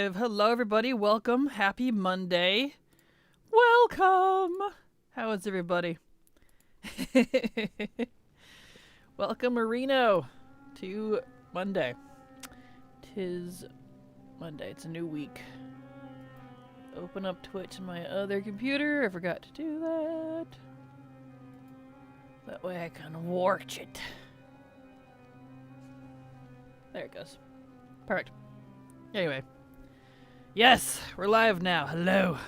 live. Hello, everybody. Welcome. Happy Monday. Welcome. How is everybody? Welcome, Marino, to Monday. 'Tis Monday. It's a new week. Open up Twitch on my other computer. I forgot to do that. That way I can watch it. There it goes. Perfect. Anyway. Yes, we're live now. Hello.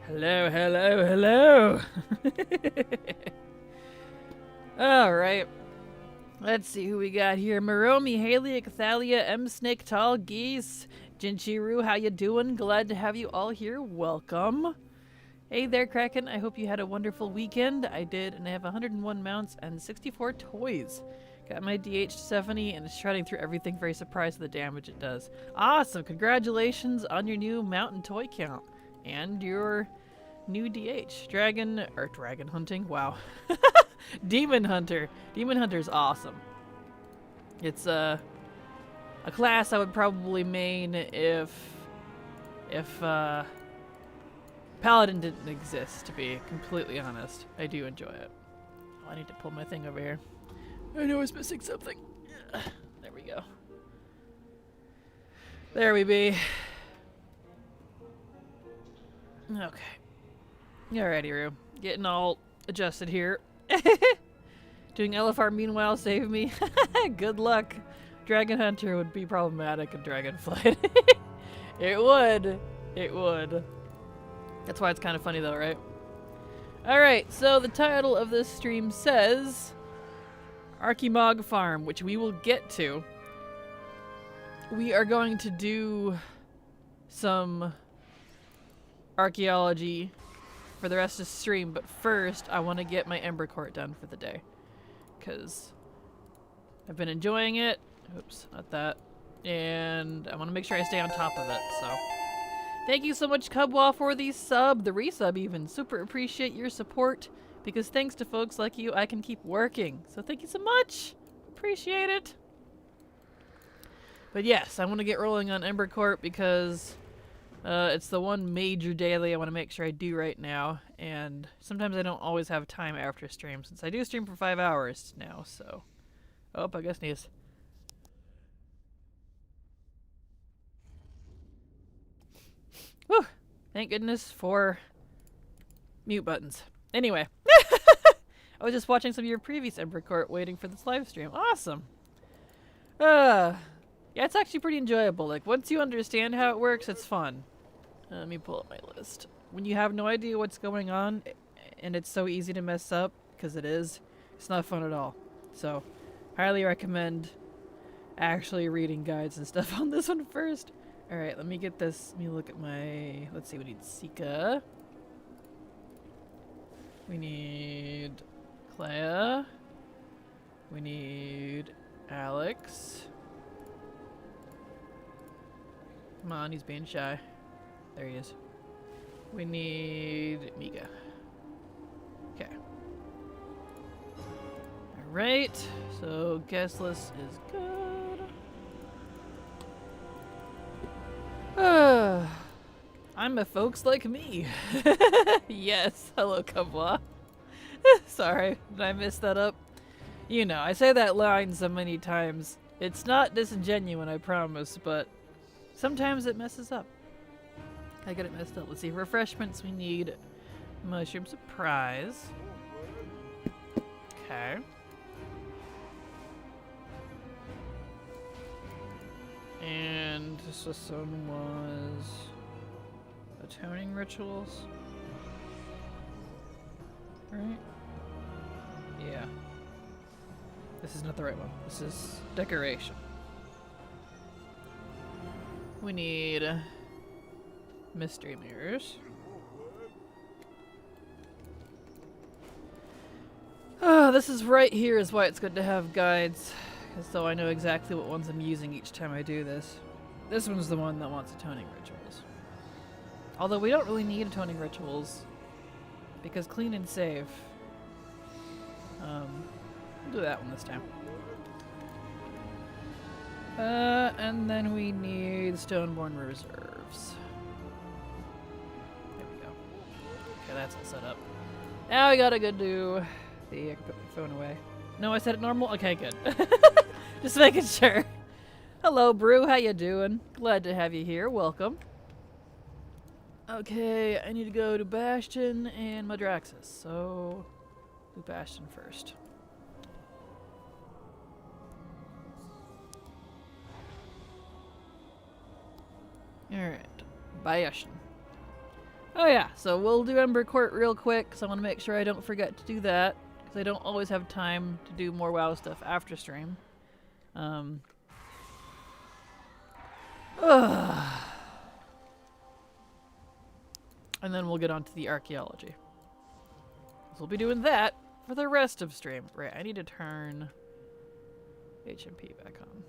Hello, hello, hello. Alright. Let's see who we got here. Maromi, Haley, Cathalia, M. Snake, Tall Geese, Jinchiru, how you doing? Glad to have you all here. Welcome. Hey there, Kraken. I hope you had a wonderful weekend. I did, and I have 101 mounts and 64 toys. Got my DH70 and it's shredding through everything. Very surprised at the damage it does. Awesome. Congratulations on your new mount and toy count. And your new DH. Dragon hunting? Wow. Demon Hunter. Demon Hunter's awesome. It's a class I would probably main if Paladin didn't exist, to be completely honest. I do enjoy it. Oh, I need to pull my thing over here. I know I was missing something. There we go. There we be. Okay. Alrighty, Roo. Getting all adjusted here. Doing LFR meanwhile save me. Good luck. Dragon Hunter would be problematic in Dragonflight. It would. It would. That's why it's kind of funny though, right? Alright, so the title of this stream says Archy Farm, which we will get to. We are going to do some archaeology for the rest of the stream, but first I want to get my Ember Court done for the day, because I've been enjoying it. Oops, not that. And I want to make sure I stay on top of it, so. Thank you so much, Cubwall, for the sub, the resub even. Super appreciate your support, because thanks to folks like you, I can keep working. So thank you so much. Appreciate it. But yes, I want to get rolling on Ember Court because it's the one major daily I want to make sure I do right now. And sometimes I don't always have time after stream, since I do stream for 5 hours now, so. Oh, I guess sneeze. Whew. Thank goodness for mute buttons. Anyway. I was just watching some of your previous Ember Court waiting for this live stream. Awesome. Yeah, it's actually pretty enjoyable. Like, once you understand how it works, it's fun. Let me pull up my list. When you have no idea what's going on, and it's so easy to mess up, because it is, it's not fun at all. So, highly recommend actually reading guides and stuff on this one first. Alright, let me get this. Let me look at my... Let's see, we need Sika. We need Clea. We need Alex. Come on, he's being shy. There he is. We need Mika. Okay. Alright, so guest list is good. I'm a folks like me. Yes, hello Kabwa. Sorry, did I mess that up? You know, I say that line so many times. It's not disingenuous, I promise, but sometimes it messes up. I get it messed up. Let's see, refreshments, we need Mushroom Surprise. Okay. And this one was atoning rituals, right? Yeah. This is not the right one. This is decoration. We need mystery mirrors. Oh, this is right here is why it's good to have guides. So I know exactly what ones I'm using each time I do this. This one's the one that wants atoning rituals. Although we don't really need atoning rituals, because clean and save. We'll do that one this time. And then we need Stoneborn Reserves. There we go. Okay, that's all set up. Now we gotta go do the... I can put my phone away. No, I said it normal? Okay, good. Just making sure. Hello, Brew. How you doing? Glad to have you here. Welcome. Okay, I need to go to Bastion and Madraxis, so do Bastion first. Alright, Bastion. Oh yeah, so we'll do Ember Court real quick, because I want to make sure I don't forget to do that, because I don't always have time to do more WoW stuff after stream. And then we'll get on to the archaeology. So we'll be doing that for the rest of stream. Right, I need to turn HMP back on.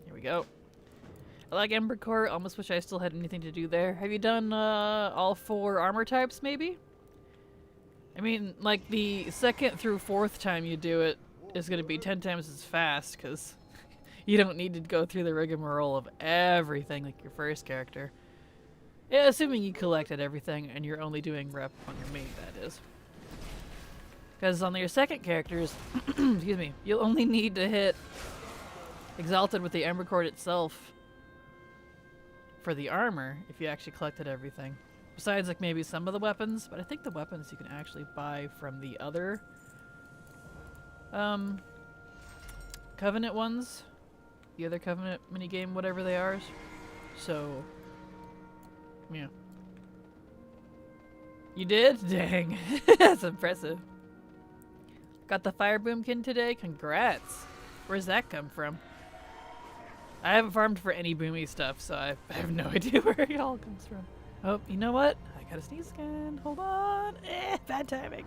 Here we go. I like Ember Court. Almost wish I still had anything to do there. Have you done all 4 armor types, maybe? I mean, like, the 2nd through 4th time you do it is going to be 10 times as fast, because you don't need to go through the rigmarole of everything like your first character. Yeah, assuming you collected everything and you're only doing rep on your main, that is. Because on your second characters, excuse me, you'll only need to hit Exalted with the Ember Court itself for the armor if you actually collected everything. Besides, like, maybe some of the weapons, but I think the weapons you can actually buy from the other Covenant ones. The other Covenant minigame, whatever they are. So, yeah. You did? Dang. That's impressive. Got the Fire Boomkin today? Congrats. Where's that come from? I haven't farmed for any boomy stuff, so I have no idea where it all comes from. Oh, you know what? I gotta sneeze again. Hold on. Bad timing.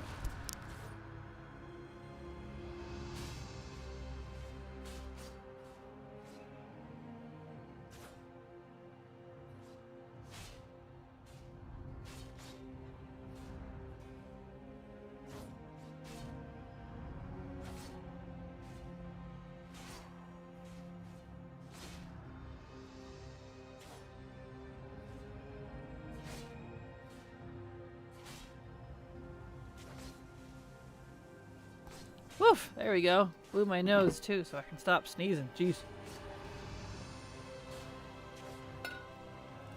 Woof, there we go. Blew my nose too, so I can stop sneezing. Jeez.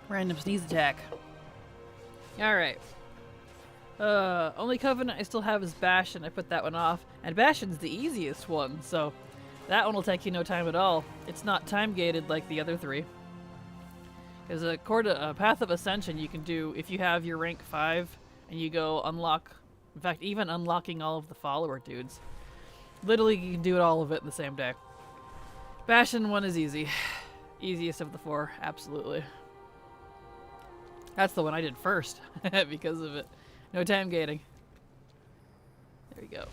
Random sneeze attack. Alright. Only Covenant I still have is Bastion. I put that one off. And Bastion's the easiest one, so that one will take you no time at all. It's not time gated like the other 3. There's a Path of Ascension you can do if you have your rank 5 and you go unlock, in fact, even unlocking all of the follower dudes. Literally, you can do all of it in the same day. Bastion one is easy. Easiest of the 4, absolutely. That's the one I did first because of it. No time gating. There we go.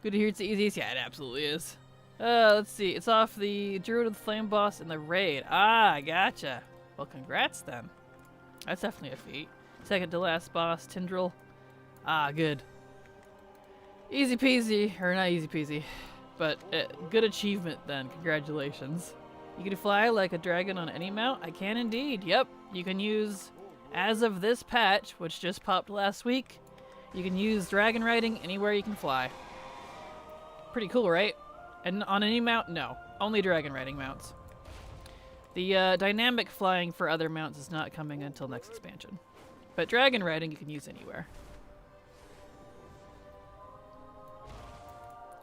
Good to hear it's the easiest. Yeah, it absolutely is. Let's see. It's off the Druid of the Flame boss in the raid. Ah, gotcha. Well, congrats then. That's definitely a feat. Second to last boss, Tindril. Ah, good. Easy peasy, or not easy peasy, but good achievement then. Congratulations. You can fly like a dragon on any mount? I can indeed. Yep. You can use, as of this patch, which just popped last week, you can use dragon riding anywhere you can fly. Pretty cool, right? And on any mount? No. Only dragon riding mounts. The dynamic flying for other mounts is not coming until next expansion. But dragon riding you can use anywhere.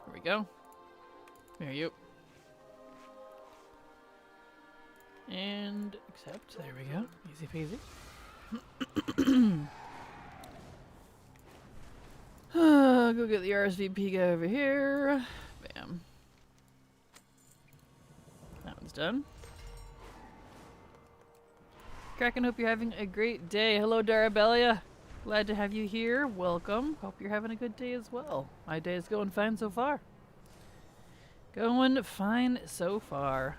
Here we go. There you. And accept. There we go. Easy peasy. Go get the RSVP guy over here. Bam. That one's done. Kraken, hope you're having a great day. Hello, Darabellia. Glad to have you here. Welcome. Hope you're having a good day as well. My day is going fine so far. Going fine so far.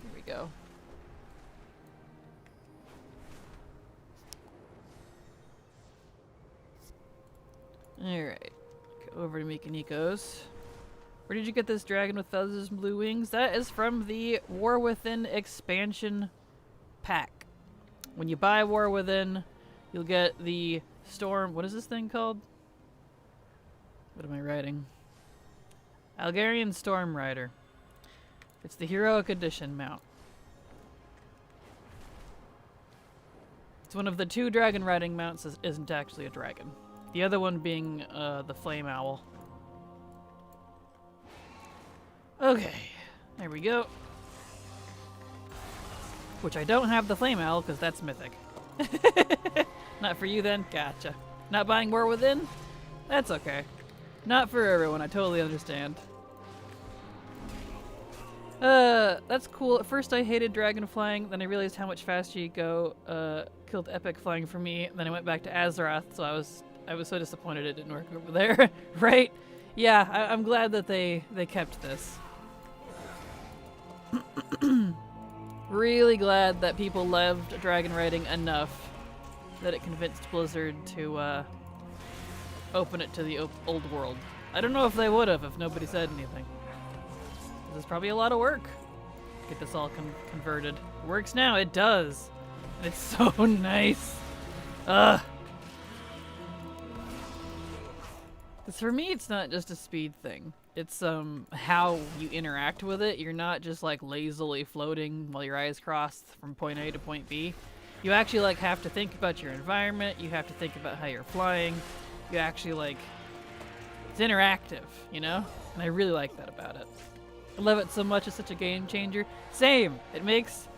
Here we go. Alright. Go over Nikos. Where did you get this dragon with feathers and blue wings? That is from the War Within expansion pack. When you buy War Within, you'll get the Storm... What is this thing called? What am I writing? Algarian Storm Rider. It's the Heroic Edition mount. It's one of the 2 dragon riding mounts that isn't actually a dragon. The other one being the Flame Owl. Okay, there we go. Which I don't have the Flame Owl because that's mythic. Not for you then? Gotcha. Not buying War Within? That's okay. Not for everyone, I totally understand. That's cool. At first I hated dragon flying, then I realized how much faster you go. Killed epic flying for me, then I went back to Azeroth, so I was so disappointed it didn't work over there. Right? Yeah, I'm glad that they kept this. Really glad that people loved dragon riding enough that it convinced Blizzard to open it to the old world. I don't know if they would have if nobody said anything. This is probably a lot of work. Get this all converted. It works now, it does. And it's so nice. Ugh. Because for me, it's not just a speed thing. It's how you interact with it. You're not just like lazily floating while your eyes cross from point A to point B. You actually like have to think about your environment. You have to think about how you're flying. You actually like, it's interactive, you know? And I really like that about it. I love it so much. It's such a game changer. Same. It makes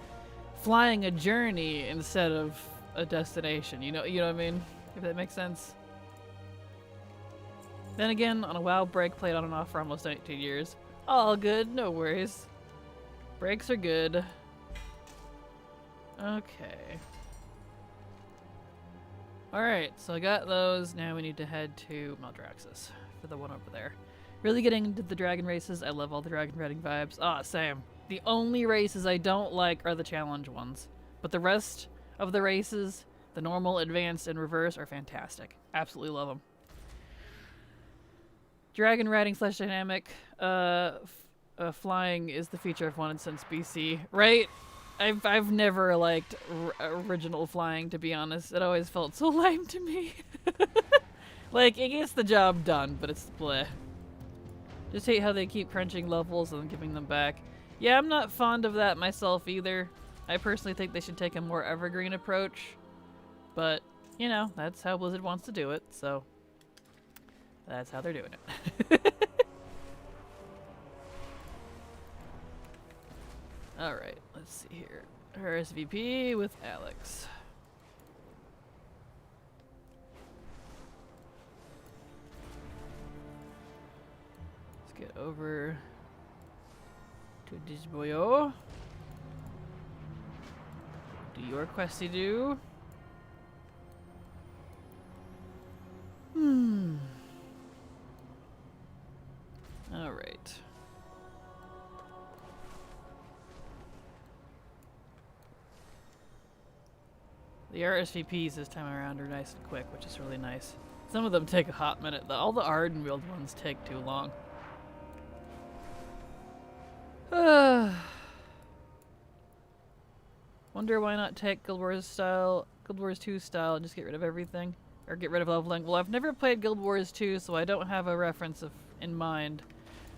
flying a journey instead of a destination. You know what I mean? If that makes sense. Then again, on a WoW break, played on and off for almost 19 years. All good, no worries. Breaks are good. Okay. Alright, so I got those. Now we need to head to Maldraxxus for the one over there. Really getting into the dragon races. I love all the dragon riding vibes. Ah, same. The only races I don't like are the challenge ones. But the rest of the races, the normal, advanced, and reverse, are fantastic. Absolutely love them. Dragon riding / dynamic flying is the feature I've wanted since BC, right? I've never liked original flying, to be honest. It always felt so lame to me. Like, it gets the job done, but it's bleh. Just hate how they keep crunching levels and then giving them back. Yeah, I'm not fond of that myself either. I personally think they should take a more evergreen approach. But, you know, that's how Blizzard wants to do it, so that's how they're doing it. Alright, let's see here. RSVP with Alex. Let's get over to Disboyo. Do your questy do. Alright. The RSVPs this time around are nice and quick, which is really nice. Some of them take a hot minute, though. All the Ardenweald ones take too long. Wonder why not take Guild Wars 2 style, and just get rid of everything? Or get rid of leveling? Well, I've never played Guild Wars 2, so I don't have a reference in mind.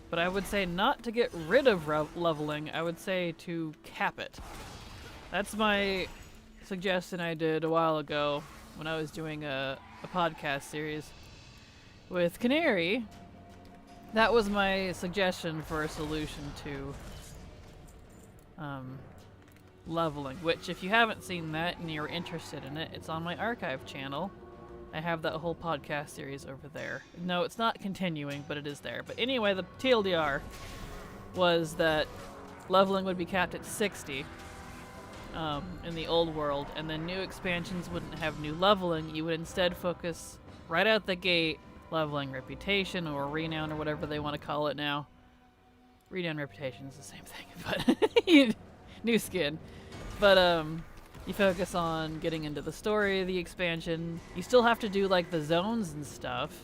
But I would say not to get rid of leveling, I would say to cap it. That's my suggestion I did a while ago when I was doing a podcast series with Canary. That was my suggestion for a solution to leveling, which if you haven't seen that and you're interested in it, it's on my archive channel. I have that whole podcast series over there. No, it's not continuing, but it is there. But anyway, the TLDR was that leveling would be capped at 60 in the old world, and then new expansions wouldn't have new leveling. You would instead focus right out the gate leveling reputation or renown or whatever they want to call it now. Renown reputation is the same thing, but new skin. But you focus on getting into the story of the expansion. You still have to do like the zones and stuff.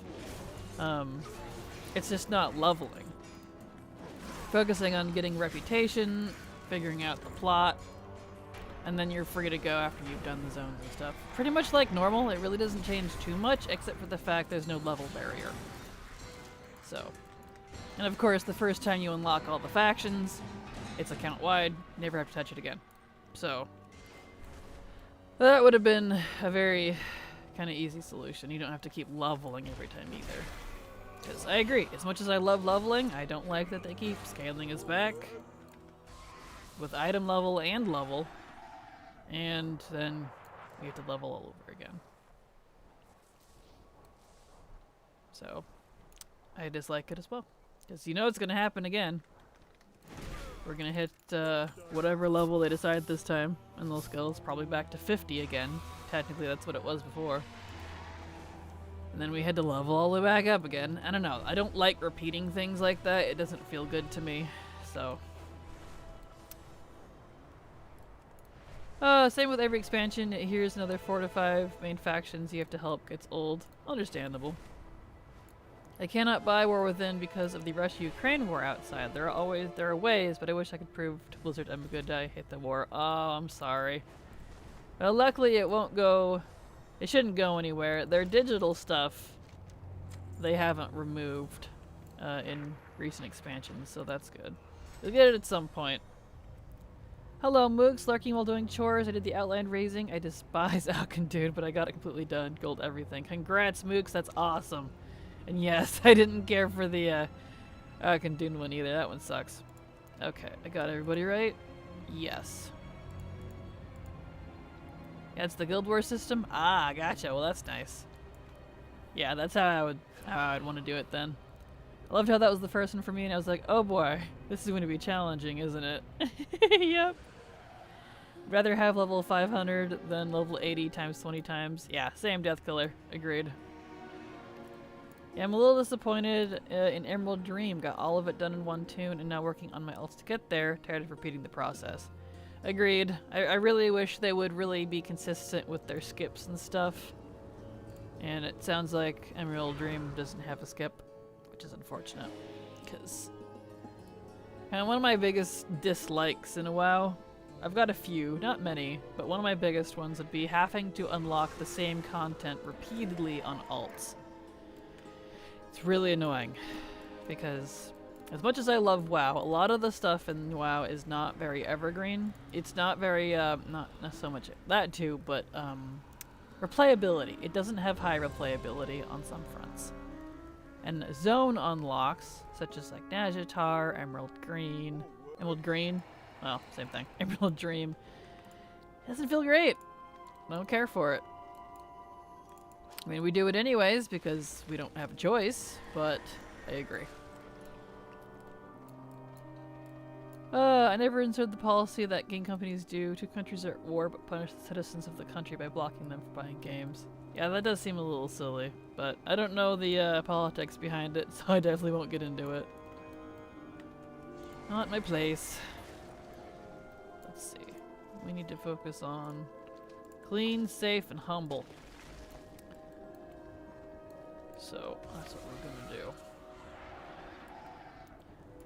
It's just not leveling. Focusing on getting reputation, figuring out the plot, and then you're free to go after you've done the zones and stuff. Pretty much like normal. It really doesn't change too much, except for the fact there's no level barrier. So, and of course, the first time you unlock all the factions, it's account-wide. Never have to touch it again. So, that would have been a very kind of easy solution. You don't have to keep leveling every time either. Because I agree, as much as I love leveling, I don't like that they keep scaling us back with item level and level, and then we have to level all over again. So, I dislike it as well. Because you know it's going to happen again. We're going to hit whatever level they decide this time, and they'll scale us probably back to 50 again. Technically that's what it was before. And then we had to level all the way back up again. I don't know. I don't like repeating things like that. It doesn't feel good to me. So. Same with every expansion. Here's another 4 to 5 main factions you have to help gets old. Understandable. I cannot buy War Within because of the Russia-Ukraine war outside. There are ways, but I wish I could prove to Blizzard I'm a good guy. I hate the war. Oh, I'm sorry. Well, luckily it won't go. It shouldn't go anywhere. Their digital stuff, they haven't removed in recent expansions, so that's good. We'll get it at some point. Hello, Mooks. Lurking while doing chores. I did the outland raising. I despise Alkin Dude, but I got it completely done. Gold everything. Congrats, Mooks. That's awesome. And yes, I didn't care for the Alkin Dude one either. That one sucks. Okay, I got everybody right? Yes. Yeah, it's the Guild Wars system? Ah, gotcha. Well, that's nice. Yeah, that's how I'd want to do it then. I loved how that was the first one for me, and I was like, oh boy, this is going to be challenging, isn't it? Yep. Rather have level 500 than level 80 times 20 times. Yeah, same Death Killer. Agreed. Yeah, I'm a little disappointed in Emerald Dream. Got all of it done in one tune, and now working on my ults to get there. Tired of repeating the process. Agreed. I really wish they would really be consistent with their skips and stuff. And it sounds like Emerald Dream doesn't have a skip, which is unfortunate. Because one of my biggest dislikes in a WoW, I've got a few, not many, but one of my biggest ones would be having to unlock the same content repeatedly on alts. It's really annoying, because as much as I love WoW, a lot of the stuff in WoW is not very evergreen. It's not very, not so much that too, but replayability. It doesn't have high replayability on some fronts. And zone unlocks, such as like Najatar, Emerald Green, well, same thing, Emerald Dream, doesn't feel great. I don't care for it. I mean, we do it anyways because we don't have a choice, but I agree. I never understood the policy that game companies do. Two countries are at war but punish the citizens of the country by blocking them for buying games. Yeah, that does seem a little silly, but I don't know the politics behind it, so I definitely won't get into it. Not my place. Let's see. We need to focus on clean, safe, and humble. So, that's what we're gonna do.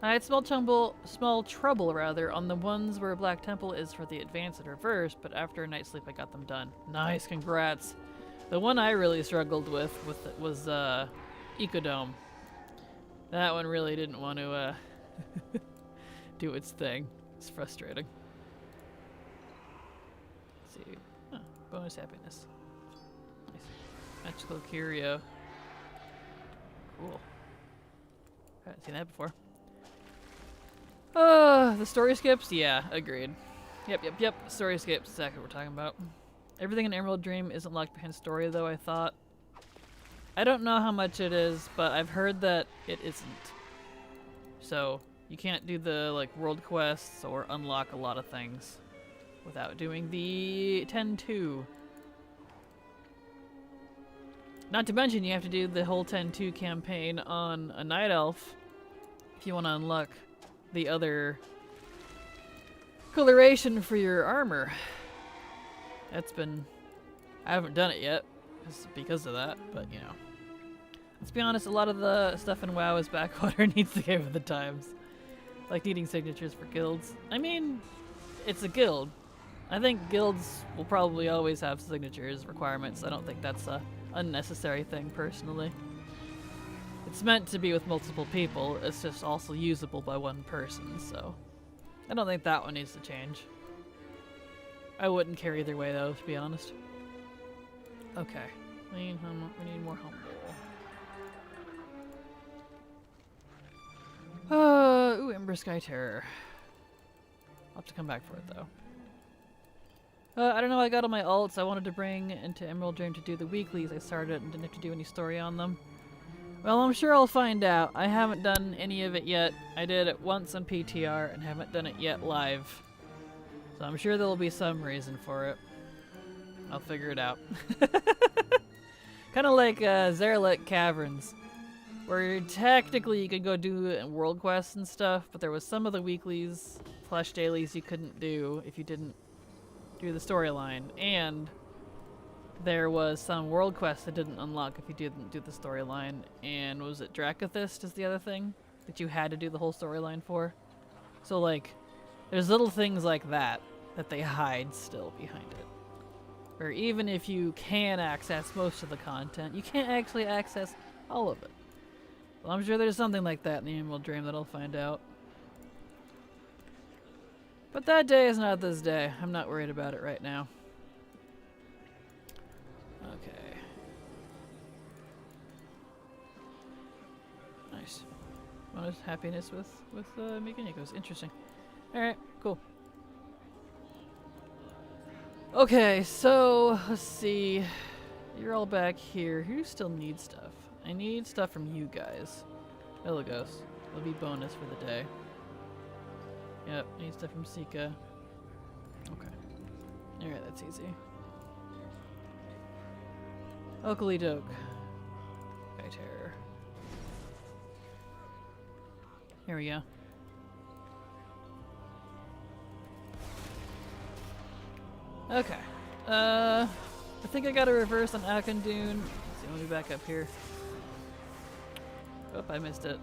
I had small trouble rather, on the ones where Black Temple is for the advance and reverse, but after a night's sleep I got them done. Nice, congrats. The one I really struggled with was Ecodome. That one really didn't want to do its thing. It's frustrating. Let's see. Huh, bonus happiness. Nice. Magical Curio. Cool. I haven't seen that before. The story skips? Yeah, agreed. Yep. Story skips, exactly what we're talking about. Everything in Emerald Dream isn't locked behind story, though, I thought. I don't know how much it is, but I've heard that it isn't. So, you can't do the, like, world quests or unlock a lot of things without doing the 10-2. Not to mention, you have to do the whole 10-2 campaign on a Night Elf if you want to unlock the other coloration for your armor. I haven't done it yet because of that, but you know. Let's be honest, a lot of the stuff in WoW is backwater needs to go with the times. Like needing signatures for guilds. I mean, it's a guild. I think guilds will probably always have signatures requirements. I don't think that's a unnecessary thing, personally. It's meant to be with multiple people. It's just also usable by one person, so I don't think that one needs to change. I wouldn't care either way, though, to be honest. Okay. We need more humble. Ooh, Ember Sky Terror. I'll have to come back for it, though. I don't know, I got all my alts I wanted to bring into Emerald Dream to do the weeklies I started and didn't have to do any story on them. Well, I'm sure I'll find out. I haven't done any of it yet. I did it once on PTR and haven't done it yet live. So I'm sure there'll be some reason for it. I'll figure it out. Kind of like Zerlet Caverns, where technically you could go do world quests and stuff, but there was some of the weeklies / dailies you couldn't do if you didn't do the storyline, and there was some world quests that didn't unlock if you didn't do the storyline, and was it Dracothist is the other thing that you had to do the whole storyline for? So like, there's little things like that that they hide still behind it. Where even if you can access most of the content, you can't actually access all of it. Well, I'm sure there's something like that in the Emerald Dream that I'll find out. But that day is not this day. I'm not worried about it right now. Okay. Nice. Bonus happiness with Mechanicos. Interesting. Alright, cool. Okay, so let's see. You're all back here. Who still needs stuff? I need stuff from you guys. Elagos. It'll be bonus for the day. Yep, need stuff from Sika. Okay. Alright, that's easy. Oakley Doke. Sky Terror. Here we go. Okay. I think I got a reverse on Akandun. Let's see, let me back up here. Oh, I missed it.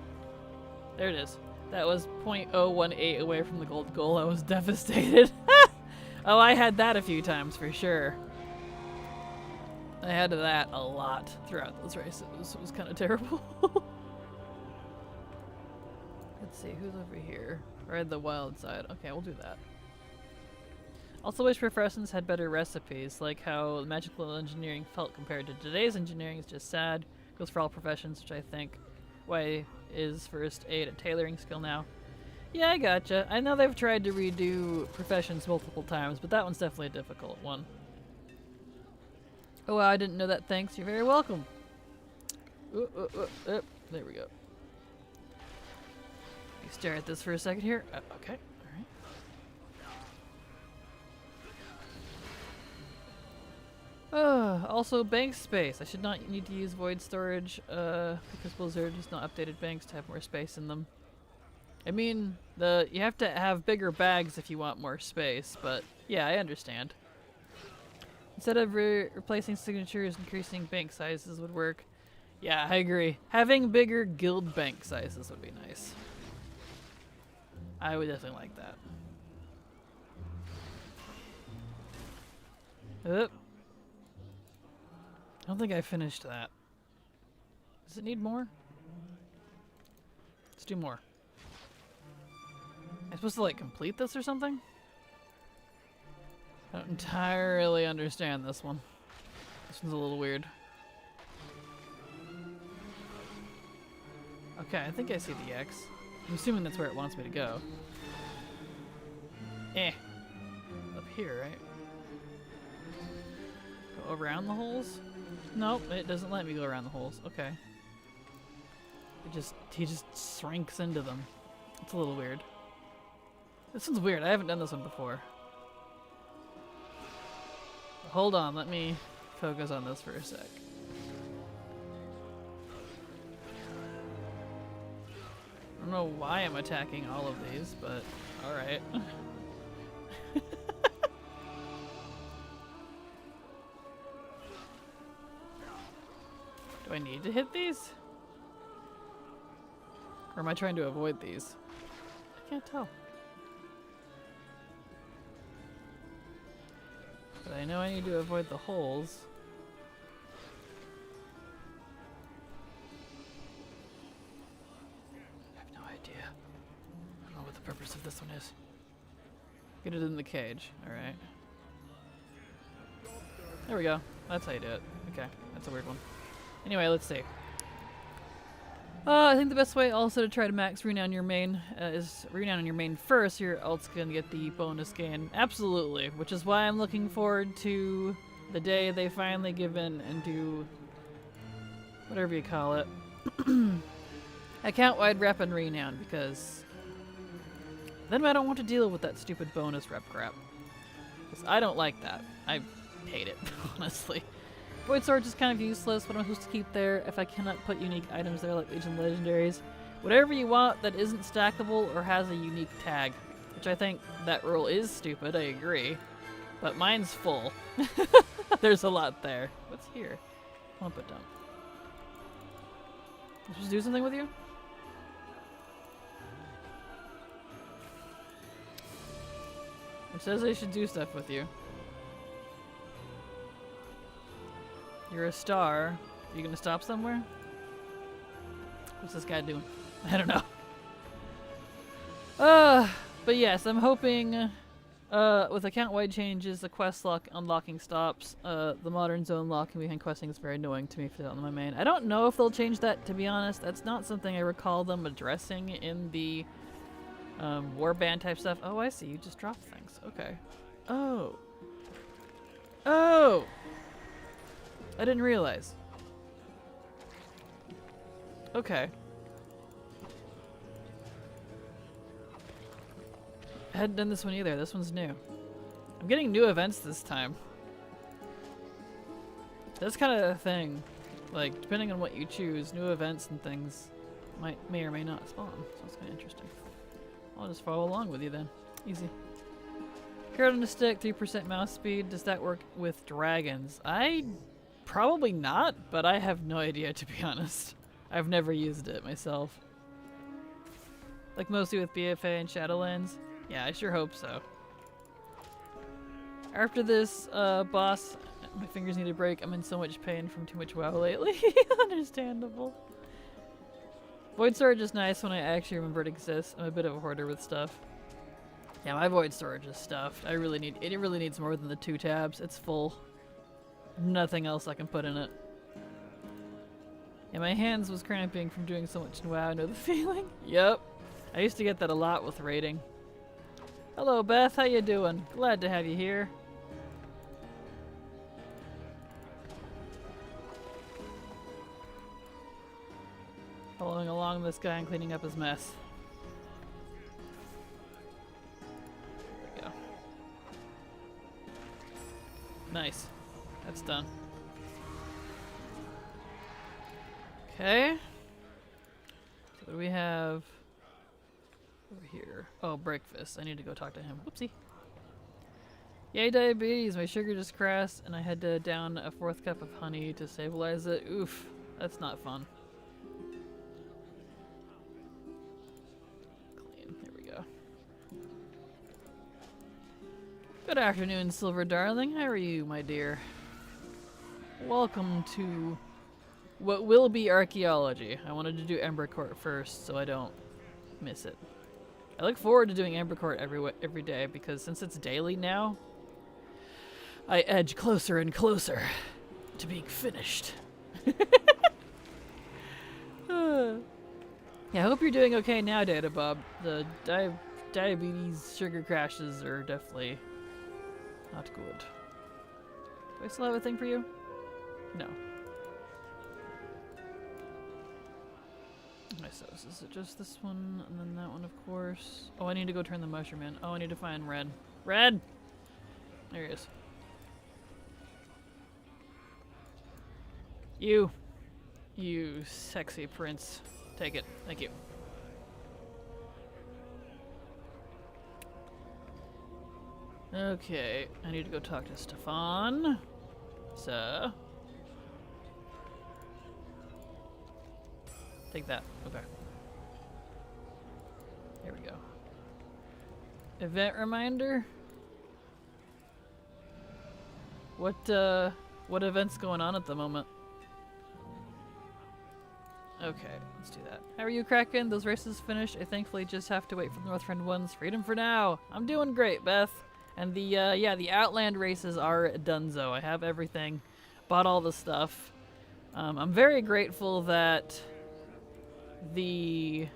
There it is. That was 0.018 away from the gold goal. I was devastated. Oh, I had that a few times for sure. I had that a lot throughout those races. It was kind of terrible. Let's see, who's over here? Or the wild side. Okay, we'll do that. Also wish professions had better recipes, like how magical engineering felt compared to today's engineering is just sad. Goes for all professions, which I think why is first aid a tailoring skill now. Yeah, I gotcha. I know they've tried to redo professions multiple times, but that one's definitely a difficult one. Oh wow, I didn't know that. Thanks. You're very welcome. There we go. Let me stare at this for a second here. Okay. Also bank space. I should not need to use void storage because Blizzard has not updated banks to have more space in them. I mean, you have to have bigger bags if you want more space, but yeah, I understand. Instead of replacing signatures, increasing bank sizes would work. Yeah, I agree. Having bigger guild bank sizes would be nice. I would definitely like that. Oop. I don't think I finished that. Does it need more? Let's do more. Am I supposed to like complete this or something? I don't entirely understand this one. This one's a little weird. Okay, I think I see the X. I'm assuming that's where it wants me to go. Up here, right? Go around the holes? Nope, it doesn't let me go around the holes. Okay. He just shrinks into them. It's a little weird. This one's weird. I haven't done this one before. Hold on, let me focus on this for a sec. I don't know why I'm attacking all of these, but alright. Do I need to hit these? Or am I trying to avoid these? I can't tell. But I know I need to avoid the holes. I have no idea. I don't know what the purpose of this one is. Get it in the cage. Alright. There we go. That's how you do it. Okay. That's a weird one. Anyway, let's see. I think the best way also to try to max renown your main is renown on your main first. Your ult's gonna get the bonus gain. Absolutely. Which is why I'm looking forward to the day they finally give in and do whatever you call it. Account-wide rep and renown, because then I don't want to deal with that stupid bonus rep crap. Because I don't like that. I hate it, honestly. Void Sword is kind of useless. What am I supposed to keep there if I cannot put unique items there like Legion Legendaries? Whatever you want that isn't stackable or has a unique tag. Which I think that rule is stupid, I agree. But mine's full. There's a lot there. What's here? Pump it dump. Am I supposed to do something with you? It says I should do stuff with you. You're a star. Are you gonna stop somewhere? What's this guy doing? I don't know. But yes, I'm hoping with account-wide changes, the quest unlocking stops. The modern zone locking behind questing is very annoying to me for that on my main. I don't know if they'll change that, to be honest. That's not something I recall them addressing in the warband type stuff. Oh, I see. You just drop things. Okay. Oh. Oh! I didn't realize. Okay. I hadn't done this one either. This one's new. I'm getting new events this time. That's kind of a thing. Like, depending on what you choose, new events and things may or may not spawn. So it's kind of interesting. I'll just follow along with you then. Easy. Carrot on a stick, 3% mouse speed. Does that work with dragons? Probably not, but I have no idea, to be honest. I've never used it myself. Like mostly with BFA and Shadowlands? Yeah, I sure hope so. After this boss, my fingers need a break. I'm in so much pain from too much WoW lately. Understandable. Void storage is nice when I actually remember it exists. I'm a bit of a hoarder with stuff. Yeah, my void storage is stuffed. It really needs more than the 2 tabs. It's full. Nothing else I can put in it. Yeah, my hands was cramping from doing so much in WoW. I know the feeling. Yep. I used to get that a lot with raiding. Hello, Beth. How you doing? Glad to have you here. Following along this guy and cleaning up his mess. There we go. Nice. That's done. Okay. So what do we have over here? Oh, breakfast. I need to go talk to him. Whoopsie. Yay, diabetes. My sugar just crashed and I had to down a 4th cup of honey to stabilize it. Oof. That's not fun. Clean. There we go. Good afternoon, Silver Darling. How are you, my dear? Welcome to what will be archaeology. I wanted to do Ember Court first so I don't miss it. I look forward to doing Ember Court every day because since it's daily now, I edge closer and closer to being finished. Yeah, I hope you're doing okay now, Data Bob. The diabetes sugar crashes are definitely not good. Do I still have a thing for you? No. Okay, so is it just this one and then that one, of course? Oh, I need to go turn the mushroom in. Oh, I need to find Red. Red! There he is. You sexy prince. Take it. Thank you. Okay, I need to go talk to Stefan. So... take that. Okay. Here we go. Event reminder? What event's going on at the moment? Okay, let's do that. How are you, Kraken? Those races finished. I thankfully just have to wait for the Northrend ones. Freedom for now. I'm doing great, Beth. And the Outland races are donezo. I have everything. Bought all the stuff. I'm very grateful that the...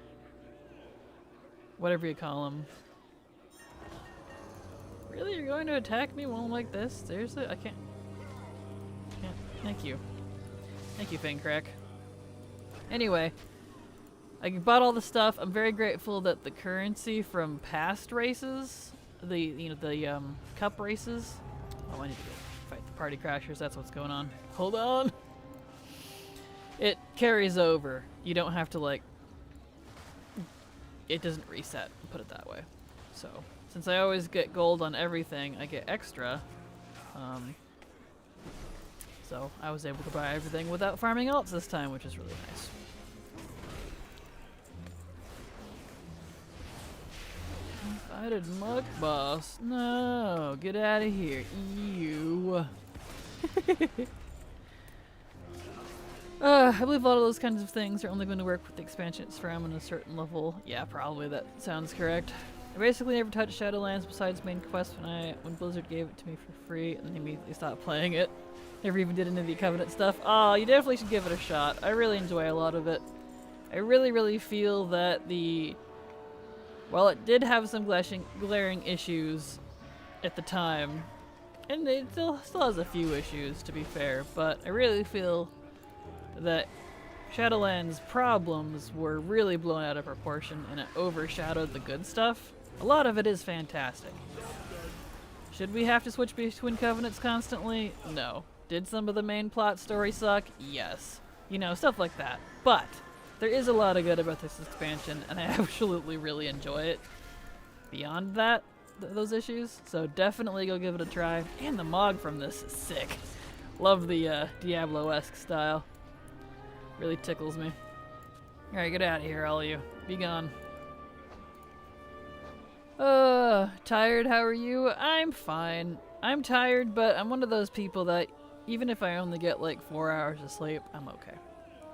whatever you call them. Really? You're going to attack me while I'm like this? Seriously? I can't. Thank you. Thank you, Fangcrack. Anyway, I bought all the stuff. I'm very grateful that the currency from past races, the cup races. Oh, I need to go fight the party crashers. That's what's going on. Hold on. It carries over. You don't have to like. It doesn't reset. Put it that way. So since I always get gold on everything, I get extra. So I was able to buy everything without farming alts this time, which is really nice. Invited mug boss. No, get out of here. You. I believe a lot of those kinds of things are only going to work with the expansion it's from on a certain level. Yeah, probably that sounds correct. I basically never touched Shadowlands besides main quest when Blizzard gave it to me for free and then immediately stopped playing it. Never even did any of the Covenant stuff. Oh, you definitely should give it a shot. I really enjoy a lot of it. I really feel that while it did have some glaring issues at the time, and it still has a few issues to be fair, but I really feel that Shadowlands' problems were really blown out of proportion and it overshadowed the good stuff. A lot of it is fantastic. Should we have to switch between Covenants constantly? No. Did some of the main plot story suck? Yes. You know, stuff like that. But there is a lot of good about this expansion and I absolutely really enjoy it. Beyond that, those issues, so definitely go give it a try. And the Mog from this is sick. Love the Diablo-esque style. Really tickles me. Alright, get out of here, all of you. Be gone. Tired, how are you? I'm fine. I'm tired, but I'm one of those people that even if I only get like 4 hours of sleep, I'm okay.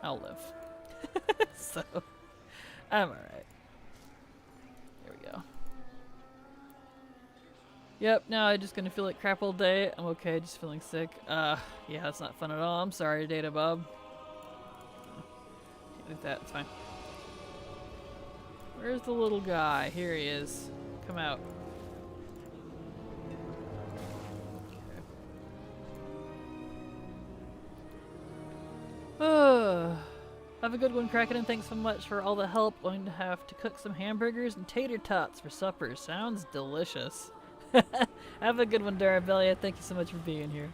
I'll live. So, I'm alright. There we go. Yep, now I'm just gonna feel like crap all day. I'm okay, just feeling sick. Yeah, that's not fun at all. I'm sorry, Data Bob. Can't do that, it's fine. Where's the little guy? Here he is. Come out. Okay. Have a good one, Kraken, and thanks so much for all the help. Going to have to cook some hamburgers and tater tots for supper. Sounds delicious. Have a good one, Darabelia. Thank you so much for being here.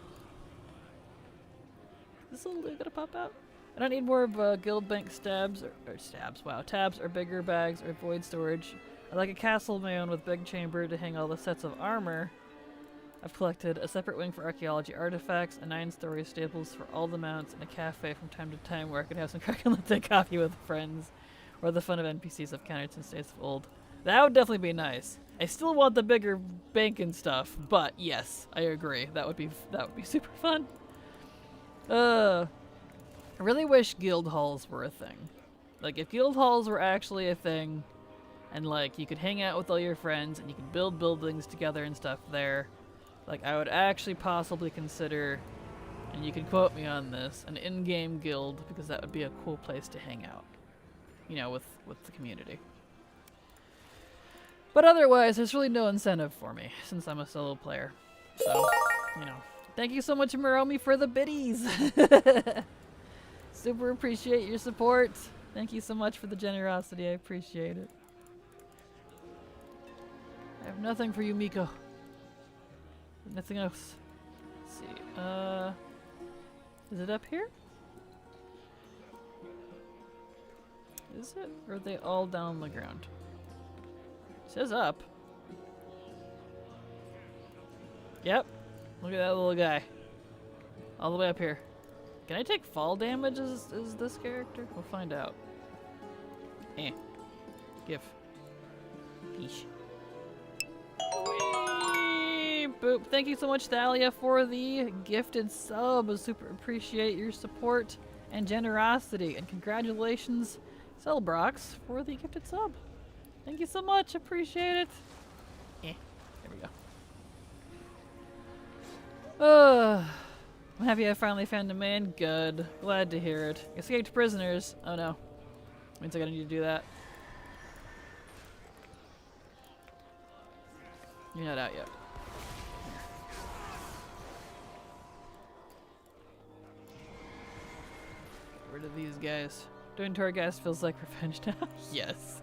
Is this little dude gonna pop out? I don't need more of guild bank tabs or bigger bags or void storage. I like a castle of my own with big chamber to hang all the sets of armor I've collected, a separate wing for archaeology artifacts, a 9-story stables for all the mounts, and a cafe from time to time where I can have some Kraken Latte coffee with friends, or the fun of NPCs I've countered since days of old. That would definitely be nice. I still want the bigger bank and stuff, but yes, I agree. That would be super fun. I really wish guild halls were a thing. Like, if guild halls were actually a thing, and like you could hang out with all your friends and you could build buildings together and stuff there, like I would actually possibly consider, and you can quote me on this, an in-game guild, because that would be a cool place to hang out, you know, with the community. But otherwise, there's really no incentive for me since I'm a solo player. So, you know, thank you so much, Muromi, for the biddies. Super appreciate your support. Thank you so much for the generosity. I appreciate it. I have nothing for you, Miko. Nothing else. Let's see. Is it up here? Is it? Or are they all down on the ground? It says up. Yep. Look at that little guy. All the way up here. Can I take fall damage as this character? We'll find out. Give. Yeesh. Whee! Boop. Thank you so much, Thalia, for the gifted sub. I super appreciate your support and generosity. And congratulations, Cellbrox, for the gifted sub. Thank you so much. Appreciate it. There we go. I'm happy I finally found a man. Good. Glad to hear it. Escaped prisoners. Oh no. Means I gotta need to do that. You're not out yet. Get rid of these guys. Doing Torghast feels like revenge now. Yes.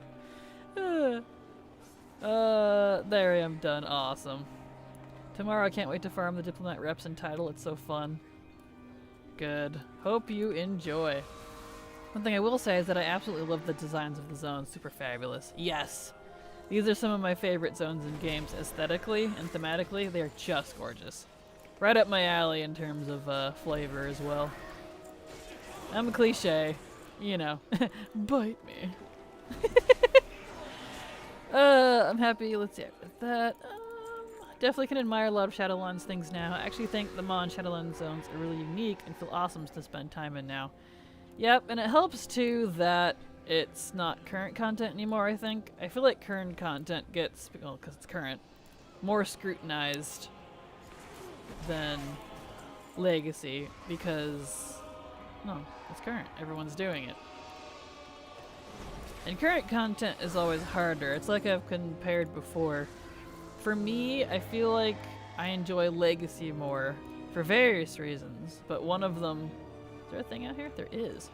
There I am done. Awesome. Tomorrow I can't wait to farm the diplomat reps and title. It's so fun. Good. Hope you enjoy. One thing I will say is that I absolutely love the designs of the zones. Super fabulous. Yes! These are some of my favorite zones in games aesthetically and thematically. They are just gorgeous. Right up my alley in terms of flavor as well. I'm a cliche. You know. Bite me. I'm happy. Let's see. With that. Definitely can admire a lot of Shadowlands things now. I actually think the Mon Shadowlands zones are really unique and feel awesome to spend time in now. Yep, and it helps too that it's not current content anymore, I think. I feel like current content gets, well, because it's current, more scrutinized than Legacy because, no, it's current. Everyone's doing it. And current content is always harder. It's like I've compared before. For me, I feel like I enjoy Legacy more for various reasons, but one of them, is there a thing out here? There is.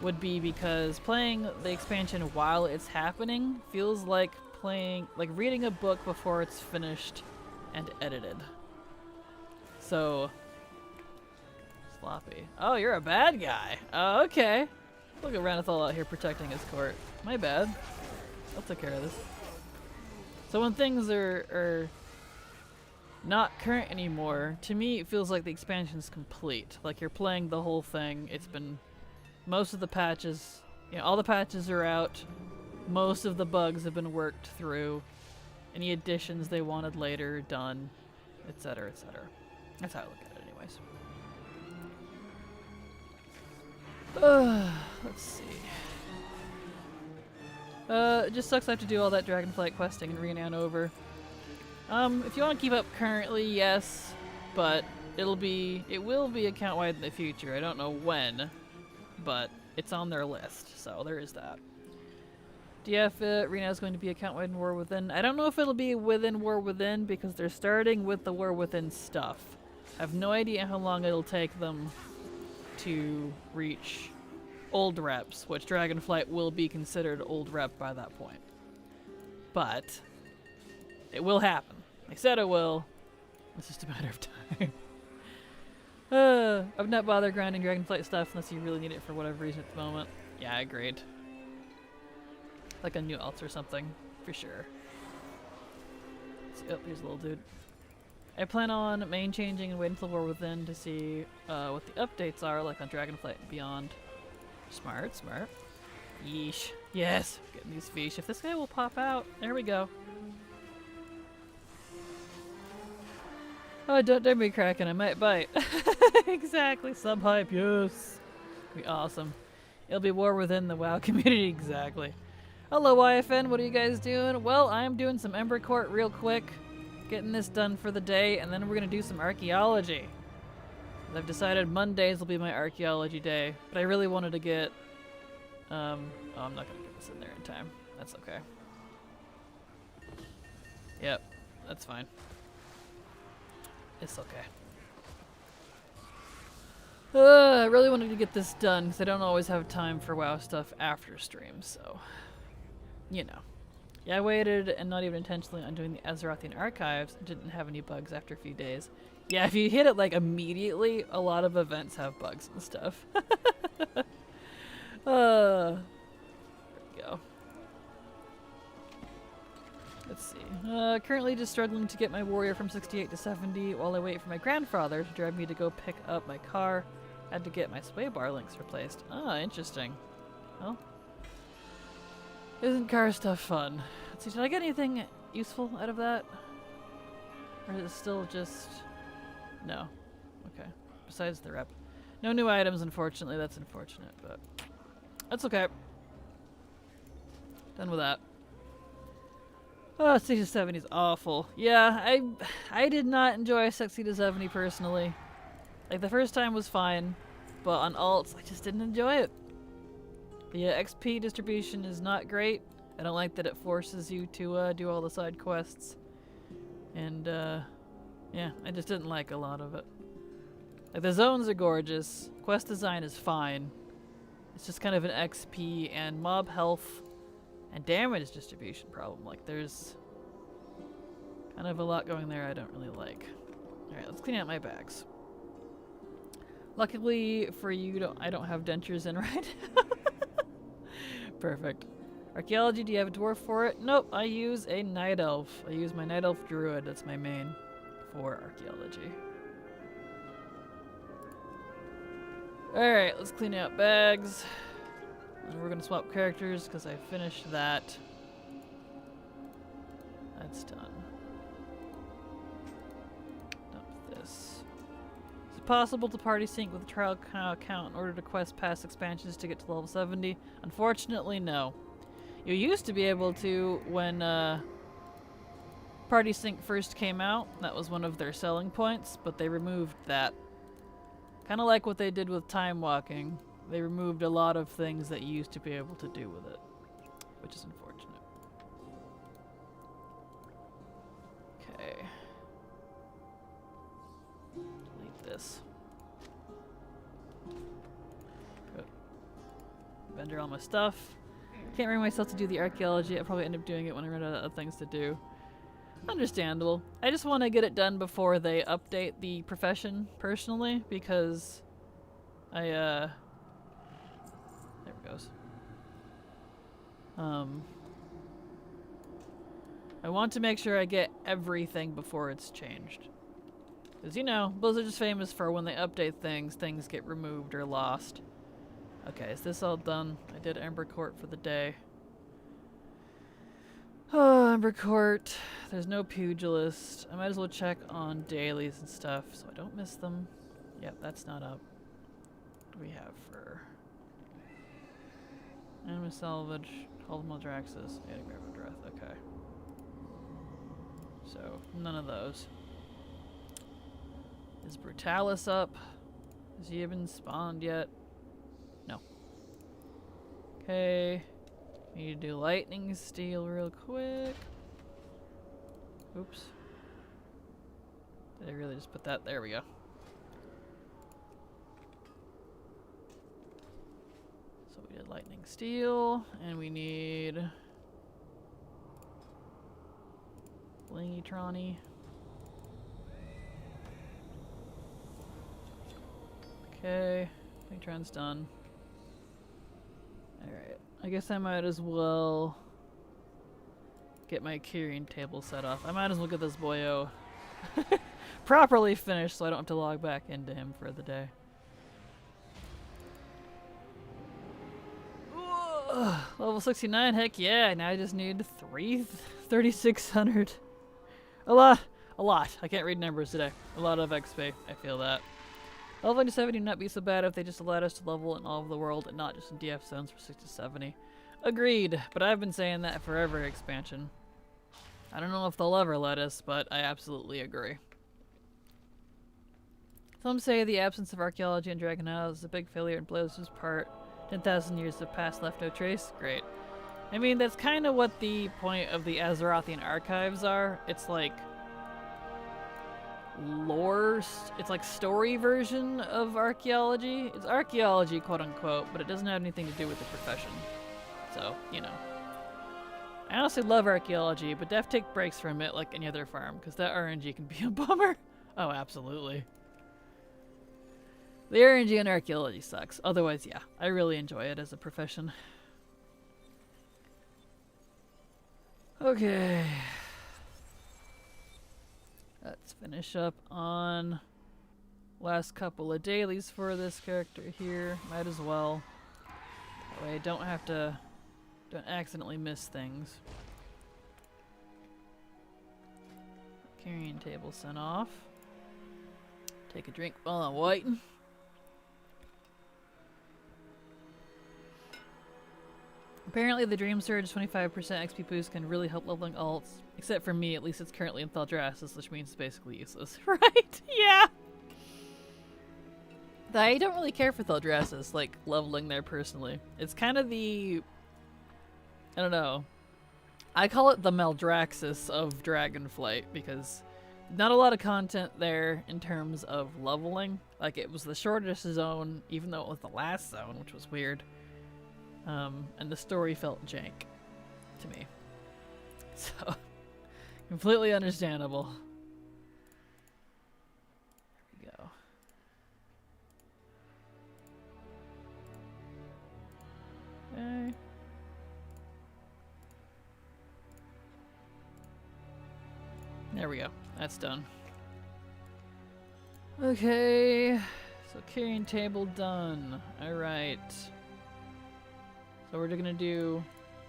Would be because playing the expansion while it's happening feels like reading a book before it's finished and edited. So, sloppy. Oh, you're a bad guy. Oh, okay. Look at Ranithal out here protecting his court. My bad. I'll take care of this. So when things are not current anymore, to me it feels like the expansion's complete. Like you're playing the whole thing. It's been most of the patches, all the patches are out. Most of the bugs have been worked through. Any additions they wanted later done, etc., etc. That's how I look at it anyways. Let's see. It just sucks I have to do all that Dragonflight questing and renown over. If you want to keep up currently, yes, but it will be account-wide in the future. I don't know when, but it's on their list, so there is that. DF Reno is going to be account-wide in War Within. I don't know if it'll be within War Within because they're starting with the War Within stuff. I have no idea how long it'll take them to reach old reps, which Dragonflight will be considered old rep by that point. But it will happen. They said it will. It's just a matter of time. I've not bothered grinding Dragonflight stuff unless you really need it for whatever reason at the moment. Yeah, I agreed. Like a new alt or something, for sure. Oh, here's a little dude. I plan on main changing and waiting until War Within to see what the updates are, like on Dragonflight and beyond. Smart, smart. Yeesh. Yes, getting these fish. If this guy will pop out, there we go. Oh, don't dare me cracking, I might bite. Exactly, sub-hype, yes. It'll be awesome. It'll be War Within the WoW community, exactly. Hello, YFN, what are you guys doing? Well, I'm doing some Ember Court real quick. Getting this done for the day, and then we're gonna do some archaeology. I've decided Mondays will be my archaeology day, but I really wanted to get, oh, I'm not gonna get this in there in time. That's okay. Yep, that's fine. It's okay. I really wanted to get this done because I don't always have time for WoW stuff after stream, so, you know. Yeah, I waited, and not even intentionally, on doing the Azerothian archives. Didn't have any bugs after a few days. Yeah, if you hit it like immediately, a lot of events have bugs and stuff. There we go. Let's see. Currently just struggling to get my warrior from 68 to 70 while I wait for my grandfather to drive me to go pick up my car. Had to get my sway bar links replaced. Ah, interesting. Well, isn't car stuff fun? Let's see, did I get anything useful out of that? Or is it still just... No. Okay. Besides the rep. No new items, unfortunately. That's unfortunate, but... That's okay. Done with that. Oh, 60 to 70 is awful. Yeah, I did not enjoy 60 to 70 personally. Like, the first time was fine, but on alts, I just didn't enjoy it. The XP distribution is not great. I don't like that it forces you to do all the side quests. And, yeah, I just didn't like a lot of it. Like, the zones are gorgeous. Quest design is fine. It's just kind of an XP and mob health and damage distribution problem. Like, there's kind of a lot going there I don't really like. Alright, let's clean out my bags. Luckily for you, I don't have dentures in right now. Perfect. Archaeology, do you have a dwarf for it? Nope, I use a night elf. I use my night elf druid, that's my main for archaeology. Alright, let's clean out bags. And we're gonna swap characters because I finished that. That's done. Dump this. Is it possible to party sync with the trial account in order to quest past expansions to get to level 70? Unfortunately, no. You used to be able to when party sync first came out. That was one of their selling points, but they removed that. Kind of like what they did with time walking. They removed a lot of things that you used to be able to do with it, which is unfortunate. Okay. Delete this. Good. Render all my stuff. Can't bring myself to do the archaeology. I'll probably end up doing it when I run out of things to do. Understandable. I just want to get it done before they update the profession, personally, because there it goes. I want to make sure I get everything before it's changed. Because, you know, Blizzard is famous for when they update things, things get removed or lost. Okay, is this all done? I did Ember Court for the day. Oh, Ember Court. There's no pugilist. I might as well check on dailies and stuff so I don't miss them. Yep, that's not up. What do we have for Anima Salvage, Call of Maldraxxus, Grave of Dreath. Okay. So, none of those. Is Brutalis up? Has he even spawned yet? No. Okay. Need to do Lightning Steel real quick. Oops. Did I really just put that? There we go. So we did Lightning Steel, and we need Blingytrony. Okay, Blingytron's done. Alright, I guess I might as well get my curing table set off. I might as well get this boyo properly finished so I don't have to log back into him for the day. Level 69, heck yeah, now I just need 3,600. A lot. I can't read numbers today. A lot of XP, I feel that. Level 70 would not be so bad if they just allowed us to level in all of the world and not just in DF zones for 60 to 70. Agreed, but I've been saying that for every expansion. I don't know if they'll ever let us, but I absolutely agree. Some say the absence of archaeology in Dragon Isle is a big failure in Blizzard's part. 10,000 years have passed, left no trace. Great. I mean, that's kind of what the point of the Azerothian archives are. It's like lore, it's like story version of archaeology. It's archaeology, quote unquote, but it doesn't have anything to do with the profession. So, you know. I honestly love archaeology, but def take breaks from it like any other farm, because that RNG can be a bummer. Oh, absolutely. The RNG in archaeology sucks. Otherwise, yeah, I really enjoy it as a profession. Okay. Let's finish up on last couple of dailies for this character here. Might as well. That way I don't accidentally miss things. Carrying table sent off. Take a drink while I'm waiting. Apparently the Dream Surge 25% XP boost can really help leveling alts. Except for me, at least it's currently in Thaldraszus, which means it's basically useless. Right? Yeah! I don't really care for Thaldraszus, like, leveling there personally. It's kind of the... I don't know. I call it the Maldraxxus of Dragonflight, because not a lot of content there in terms of leveling. Like, it was the shortest zone, even though it was the last zone, which was weird. And the story felt jank to me. So, completely understandable. There we go. Okay. There we go. That's done. Okay. So carrying table done. Alright. So we're gonna do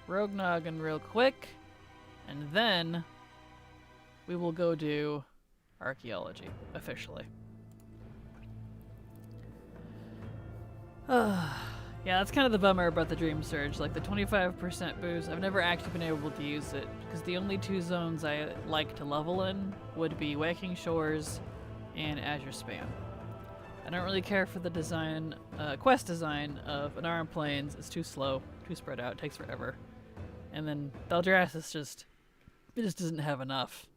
Rogue Noggin real quick, and then we will go do archaeology officially. Yeah, that's kind of the bummer about the Dream Surge. Like the 25% boost, I've never actually been able to use it because the only two zones I like to level in would be Waking Shores and Azure Span. I don't really care for the design, quest design of Anaran Plains. It's too slow, too spread out, it takes forever. And then Thaldraszus just doesn't have enough.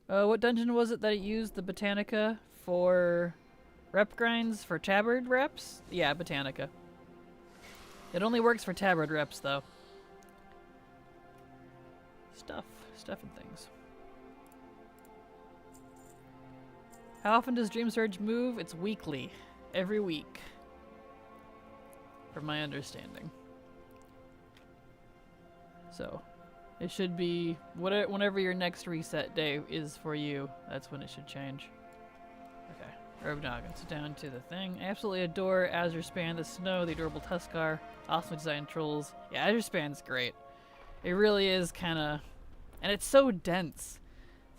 What dungeon was it that used the Botanica for rep grinds for tabard reps? Yeah, Botanica. It only works for tabard reps though. Stuff and things. How often does Dream Surge move? It's weekly. Every week. From my understanding. So, it should be whenever your next reset day is for you, that's when it should change. Okay. Rogue Noggin. So down to the thing. I absolutely adore Azure Span, the snow, the adorable Tuskar, awesome designed trolls. Yeah, Azure Span's great. It really is kinda... And it's so dense.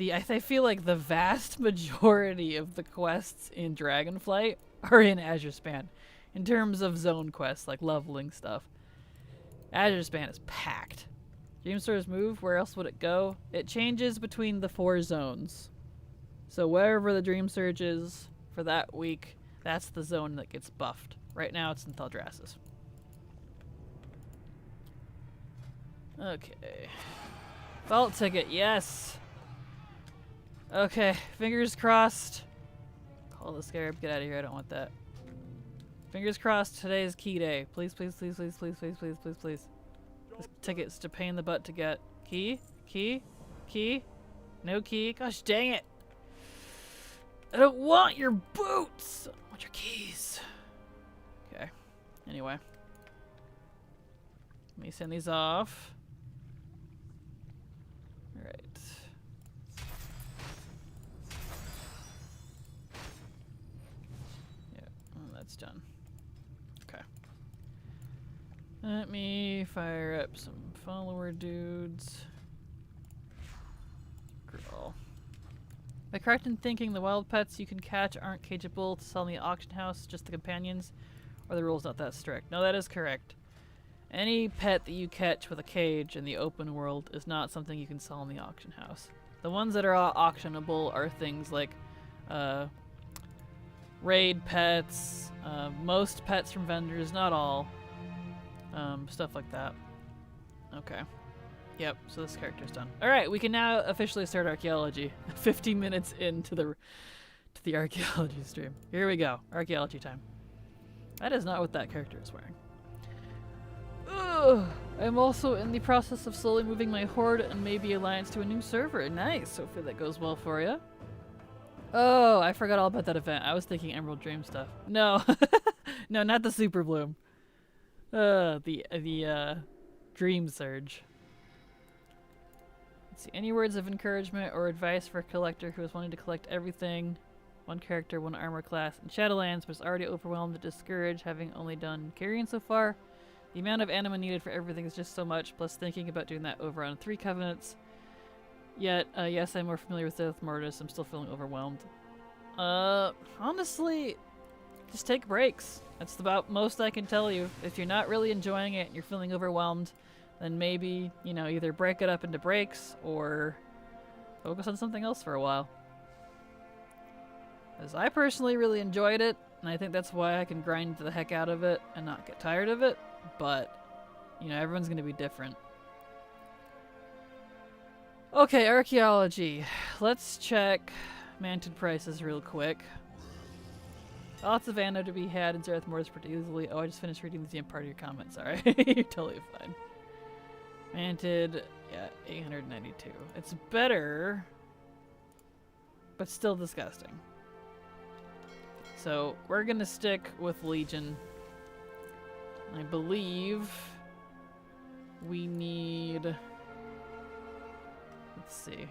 I feel like the vast majority of the quests in Dragonflight are in Azure Span. In terms of zone quests, like leveling stuff. Azure Span is packed. Dream Surge move, where else would it go? It changes between the 4 zones. So wherever the Dream Surge is for that week, that's the zone that gets buffed. Right now it's in Thaldraszus. Okay. Vault ticket, yes! Okay, fingers crossed. Call the scarab, get out of here, I don't want that. Fingers crossed, today is key day. Please, please, please, please, please, please, please, please, please. This ticket's a pain in the butt to get. Key? Key? Key? No key? Gosh dang it! I don't want your boots! I want your keys. Okay. Anyway. Let me send these off. Alright. That's done. Okay. Let me fire up some follower dudes. Girl. Am I correct in thinking the wild pets you can catch aren't cageable to sell in the auction house, just the companions? Or the rule's not that strict? No, that is correct. Any pet that you catch with a cage in the open world is not something you can sell in the auction house. The ones that are auctionable are things like, raid pets, most pets from vendors, not all. Stuff like that. Okay. Yep, so this character's done. Alright, we can now officially start archaeology. 50 minutes into the archaeology stream. Here we go. Archaeology time. That is not what that character is wearing. Ugh! I'm also in the process of slowly moving my horde and maybe alliance to a new server. Nice! Hopefully that goes well for you. Oh, I forgot all about that event. I was thinking Emerald Dream stuff. No. No, not the Super Bloom. The Dream Surge. Let's see. Any words of encouragement or advice for a collector who is wanting to collect everything? One character, one armor class in Shadowlands, but is already overwhelmed and discouraged, having only done carrying so far. The amount of anima needed for everything is just so much, plus thinking about doing that over on 3 Covenants Yet, yes, I'm more familiar with Death Mortis. I'm still feeling overwhelmed. Honestly, just take breaks. That's about most I can tell you. If you're not really enjoying it and you're feeling overwhelmed, then maybe, you know, either break it up into breaks or focus on something else for a while. Because I personally really enjoyed it, and I think that's why I can grind the heck out of it and not get tired of it, but, you know, everyone's going to be different. Okay, archaeology. Let's check Manted prices real quick. Lots of anno to be had in Zereth Mortis pretty easily. Oh, I just finished reading the part of your comment, sorry. You're totally fine. Manted, yeah, 892. It's better, but still disgusting. So, we're gonna stick with Legion. I believe we need... Let's see.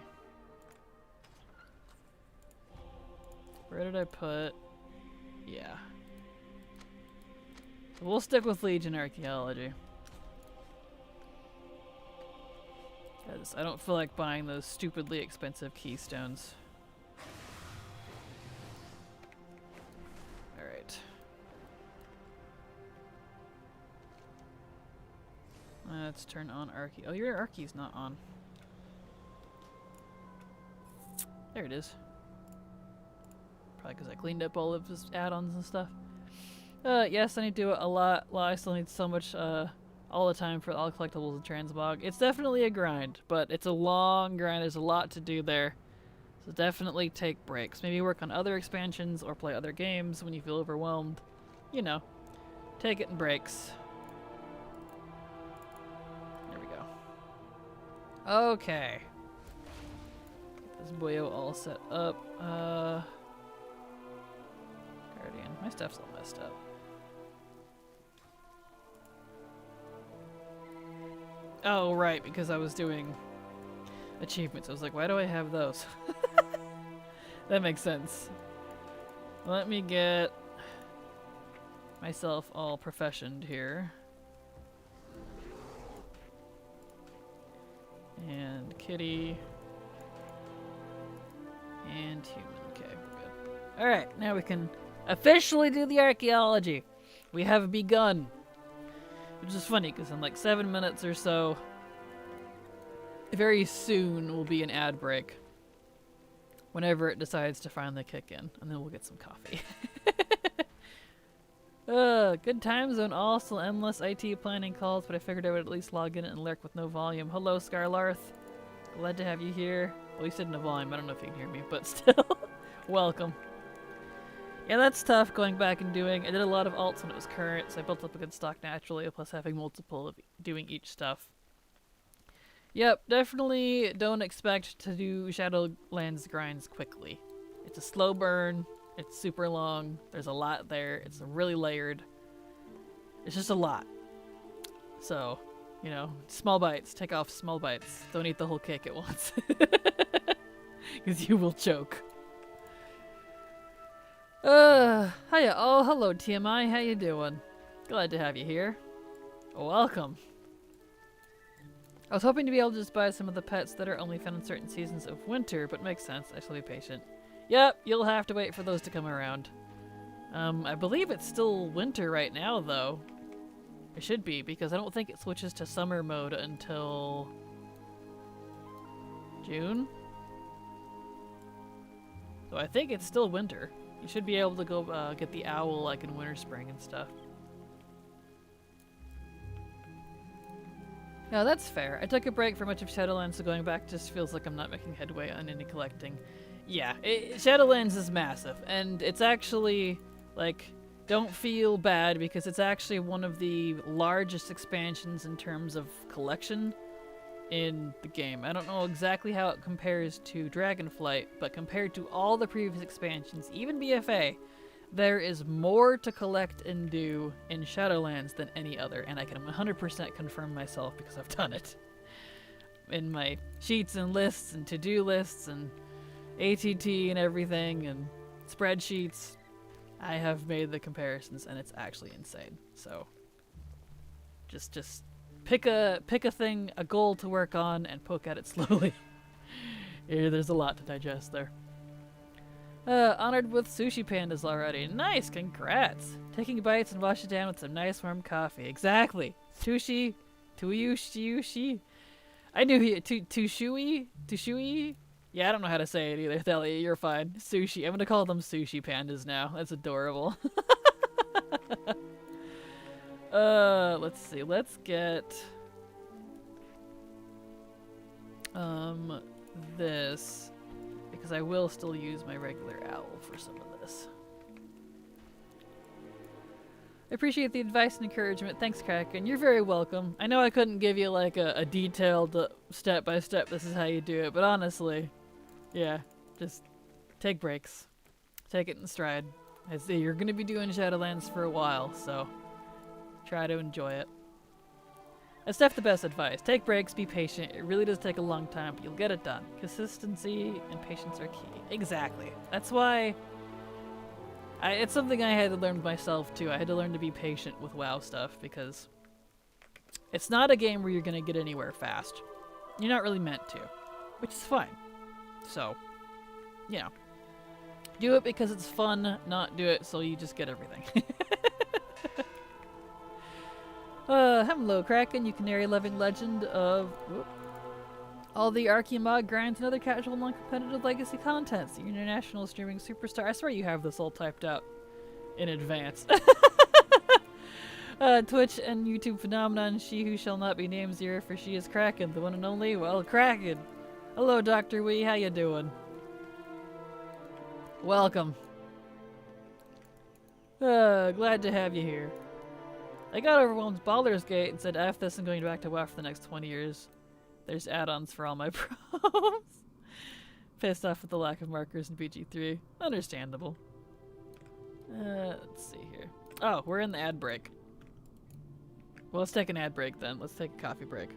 Where did I put... Yeah. We'll stick with Legion Archaeology. Because I don't feel like buying those stupidly expensive keystones. Alright. Let's turn on Archy. Oh, your Archy's not on. There it is. Probably because I cleaned up all of his add-ons and stuff. Yes, I need to do it a lot. Well, I still need so much, all the time for all collectibles and transmog. It's definitely a grind, but it's a long grind. There's a lot to do there. So definitely take breaks. Maybe work on other expansions or play other games when you feel overwhelmed. You know, take it in breaks. There we go. Okay. Get this boyo all set up. Guardian. My stuff's all messed up. Oh, right, because I was doing achievements. I was like, why do I have those? That makes sense. Let me get myself all professioned here. And kitty. And human. Okay, we're good. Alright, now we can officially do the archaeology. We have begun. Which is funny, because in like 7 minutes or so, very soon will be an ad break. Whenever it decides to finally kick in. And then we'll get some coffee. Good time zone, all still endless IT planning calls, but I figured I would at least log in and lurk with no volume. Hello, Scarlarth. Glad to have you here. Well, you said no volume. I don't know if you can hear me, but still, welcome. Yeah, that's tough going back and doing. I did a lot of alts when it was current, so I built up a good stock naturally, plus having multiple of doing each stuff. Yep, definitely don't expect to do Shadowlands grinds quickly. It's a slow burn, it's super long, there's a lot there, it's really layered. It's just a lot. So, you know, small bites, take off small bites. Don't eat the whole cake at once. Because you will choke. Hiya. Oh, hello TMI, how you doing? Glad to have you here. Welcome. I was hoping to be able to just buy some of the pets that are only found in certain seasons of winter, but makes sense, I shall be patient. Yep, you'll have to wait for those to come around. I believe it's still winter right now, though. It should be, because I don't think it switches to summer mode until... June? So I think it's still winter. You should be able to go get the owl like in winter, spring, and stuff. Yeah, that's fair. I took a break for much of Shadowlands, so going back just feels like I'm not making headway on any collecting. Yeah, Shadowlands is massive, and it's actually, like, don't feel bad because it's actually one of the largest expansions in terms of collection in the game. I don't know exactly how it compares to Dragonflight, but compared to all the previous expansions, even BFA, there is more to collect and do in Shadowlands than any other, and I can 100% confirm myself because I've done it. In my sheets and lists and to-do lists and ATT and everything and spreadsheets, I have made the comparisons and it's actually insane. So just pick a thing, a goal to work on and poke at it slowly. Yeah, there's a lot to digest there. Honored with sushi pandas already. Nice, congrats. Taking bites and wash it down with some nice warm coffee. Exactly. Sushi, tuyushi. I knew he, tushui? Yeah, I don't know how to say it either, Thalia, you're fine. Sushi, I'm gonna call them sushi pandas now. That's adorable. Let's see, let's get... this, because I will still use my regular owl for some of this. I appreciate the advice and encouragement. Thanks, Kraken. You're very welcome. I know I couldn't give you like a detailed step-by-step this is how you do it, but honestly, yeah, just take breaks. Take it in stride. I see you're going to be doing Shadowlands for a while, so try to enjoy it. That's definitely the best advice. Take breaks, be patient. It really does take a long time, but you'll get it done. Consistency and patience are key. Exactly. That's why it's something I had to learn myself too. I had to learn to be patient with WoW stuff because it's not a game where you're going to get anywhere fast. You're not really meant to, which is fine. So, you know, do it because it's fun, not do it so you just get everything. Hello, Kraken, you canary-loving legend of all the Archy mod grinds and other casual non-competitive legacy contents. The international streaming superstar. I swear you have this all typed out in advance. Twitch and YouTube phenomenon. She who shall not be named Zero, for she is Kraken, the one and only. Well, Kraken. Hello, Dr. Wee. How you doing? Welcome. Glad to have you here. I got overwhelmed with Baldur's Gate and said F this and going back to WoW for the next 20 years. There's add-ons for all my problems. Pissed off with the lack of markers in BG3. Understandable. Let's see here. Oh, we're in the ad break. Well, let's take an ad break then. Let's take a coffee break.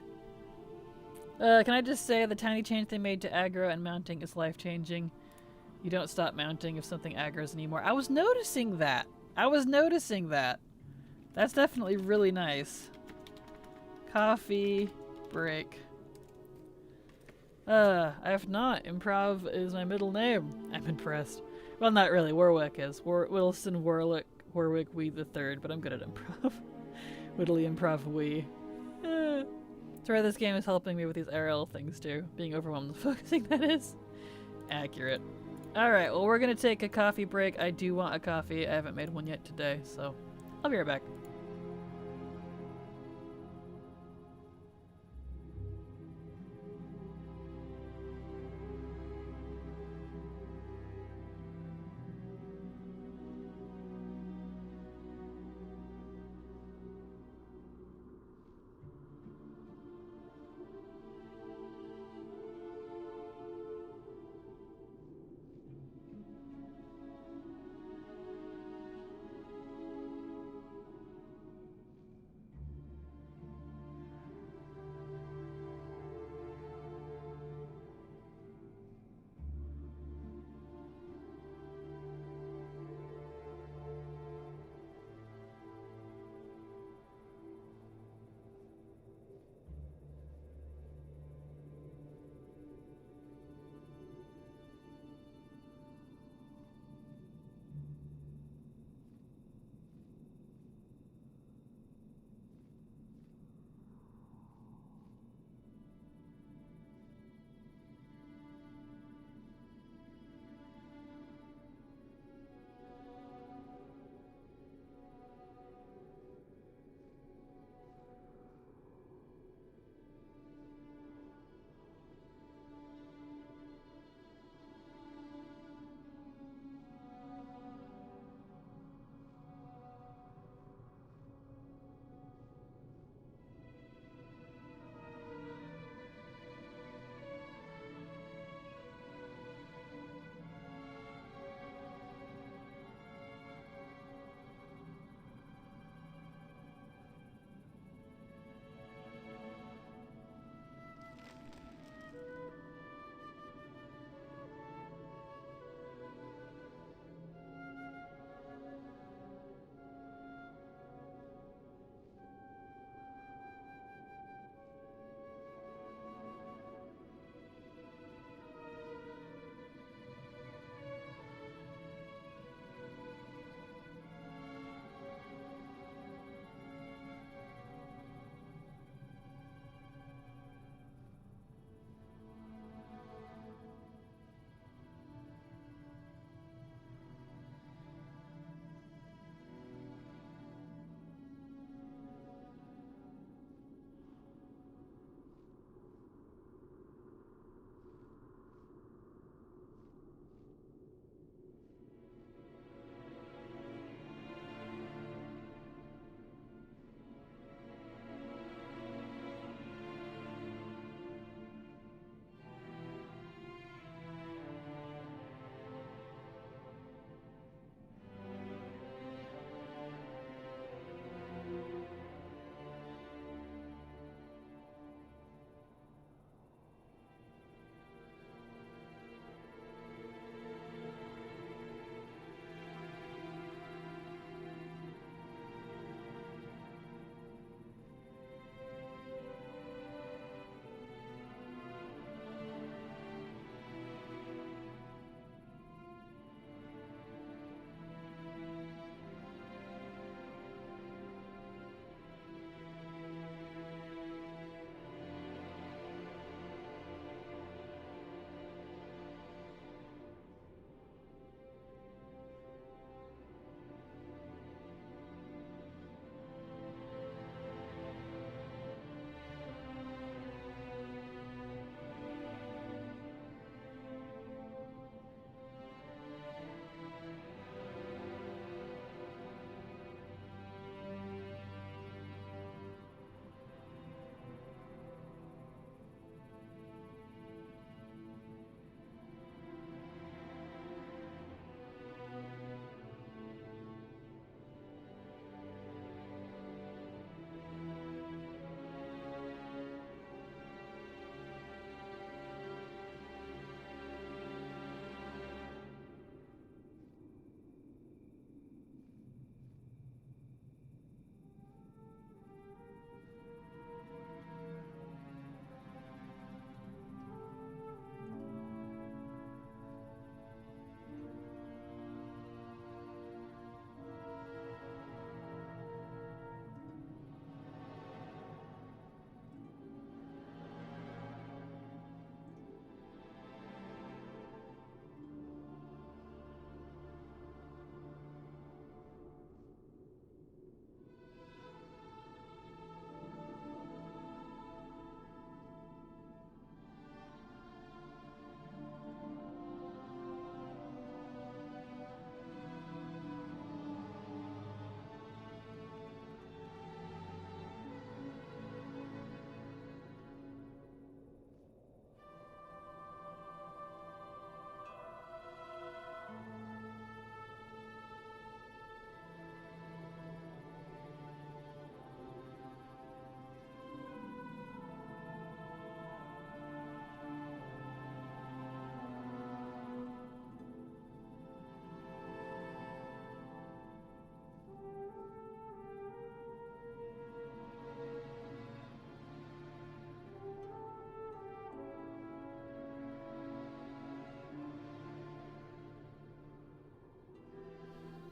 Can I just say the tiny change they made to aggro and mounting is life-changing. You don't stop mounting if something aggro's anymore. I was noticing that. That's definitely really nice. Coffee break. I have not. Improv is my middle name. I'm impressed. Well, not really. Warwick is. Wilson Warwick Wee the Third, but I'm good at improv. Whittly improv Wee. Sorry, this game is helping me with these IRL things too. Being overwhelmed with focusing, that is. Accurate. Alright, well, we're gonna take a coffee break. I do want a coffee. I haven't made one yet today, so I'll be right back.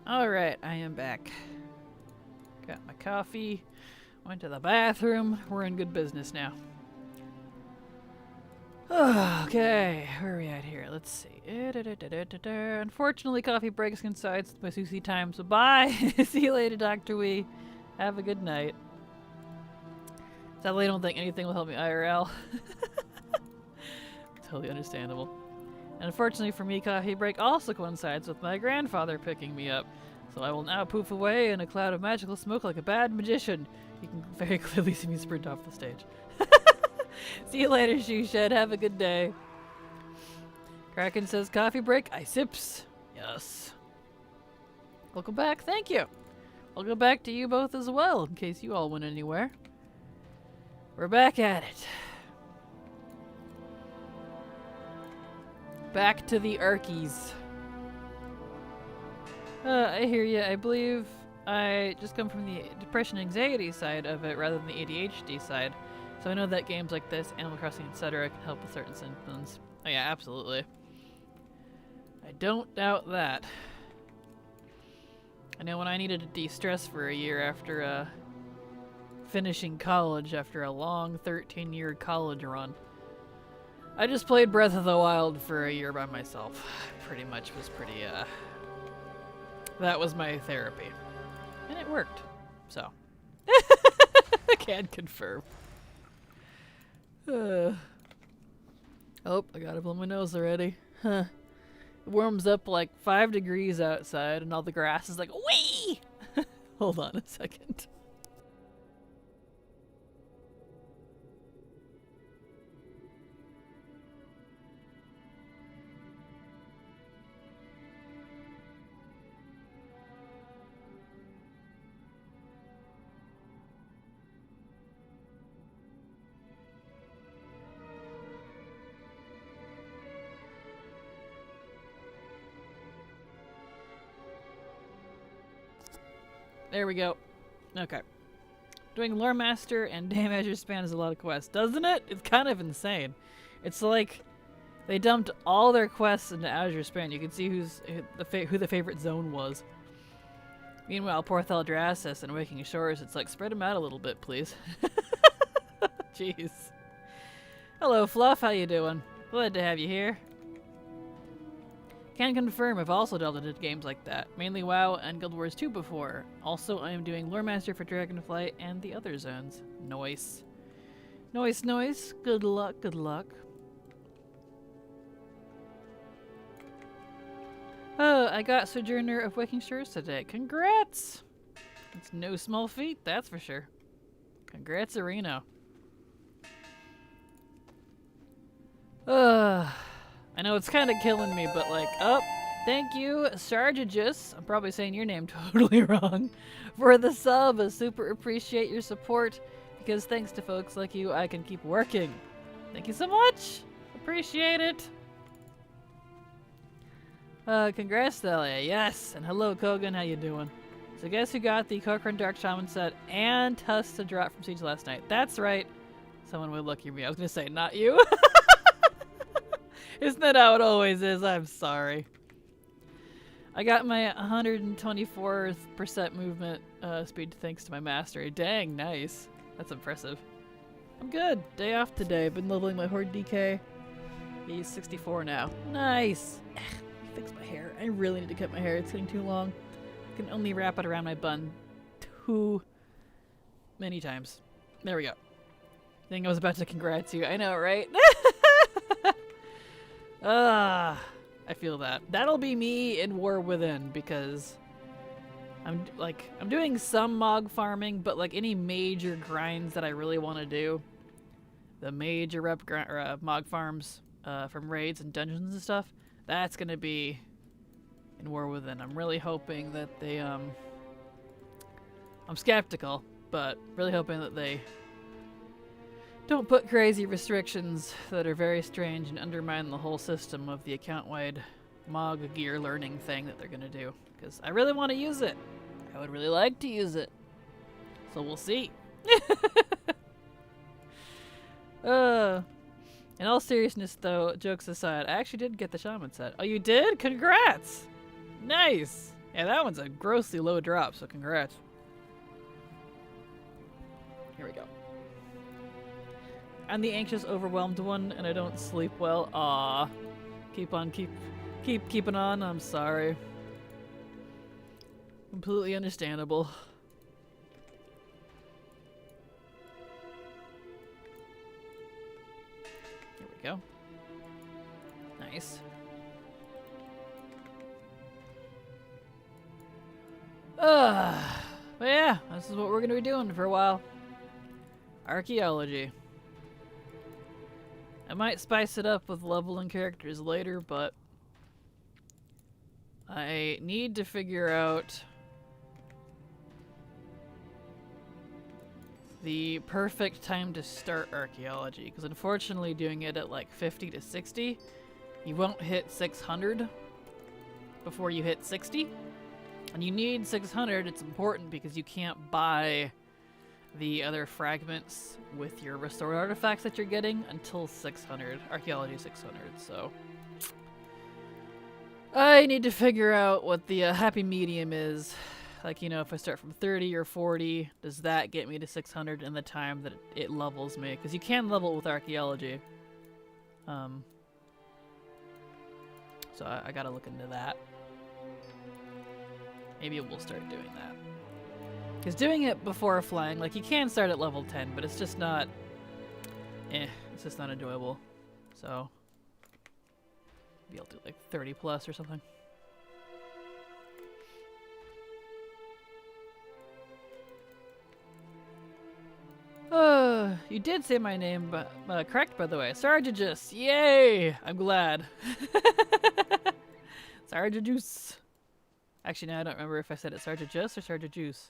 Alright, I am back. Got my coffee. Went to the bathroom. We're in good business now. Okay, where are we at here? Let's see. Unfortunately, coffee breaks coincides with my sushi time, so bye! See you later, Dr. Wee. Have a good night. Sadly, I don't think anything will help me IRL. Totally understandable. And unfortunately for me, coffee break also coincides with my grandfather picking me up. So I will now poof away in a cloud of magical smoke like a bad magician. You can very clearly see me sprint off the stage. See you later, Shoe Shed. Have a good day. Kraken says, coffee break, I sips. Yes. Welcome back. Thank you. I'll go back to you both as well, in case you all went anywhere. We're back at it. Back to the Archies. I hear you. I believe I just come from the depression anxiety side of it rather than the ADHD side. So I know that games like this, Animal Crossing, etc. can help with certain symptoms. Oh yeah, absolutely. I don't doubt that. I know when I needed to de-stress for a year after finishing college after a long 13-year college run. I just played Breath of the Wild for a year by myself. Pretty much was pretty, that was my therapy. And it worked. So. I can confirm. Oh, I gotta blow my nose already. Huh. It warms up like 5 degrees outside and all the grass is like, wee! Hold on a second. There we go. Okay. Doing Lore Master and Dame Azure Span is a lot of quests, doesn't it? It's kind of insane. It's like they dumped all their quests into Azure Span. You can see who the favorite zone was. Meanwhile, poor Thaldrassus and Waking Shores, it's like, spread them out a little bit, please. Jeez. Hello, Fluff. How you doing? Glad to have you here. Can confirm I've also delved into games like that, mainly WoW and Guild Wars 2 before. Also, I am doing Lore Master for Dragonflight and the other zones. Nice. Nice, nice. Good luck, good luck. Oh, I got Sojourner of Waking Shores today. Congrats! It's no small feat, that's for sure. Congrats, Areno. I know it's kind of killing me, but like, thank you, Sargagus. I'm probably saying your name totally wrong. For the sub, I super appreciate your support, because thanks to folks like you, I can keep working. Thank you so much. Appreciate it. Congrats, Thalia. Yes, and hello, Kogan. How you doing? So guess who got the Cochrane Dark Shaman set and Tusk to drop from Siege last night? That's right. Someone would look at me. I was gonna say, not you. Isn't that how it always is? I'm sorry. I got my 124% movement speed thanks to my mastery. Dang, nice. That's impressive. I'm good. Day off today. Been leveling my Horde DK. He's 64 now. Nice. Fix my hair. I really need to cut my hair. It's getting too long. I can only wrap it around my bun too many times. There we go. I think I was about to congrats you. I know, right? I feel that. That'll be me in War Within, because I'm doing some Mog farming, but like any major grinds that I really want to do, the major Mog farms from raids and dungeons and stuff, that's gonna be in War Within. I'm really hoping that they I'm skeptical, but really hoping that they don't put crazy restrictions that are very strange and undermine the whole system of the account-wide Mog gear learning thing that they're gonna do. Because I really want to use it. I would really like to use it. So we'll see. In all seriousness though, jokes aside, I actually did get the Shaman set. Oh, you did? Congrats! Nice! Yeah, that one's a grossly low drop, so congrats. Here we go. I'm the anxious, overwhelmed one, and I don't sleep well. Aw. Keep keeping on. I'm sorry. Completely understandable. Here we go. Nice. But yeah, this is what we're gonna be doing for a while. Archaeology. I might spice it up with leveling characters later, but I need to figure out the perfect time to start archaeology, because unfortunately doing it at like 50 to 60, you won't hit 600 before you hit 60. And you need 600, it's important because you can't buy the other fragments with your restored artifacts that you're getting until 600, archaeology 600, so I need to figure out what the happy medium is. Like, you know, if I start from 30 or 40, does that get me to 600 in the time that it levels me? Because you can level with archaeology. So I gotta look into that. Maybe we'll start doing that. Because doing it before flying, like, you can start at level 10, but it's just not... it's just not enjoyable. So... maybe I'll do like 30 plus or something. You did say my name, but correct, by the way. Sargagus! Yay! I'm glad. Sargagus. Actually, now I don't remember if I said it Sargagus or Sargajuice.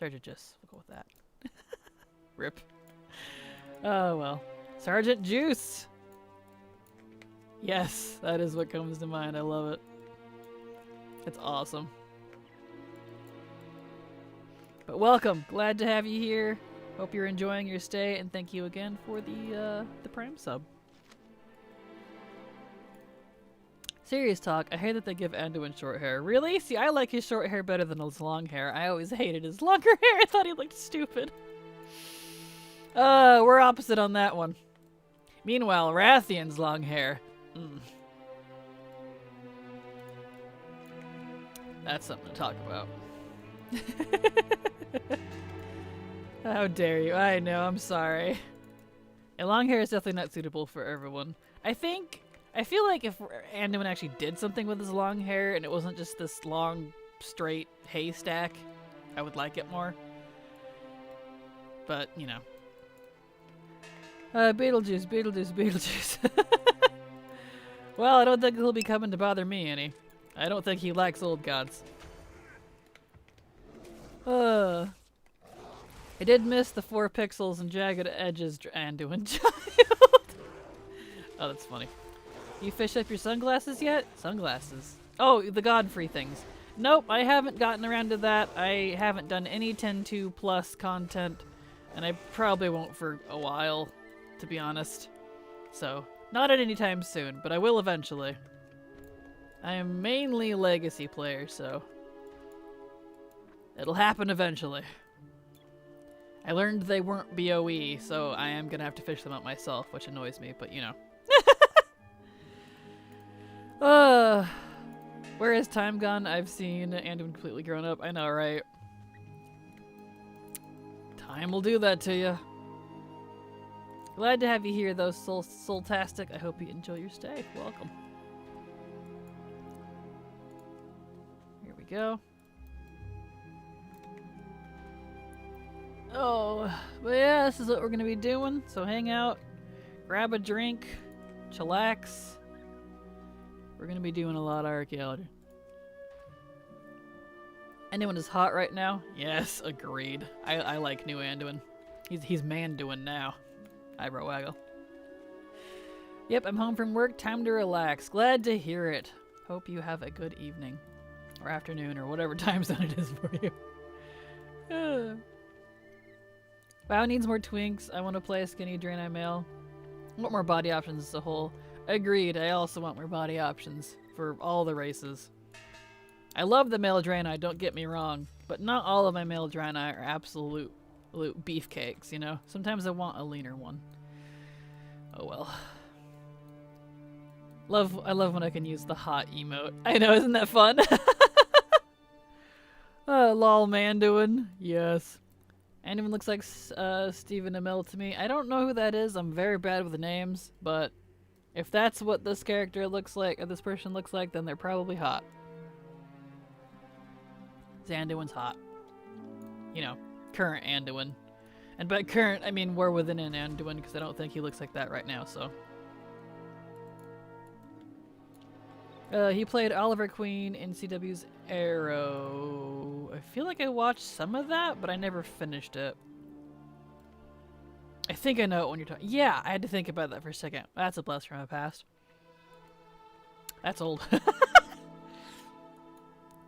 Sargagus. We'll go with that. Rip. Oh, well. Sergeant Juice! Yes, that is what comes to mind. I love it. It's awesome. But welcome. Glad to have you here. Hope you're enjoying your stay, and thank you again for the Prime sub. Serious talk, I hate that they give Anduin short hair. Really? See, I like his short hair better than his long hair. I always hated his longer hair. I thought he looked stupid. We're opposite on that one. Meanwhile, Rathian's long hair. That's something to talk about. How dare you? I know, I'm sorry. And long hair is definitely not suitable for everyone. I feel like if Anduin actually did something with his long hair and it wasn't just this long, straight haystack, I would like it more. But, you know. Beetlejuice, Beetlejuice, Beetlejuice. Well, I don't think he'll be coming to bother me any. I don't think he likes old gods. I did miss the 4 pixels and jagged edges Anduin child. Oh, that's funny. You fish up your sunglasses yet? Sunglasses. Oh, the Godfrey things. Nope, I haven't gotten around to that. I haven't done any 10.2 plus content, and I probably won't for a while, to be honest. So, not at any time soon, but I will eventually. I am mainly a legacy player, so it'll happen eventually. I learned they weren't BOE, so I am gonna have to fish them out myself, which annoys me, but you know. Where has time gone? I've seen Anduin completely grown up. I know, right? Time will do that to you. Glad to have you here, though, Soultastic. I hope you enjoy your stay. Welcome. Here we go. Oh, but yeah, this is what we're gonna be doing. So hang out, grab a drink, chillax. We're gonna be doing a lot of archaeology. Anduin is hot right now? Yes, agreed. I like new Anduin. He's Manduin now. Eyebrow waggle. Yep, I'm home from work. Time to relax. Glad to hear it. Hope you have a good evening. Or afternoon, or whatever time zone it is for you. WoW needs more twinks. I want to play a skinny Draenei male. I want more body options as a whole. Agreed. I also want more body options for all the races. I love the male Draenei, don't get me wrong, but not all of my male Draenei are absolute beefcakes, you know? Sometimes I want a leaner one. Oh well. I love when I can use the hot emote. I know, isn't that fun? Lol Mandoin. Yes. Anyone looks like Stephen Amell to me. I don't know who that is. I'm very bad with the names, but if that's what this character looks like, or this person looks like, then they're probably hot. Anduin's hot. You know, current Anduin. And by current, I mean we're within an Anduin, because I don't think he looks like that right now, so. He played Oliver Queen in CW's Arrow. I feel like I watched some of that, but I never finished it. I think I know it when you're talking. Yeah, I had to think about that for a second. That's a blast from my past. That's old.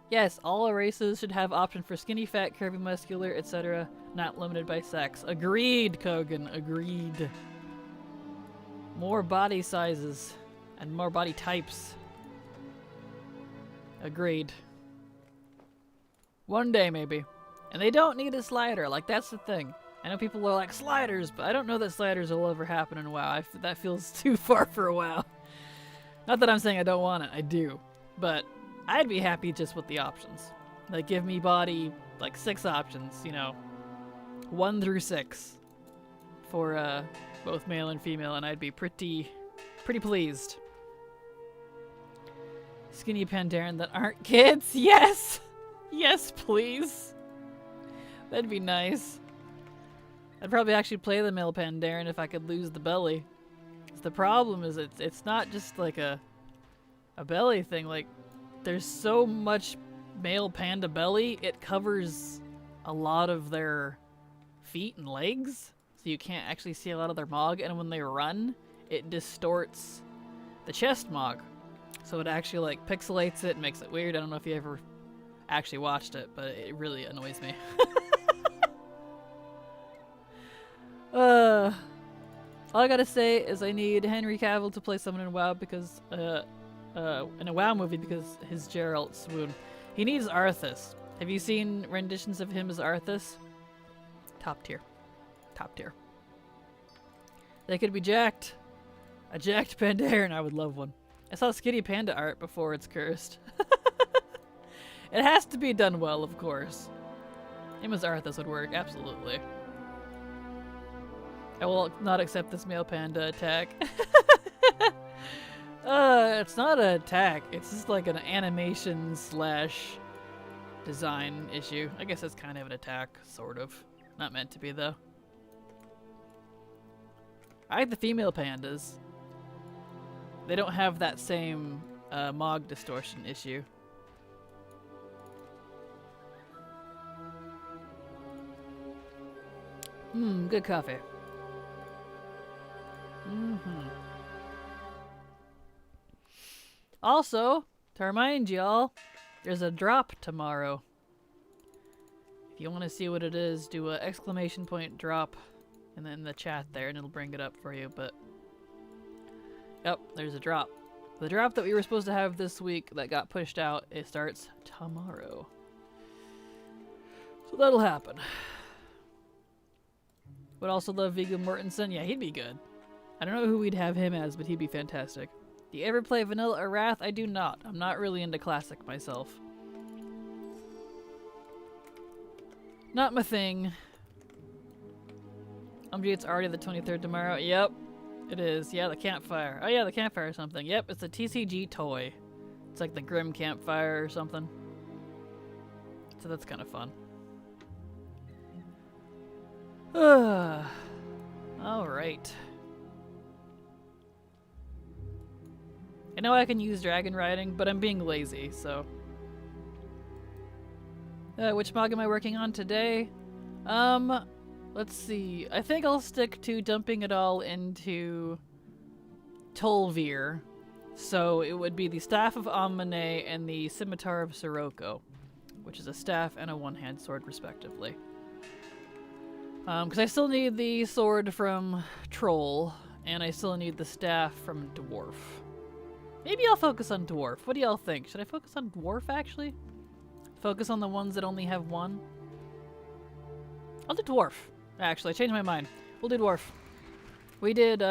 Yes, all races should have option for skinny, fat, curvy, muscular, etc. Not limited by sex. Agreed, Kogan. Agreed. More body sizes and more body types. Agreed. One day, maybe. And they don't need a slider. Like, that's the thing. I know people are like, sliders, but I don't know that sliders will ever happen in WoW. That feels too far for a WoW. Not that I'm saying I don't want it. I do. But I'd be happy just with the options. Like, give me body, like, 6 options, you know. 1 through 6. For, both male and female, and I'd be pretty pleased. Skinny Pandaren that aren't kids? Yes! Yes, please. That'd be nice. I'd probably actually play the male Pandaren if I could lose the belly. 'Cause the problem is it's not just like a belly thing. Like, there's so much male panda belly, it covers a lot of their feet and legs. So you can't actually see a lot of their mog, and when they run, it distorts the chest mog. So it actually like pixelates it and makes it weird. I don't know if you ever actually watched it, but it really annoys me. All I gotta say is I need Henry Cavill to play someone in WoW because, in a WoW movie because his Geralt swoon. He needs Arthas. Have you seen renditions of him as Arthas? Top tier. Top tier. They could be jacked. A jacked Pandaren, I would love one. I saw Skinny Panda art before it's cursed. It has to be done well, of course. Him as Arthas would work, absolutely. I will not accept this male panda attack. It's not an attack. It's just like an animation / design issue. I guess it's kind of an attack, sort of. Not meant to be, though. I like the female pandas. They don't have that same mog distortion issue. Good coffee. Also, to remind y'all, there's a drop tomorrow. If you want to see what it is, do a ! drop and then the chat there and it'll bring it up for you, but yep, there's a drop. The drop that we were supposed to have this week that got pushed out, it starts tomorrow. So that'll happen. Would also love Viggo Mortensen. Yeah, he'd be good. I don't know who we'd have him as, but he'd be fantastic. Do you ever play Vanilla or Wrath? I do not. I'm not really into Classic myself. Not my thing. It's already the 23rd tomorrow. Yep, it is. Yeah, the campfire. Oh yeah, the campfire or something. Yep, it's a TCG toy. It's like the Grim Campfire or something. So that's kind of fun. Alright. I know I can use dragon riding, but I'm being lazy, so. Which mog am I working on today? Let's see. I think I'll stick to dumping it all into Tolvir. So it would be the Staff of Amane and the Scimitar of Sirocco, which is a staff and a one-hand sword, respectively. Because I still need the sword from Troll, and I still need the staff from Dwarf. Maybe I'll focus on dwarf. What do y'all think? Should I focus on dwarf, actually? Focus on the ones that only have one? I'll do dwarf. Actually, I changed my mind. We'll do dwarf. We did,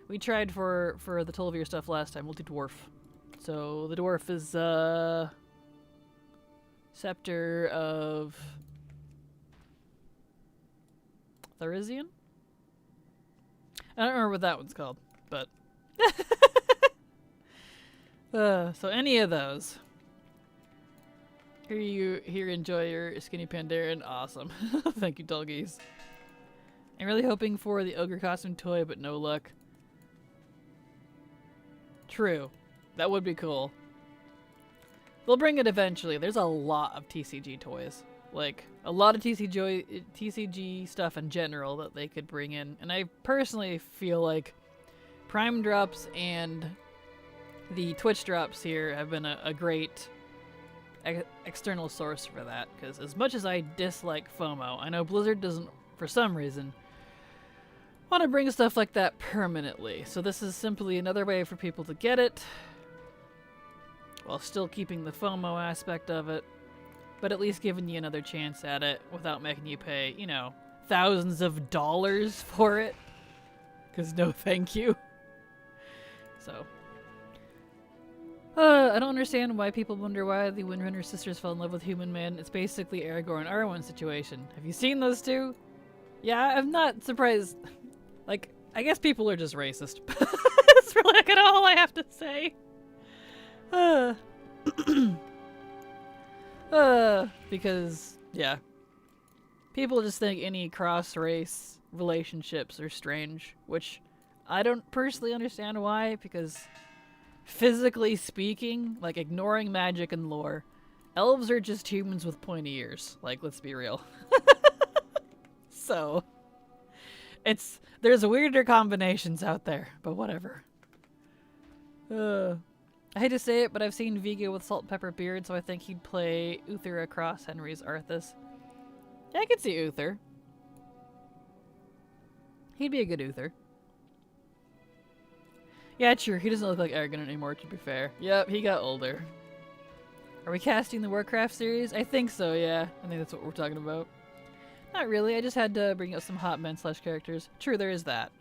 we tried for the Tol'vir stuff last time. We'll do dwarf. So, the dwarf is, Scepter of Tharizian? I don't remember what that one's called, but... so any of those. Here enjoy your skinny Pandaren. Awesome. Thank you, Dulgies. I'm really hoping for the ogre costume toy, but no luck. True. That would be cool. They'll bring it eventually. There's a lot of TCG toys. Like, a lot of TCG stuff in general that they could bring in. And I personally feel like Prime drops and the Twitch drops here have been a great external source for that. Because as much as I dislike FOMO, I know Blizzard doesn't, for some reason, want to bring stuff like that permanently. So this is simply another way for people to get it, while still keeping the FOMO aspect of it, but at least giving you another chance at it without making you pay, you know, thousands of dollars for it. Because no thank you. So. I don't understand why people wonder why the Windrunner sisters fell in love with Human Man. It's basically Aragorn and Arwen situation. Have you seen those two? Yeah, I'm not surprised. Like, I guess people are just racist. That's really kind of all I have to say. Because, yeah. People just think any cross-race relationships are strange, which I don't personally understand why, because physically speaking, like ignoring magic and lore, elves are just humans with pointy ears. Like, let's be real. So, there's weirder combinations out there, but whatever. I hate to say it, but I've seen Vigo with salt and pepper beard, so I think he'd play Uther across Henry's Arthas. Yeah, I could see Uther. He'd be a good Uther. Yeah, true. He doesn't look like Aragorn anymore, to be fair. Yep, he got older. Are we casting the Warcraft series? I think so, yeah. I think that's what we're talking about. Not really. I just had to bring up some hot men / characters. True, there is that.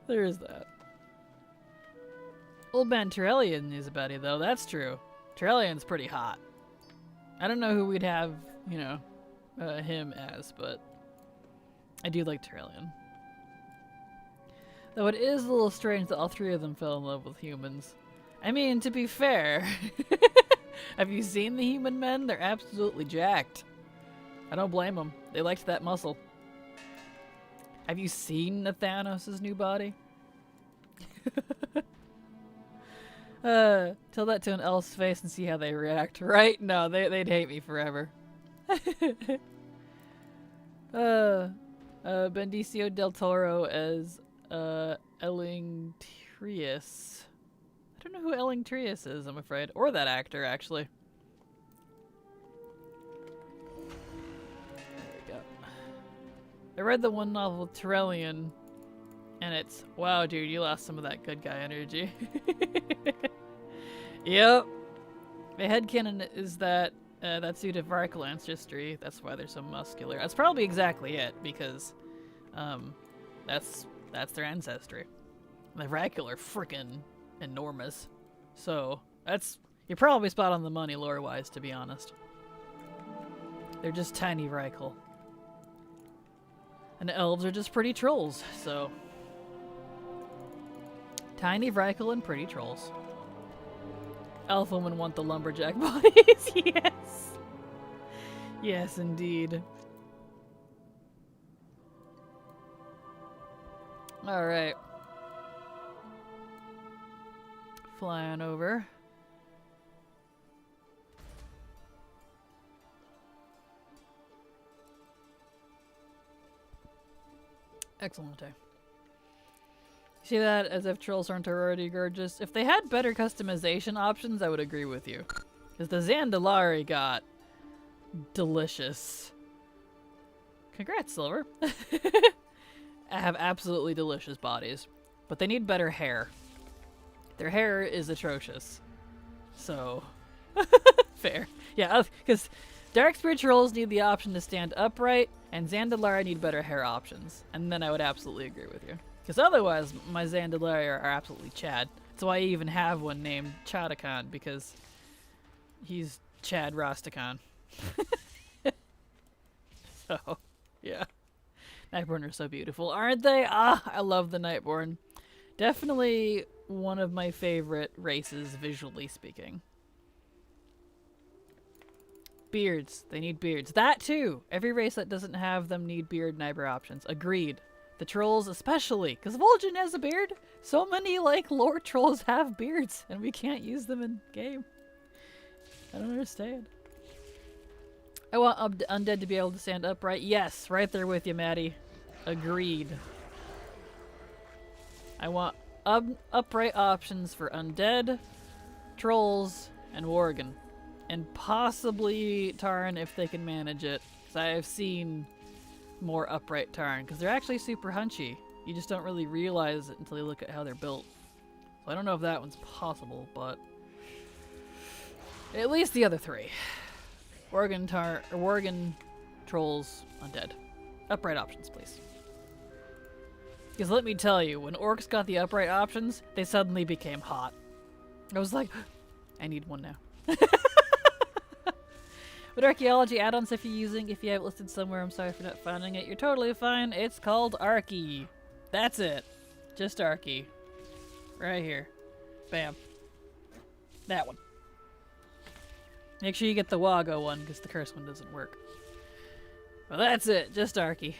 There is that. Old man Tyrellian is a baddie, though. That's true. Tyrellian's pretty hot. I don't know who we'd have, you know, him as, but I do like Tyrellian. Though it is a little strange that all three of them fell in love with humans. I mean, to be fair, have you seen the human men? They're absolutely jacked. I don't blame them. They liked that muscle. Have you seen Thanos' new body? Tell that to an elf's face and see how they react, right? No, they'd hate me forever. Benicio del Toro as Elingtrius. I don't know who Elingtrius is, I'm afraid. Or that actor, actually. There we go. I read the one novel, Tyrellian, and it's, wow, dude, you lost some of that good guy energy. Yep. My headcanon is that that's due to Varikal ancestry. That's why they're so muscular. That's probably exactly it, because that's their ancestry. The Varikal are freaking enormous. So, you're probably spot on the money lore-wise, to be honest. They're just tiny Varikal. And elves are just pretty trolls, so... Tiny Varikal and pretty trolls. Elf women want the lumberjack bodies, yes! Yes, indeed. Alright. Flying over. Excellent. See that? As if trolls aren't already gorgeous. If they had better customization options, I would agree with you. Because the Zandalari got delicious. Congrats, Silver. I have absolutely delicious bodies. but they need better hair. Their hair is atrocious. So, fair. Yeah, because Dark Spirit Trolls need the option to stand upright, and Zandalara need better hair options. And then I would absolutely agree with you. Because otherwise, my Zandalara are absolutely Chad. That's why I even have one named Chadakan, because he's Chad Rastakhan. So, yeah. Nightborn are so beautiful, aren't they? Ah, I love the Nightborn. Definitely one of my favorite races, visually speaking. Beards. They need beards. That too! Every race that doesn't have them need beard and eyebrow options. Agreed. The trolls especially, because Vol'jin has a beard. So many, like, lore trolls have beards, and we can't use them in game. I don't understand. I want undead to be able to stand upright. Yes, right there with you, Maddie. Agreed. I want upright options for undead, trolls, and Worgen. And possibly Tarn if they can manage it. Because I have seen more upright Tarn. Because they're actually super hunchy. You just don't really realize it until you look at how they're built. So I don't know if that one's possible, but at least the other three. Worgen, trolls, undead. Upright options, please. Because let me tell you, when orcs got the upright options, they suddenly became hot. I was like, I need one now. What archaeology add-ons if you have it listed somewhere? I'm sorry for not finding it. You're totally fine. It's called Archy. That's it. Just Archy. Right here. Bam. That one. Make sure you get the Wago one, because the curse one doesn't work. Well, that's it. Just Archy.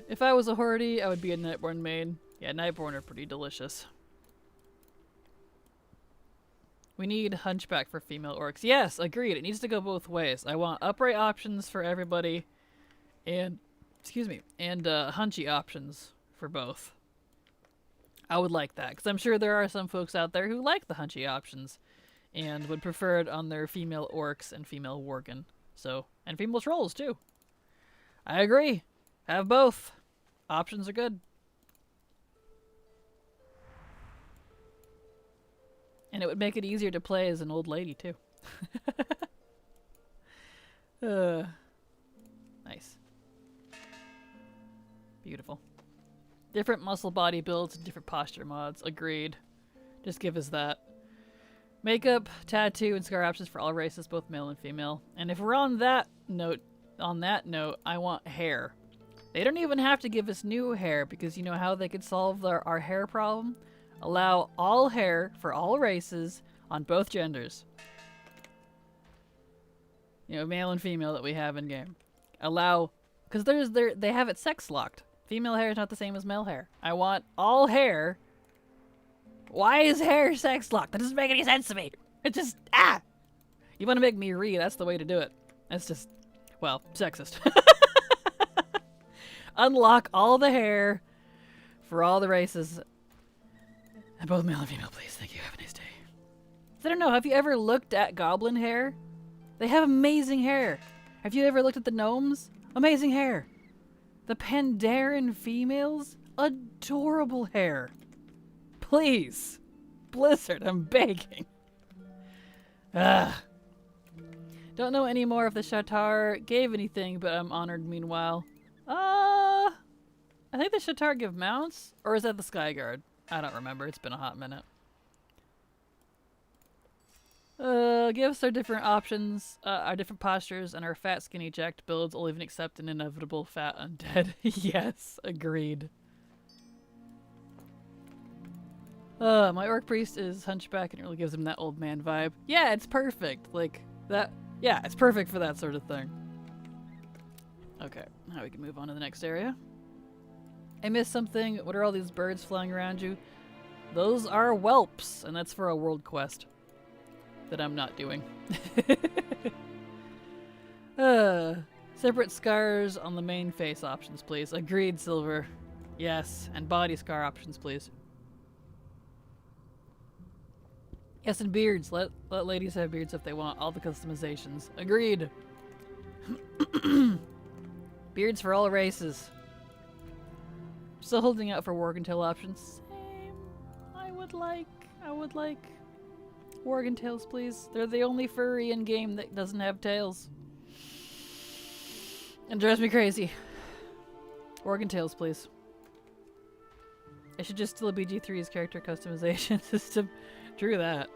If I was a Horde, I would be a Nightborn main. Yeah, Nightborn are pretty delicious. We need Hunchback for female orcs. Yes, agreed. It needs to go both ways. I want upright options for everybody, and hunchy options for both. I would like that, because I'm sure there are some folks out there who like the hunchy options and would prefer it on their female orcs and female Worgen. So, and female trolls too. I agree. Have both. Options are good. And it would make it easier to play as an old lady too. Nice. Beautiful. Different muscle body builds, different posture mods. Agreed. Just give us that. Makeup, tattoo, and scar options for all races, both male and female. And if we're on that note, I want hair. They don't even have to give us new hair, because you know how they could solve our hair problem? Allow all hair for all races on both genders. You know, male and female that we have in game. Allow, because they have it sex locked. Female hair is not the same as male hair. I want all hair. Why is hair sex locked? That doesn't make any sense to me. It just, You want to make me read, that's the way to do it. That's just, well, sexist. Unlock all the hair for all the races. And both male and female, please. Thank you. Have a nice day. I don't know, have you ever looked at goblin hair? They have amazing hair. Have you ever looked at the gnomes? Amazing hair. The Pandaren females? Adorable hair. Please. Blizzard, I'm begging. Ugh. Don't know anymore if the Shatar gave anything, but I'm honored meanwhile. I think the Shatar give mounts? Or is that the Skyguard? I don't remember. It's been a hot minute. Give us our different options, our different postures, and our fat, skinny, jacked builds. I'll even accept an inevitable fat undead. Yes, agreed. My orc priest is hunchback and it really gives him that old man vibe. Yeah, it's perfect. Like, that. Yeah, it's perfect for that sort of thing. Okay, now we can move on to the next area. I missed something. What are all these birds flying around you? Those are whelps, and that's for a world quest that I'm not doing. Separate scars on the main face options, please. Agreed, Silver. Yes, and body scar options, please. Yes, and beards. Let ladies have beards if they want. All the customizations. Agreed. Beards for all races. Still holding out for Worgentail options. Same. I would like Worgentails, please. They're the only furry in game that doesn't have tails. And drives me crazy. Worgentails, please. I should just steal BG3's character customization system. True that.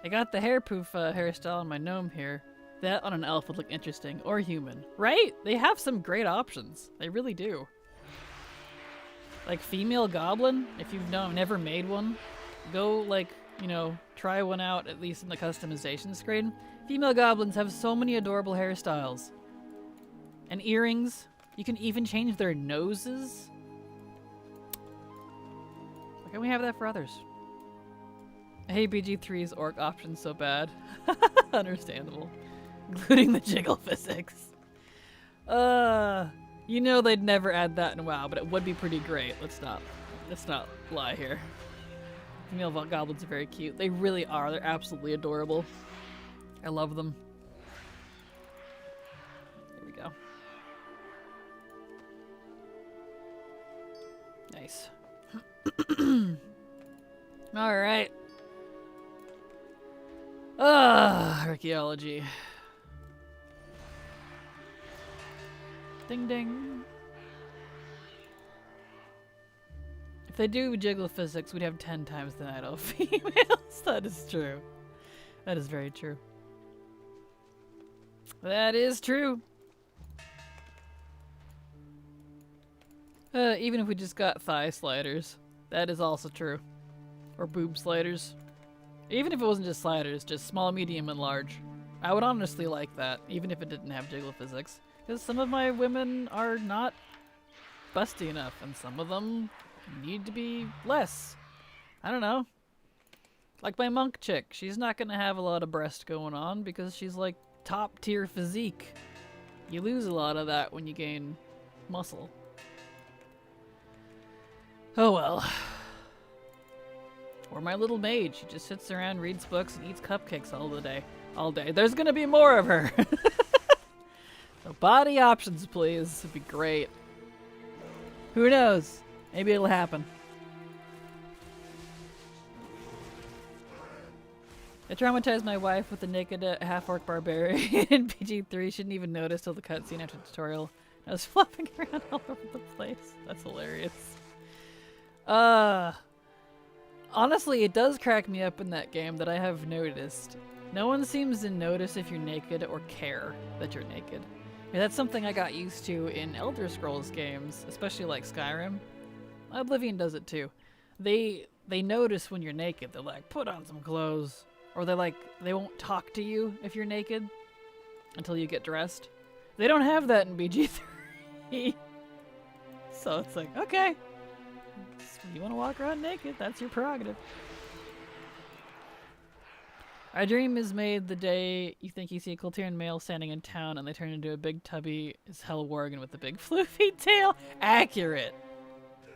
I got the hair poof hairstyle on my gnome here. That on an elf would look interesting. Or human. Right? They have some great options. They really do. Like female goblin, if you've never made one, go like, you know, try one out at least in the customization screen. Female goblins have so many adorable hairstyles. And earrings. You can even change their noses. Why can't we have that for others? I hate BG3's orc options so bad. Understandable. Including the jiggle physics. You know they'd never add that in WoW, but it would be pretty great. Let's not lie here. Female goblins are very cute. They really are. They're absolutely adorable. I love them. There we go. Nice. Alright. Archaeology. Ding ding. If they do jiggle physics, we'd have 10 times the night elf females. That is true. That is very true. That is true. Even if we just got thigh sliders, that is also true. Or boob sliders. Even if it wasn't just sliders, just small, medium, and large. I would honestly like that, even if it didn't have jiggle physics. Because some of my women are not busty enough, and some of them need to be less. I don't know. Like my monk chick, she's not gonna have a lot of breast going on because she's like top tier physique. You lose a lot of that when you gain muscle. Oh well. Or my little maid, she just sits around, reads books, and eats cupcakes all day. There's gonna be more of her. So body options, please. It'd be great. Who knows? Maybe it'll happen. I traumatized my wife with the naked half-orc barbarian in PG3. Shouldn't even notice till the cutscene after the tutorial. I was flopping around all over the place. That's hilarious. Honestly, it does crack me up in that game that I have noticed. No one seems to notice if you're naked or care that you're naked. Yeah, that's something I got used to in Elder Scrolls games, especially like Skyrim. Oblivion does it too. They notice when you're naked. They're like, put on some clothes. Or they won't talk to you if you're naked until you get dressed. They don't have that in BG3. So it's like, okay. You want to walk around naked, that's your prerogative. Our dream is made the day you think you see a Kultiran male standing in town and they turn into a big tubby as hell worgen with a big floofy tail. Accurate.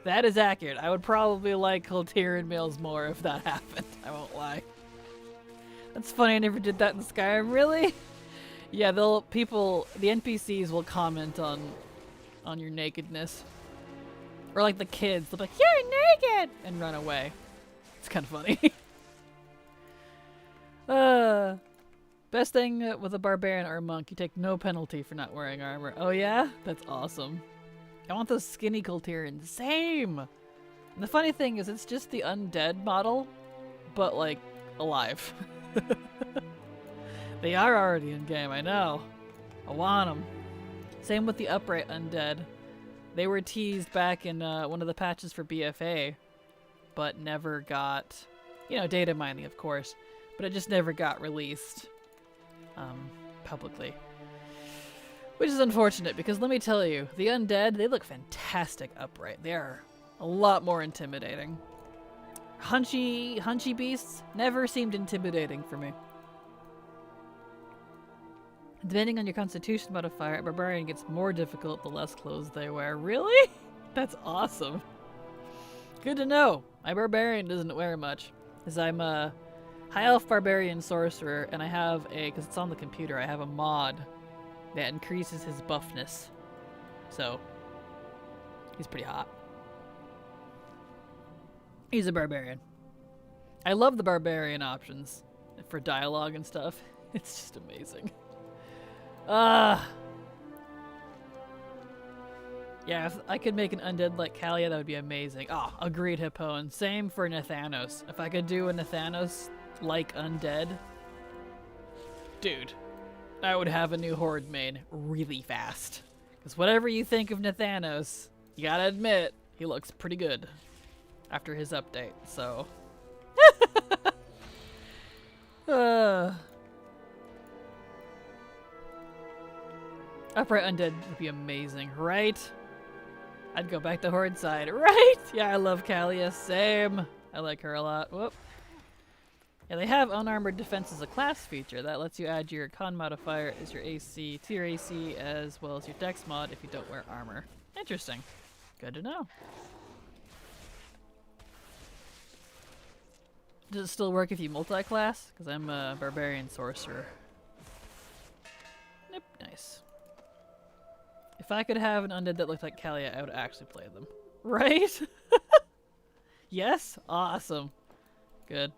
That is accurate. I would probably like Kultiran males more if that happened. I won't lie. That's funny, I never did that in Skyrim. Really? Yeah, the NPCs will comment on your nakedness. Or like the kids, they'll be like, you're naked! And run away. It's kind of funny. Best thing with a barbarian or a monk, you take no penalty for not wearing armor. Oh yeah? That's awesome. I want those skinny Kultirans. Same! And the funny thing is, it's just the undead model, but like, alive. They are already in game, I know. I want them. Same with the upright undead. They were teased back in one of the patches for BFA, but never got, data mining, of course, but it just never got released publicly. Which is unfortunate, because let me tell you, the undead, they look fantastic upright. They are a lot more intimidating. Hunchy beasts never seemed intimidating for me. Depending on your constitution modifier, a barbarian gets more difficult the less clothes they wear. Really? That's awesome. Good to know. My barbarian doesn't wear much, because I'm a high elf barbarian sorcerer, and I have because it's on the computer, I have a mod that increases his buffness. So, he's pretty hot. He's a barbarian. I love the barbarian options for dialogue and stuff. It's just amazing. Yeah, if I could make an undead like Kalia, that would be amazing. Oh, agreed, Hippo. And same for Nathanos. If I could do a Nathanos like undead, dude, I would have a new Horde main really fast. Because whatever you think of Nathanos, you gotta admit, he looks pretty good after his update, so. Upright undead would be amazing, right? I'd go back to Horde side, right? Yeah, I love Kalia, same. I like her a lot. Whoop. Yeah, they have unarmored defense as a class feature. That lets you add your con modifier as your AC to your AC as well as your dex mod if you don't wear armor. Interesting. Good to know. Does it still work if you multi-class? Because I'm a barbarian sorcerer. Nope, nice. If I could have an undead that looked like Kalia, I would actually play them. Right? Yes? Awesome. Good.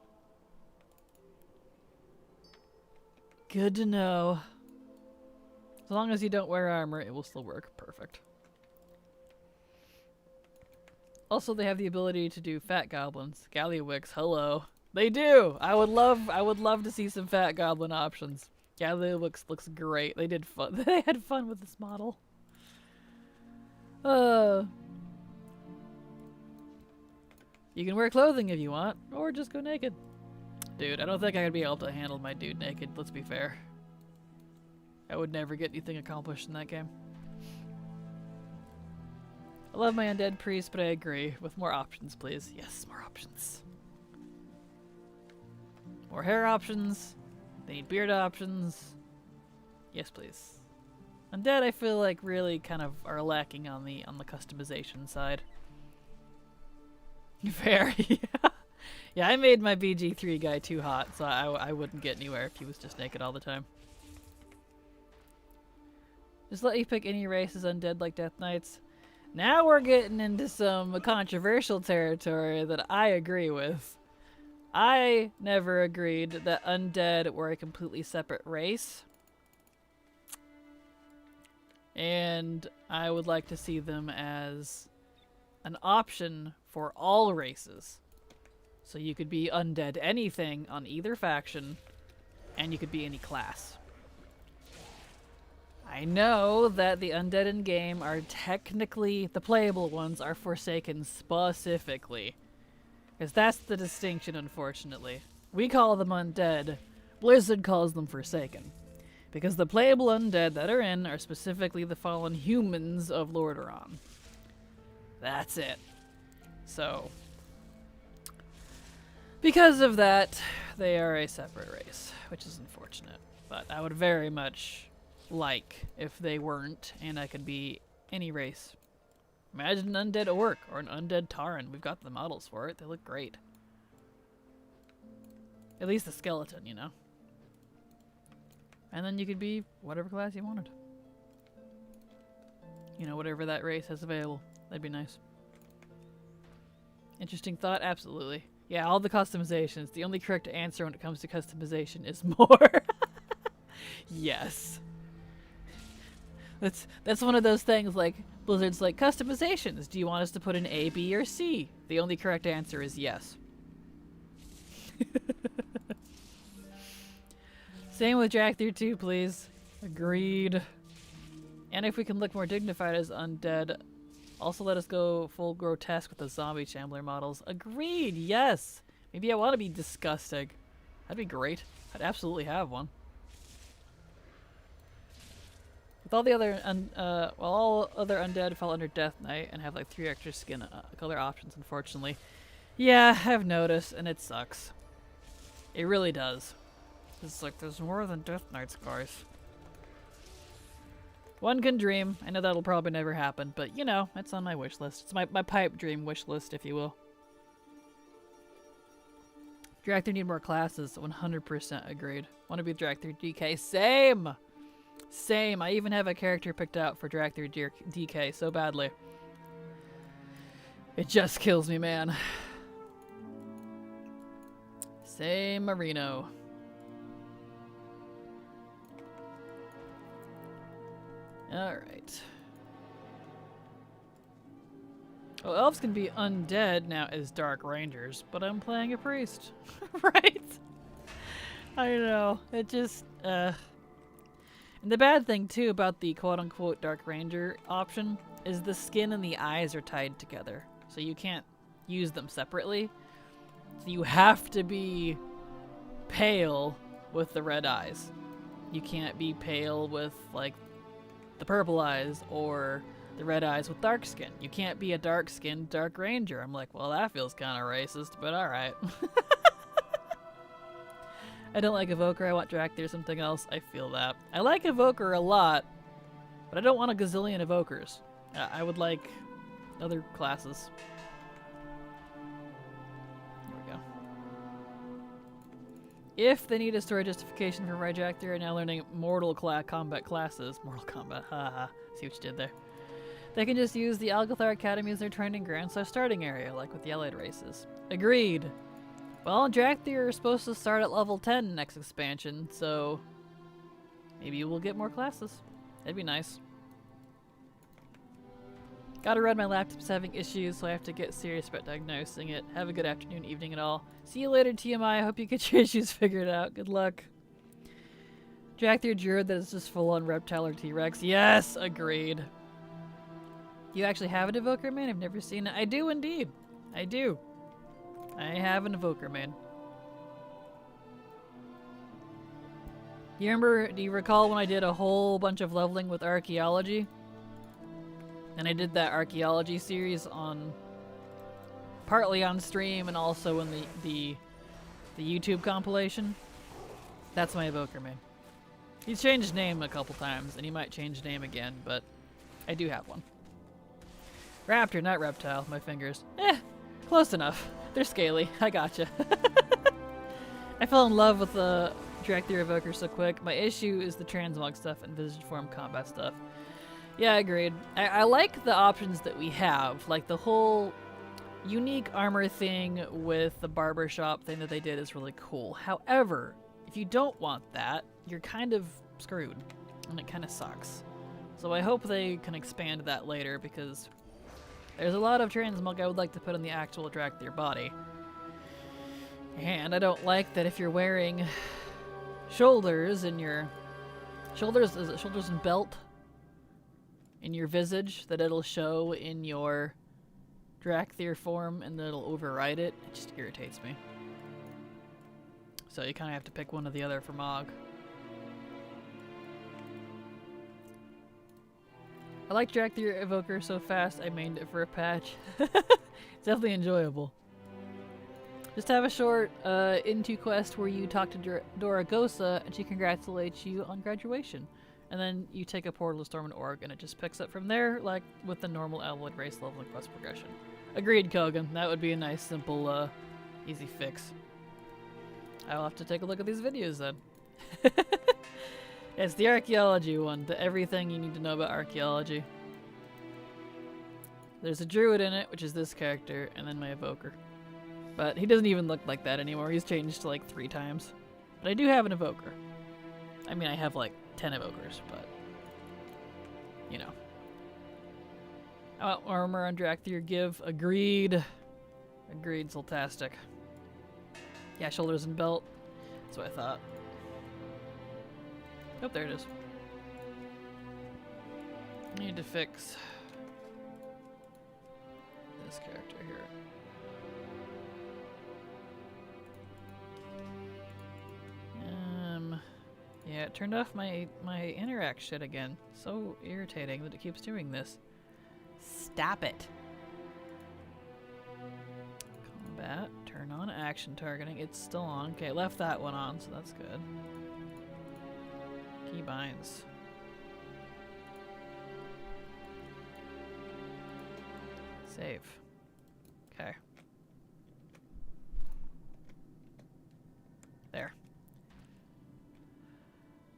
Good to know. As long as you don't wear armor, it will still work. Perfect. Also, they have the ability to do fat goblins. Gallywicks, hello. They do! I would love to see some fat goblin options. Gallywicks looks great. They did fun. They had fun with this model. You can wear clothing if you want, or just go naked. Dude, I don't think I would be able to handle my dude naked, let's be fair. I would never get anything accomplished in that game. I love my undead priest, but I agree. With more options, please. Yes, more options. More hair options. They need beard options. Yes, please. Undead, I feel like really kind of are lacking on the customization side. Fair, yeah. Yeah, I made my BG3 guy too hot, so I wouldn't get anywhere if he was just naked all the time. Just let you pick any race as undead like Death Knights. Now we're getting into some controversial territory that I agree with. I never agreed that undead were a completely separate race. And I would like to see them as an option for all races. So you could be undead anything on either faction, and you could be any class. I know that the undead in game are technically, the playable ones are Forsaken specifically. Because that's the distinction, unfortunately. We call them undead, Blizzard calls them Forsaken. Because the playable undead that are in are specifically the fallen humans of Lordaeron. That's it. So, because of that, they are a separate race, which is unfortunate. But I would very much like if they weren't, and I could be any race. Imagine an undead orc or an undead Tauren. We've got the models for it. They look great. At least the skeleton, you know. And then you could be whatever class you wanted. You know, whatever that race has available. That'd be nice. Interesting thought? Absolutely. Yeah, all the customizations. The only correct answer when it comes to customization is more. Yes. That's one of those things like Blizzard's like, customizations. Do you want us to put in A, B, or C? The only correct answer is yes. Same with Jack through 2, please. Agreed. And if we can look more dignified as undead, also let us go full grotesque with the zombie shambler models. Agreed, yes! Maybe I want to be disgusting. That'd be great. I'd absolutely have one. With all the other, all other undead fall under Death Knight and have like 3 extra skin color options, unfortunately. Yeah, I've noticed, and it sucks. It really does. It's like, there's more than Death Knights, guys. One can dream. I know that'll probably never happen, but you know, it's on my wish list. It's my pipe dream wish list, if you will. Drag 3 need more classes. 100% agreed. Want to be Drag 3 DK? Same! Same. I even have a character picked out for Dractyr DK so badly. It just kills me, man. Same Marino. Alright. Well, elves can be undead now as Dark Rangers, but I'm playing a priest. Right? I know. It just, And the bad thing, too, about the quote-unquote Dark Ranger option is the skin and the eyes are tied together. So you can't use them separately. So you have to be pale with the red eyes. You can't be pale with, like, the purple eyes or the red eyes with dark skin. You can't be a dark-skinned Dark Ranger. I'm like, well, that feels kind of racist, but alright. I don't like Evoker, I want Dractyr or something else. I feel that. I like Evoker a lot, but I don't want a gazillion Evokers. I would like other classes. Here we go. If they need a story justification for my Dractyr, now learning Mortal Combat classes. Mortal Kombat, haha. See what you did there. They can just use the Algathar Academy as their training ground / starting area, like with the Allied races. Agreed. Well, Dractyr are supposed to start at level 10 next expansion, so maybe we'll get more classes. That'd be nice. Gotta run, my laptop's having issues, so I have to get serious about diagnosing it. Have a good afternoon, evening, and all. See you later, TMI. I hope you get your issues figured out. Good luck. Dractyr Druid that is just full-on reptile or T-Rex. Yes, agreed. You actually have an Evoker main? I've never seen it. I do indeed. I do. I have an Evoker main. Do you recall when I did a whole bunch of leveling with archaeology? And I did that archaeology series on partly on stream and also in the YouTube compilation. That's my Evoker main. He's changed name a couple times, and he might change name again, but I do have one. Raptor, not reptile. My fingers. Close enough. They're scaly. I gotcha. I fell in love with the Dractyr Evoker so quick. My issue is the transmog stuff and visage form combat stuff. Yeah, agreed. I like the options that we have. Like the whole unique armor thing with the barbershop thing that they did is really cool. However, if you don't want that, you're kind of screwed. And it kind of sucks. So I hope they can expand that later because there's a lot of transmog I would like to put on the actual Dractyr body. And I don't like that if you're wearing shoulders in your... Shoulders, is it shoulders and belt? In your visage, that it'll show in your Dractyr form and that it'll override it. It just irritates me. So you kind of have to pick one or the other for Mog. I like Dractyr Evoker so fast I mained it for a patch. It's definitely enjoyable. Just have a short into quest where you talk to Doragosa and she congratulates you on graduation. And then you take a portal to Storm and Org and it just picks up from there, like with the normal Alloyed race level and quest progression. Agreed, Kogan. That would be a nice, simple, easy fix. I'll have to take a look at these videos then. It's the archaeology one, the everything you need to know about archaeology. There's a druid in it, which is this character, and then my evoker. But he doesn't even look like that anymore. He's changed like 3 times. But I do have an evoker. I mean, I have like 10 evokers, but you know. I want armor on Dractyr give. Agreed. Agreed, Sultastic. Yeah, shoulders and belt. That's what I thought. Oh, there it is. I need to fix this character here. Yeah, it turned off my interact shit again. So irritating that it keeps doing this. Stop it. Combat, turn on action targeting. It's still on. Okay, left that one on, so that's good. Keybinds. Save. Okay. There.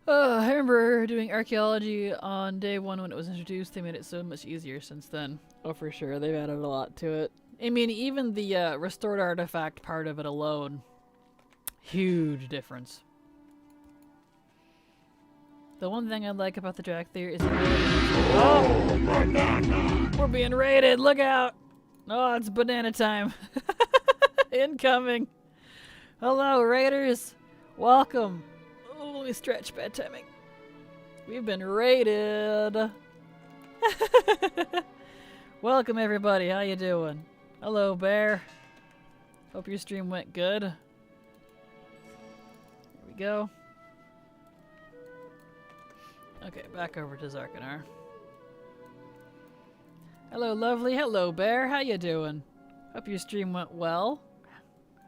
I remember doing archaeology on day one when it was introduced. They made it so much easier since then. Oh, for sure. They've added a lot to it. I mean, even the restored artifact part of it alone. Huge difference. The one thing I like about the Jack Theory is oh! We're being raided! Look out! Oh, it's banana time. Incoming. Hello, raiders. Welcome. Oh, let me stretch. Bad timing. We've been raided. Welcome, everybody. How you doing? Hello, Bear. Hope your stream went good. Here we go. Okay, back over to Zarkanar. Hello, lovely. Hello, Bear. How you doing? Hope your stream went well.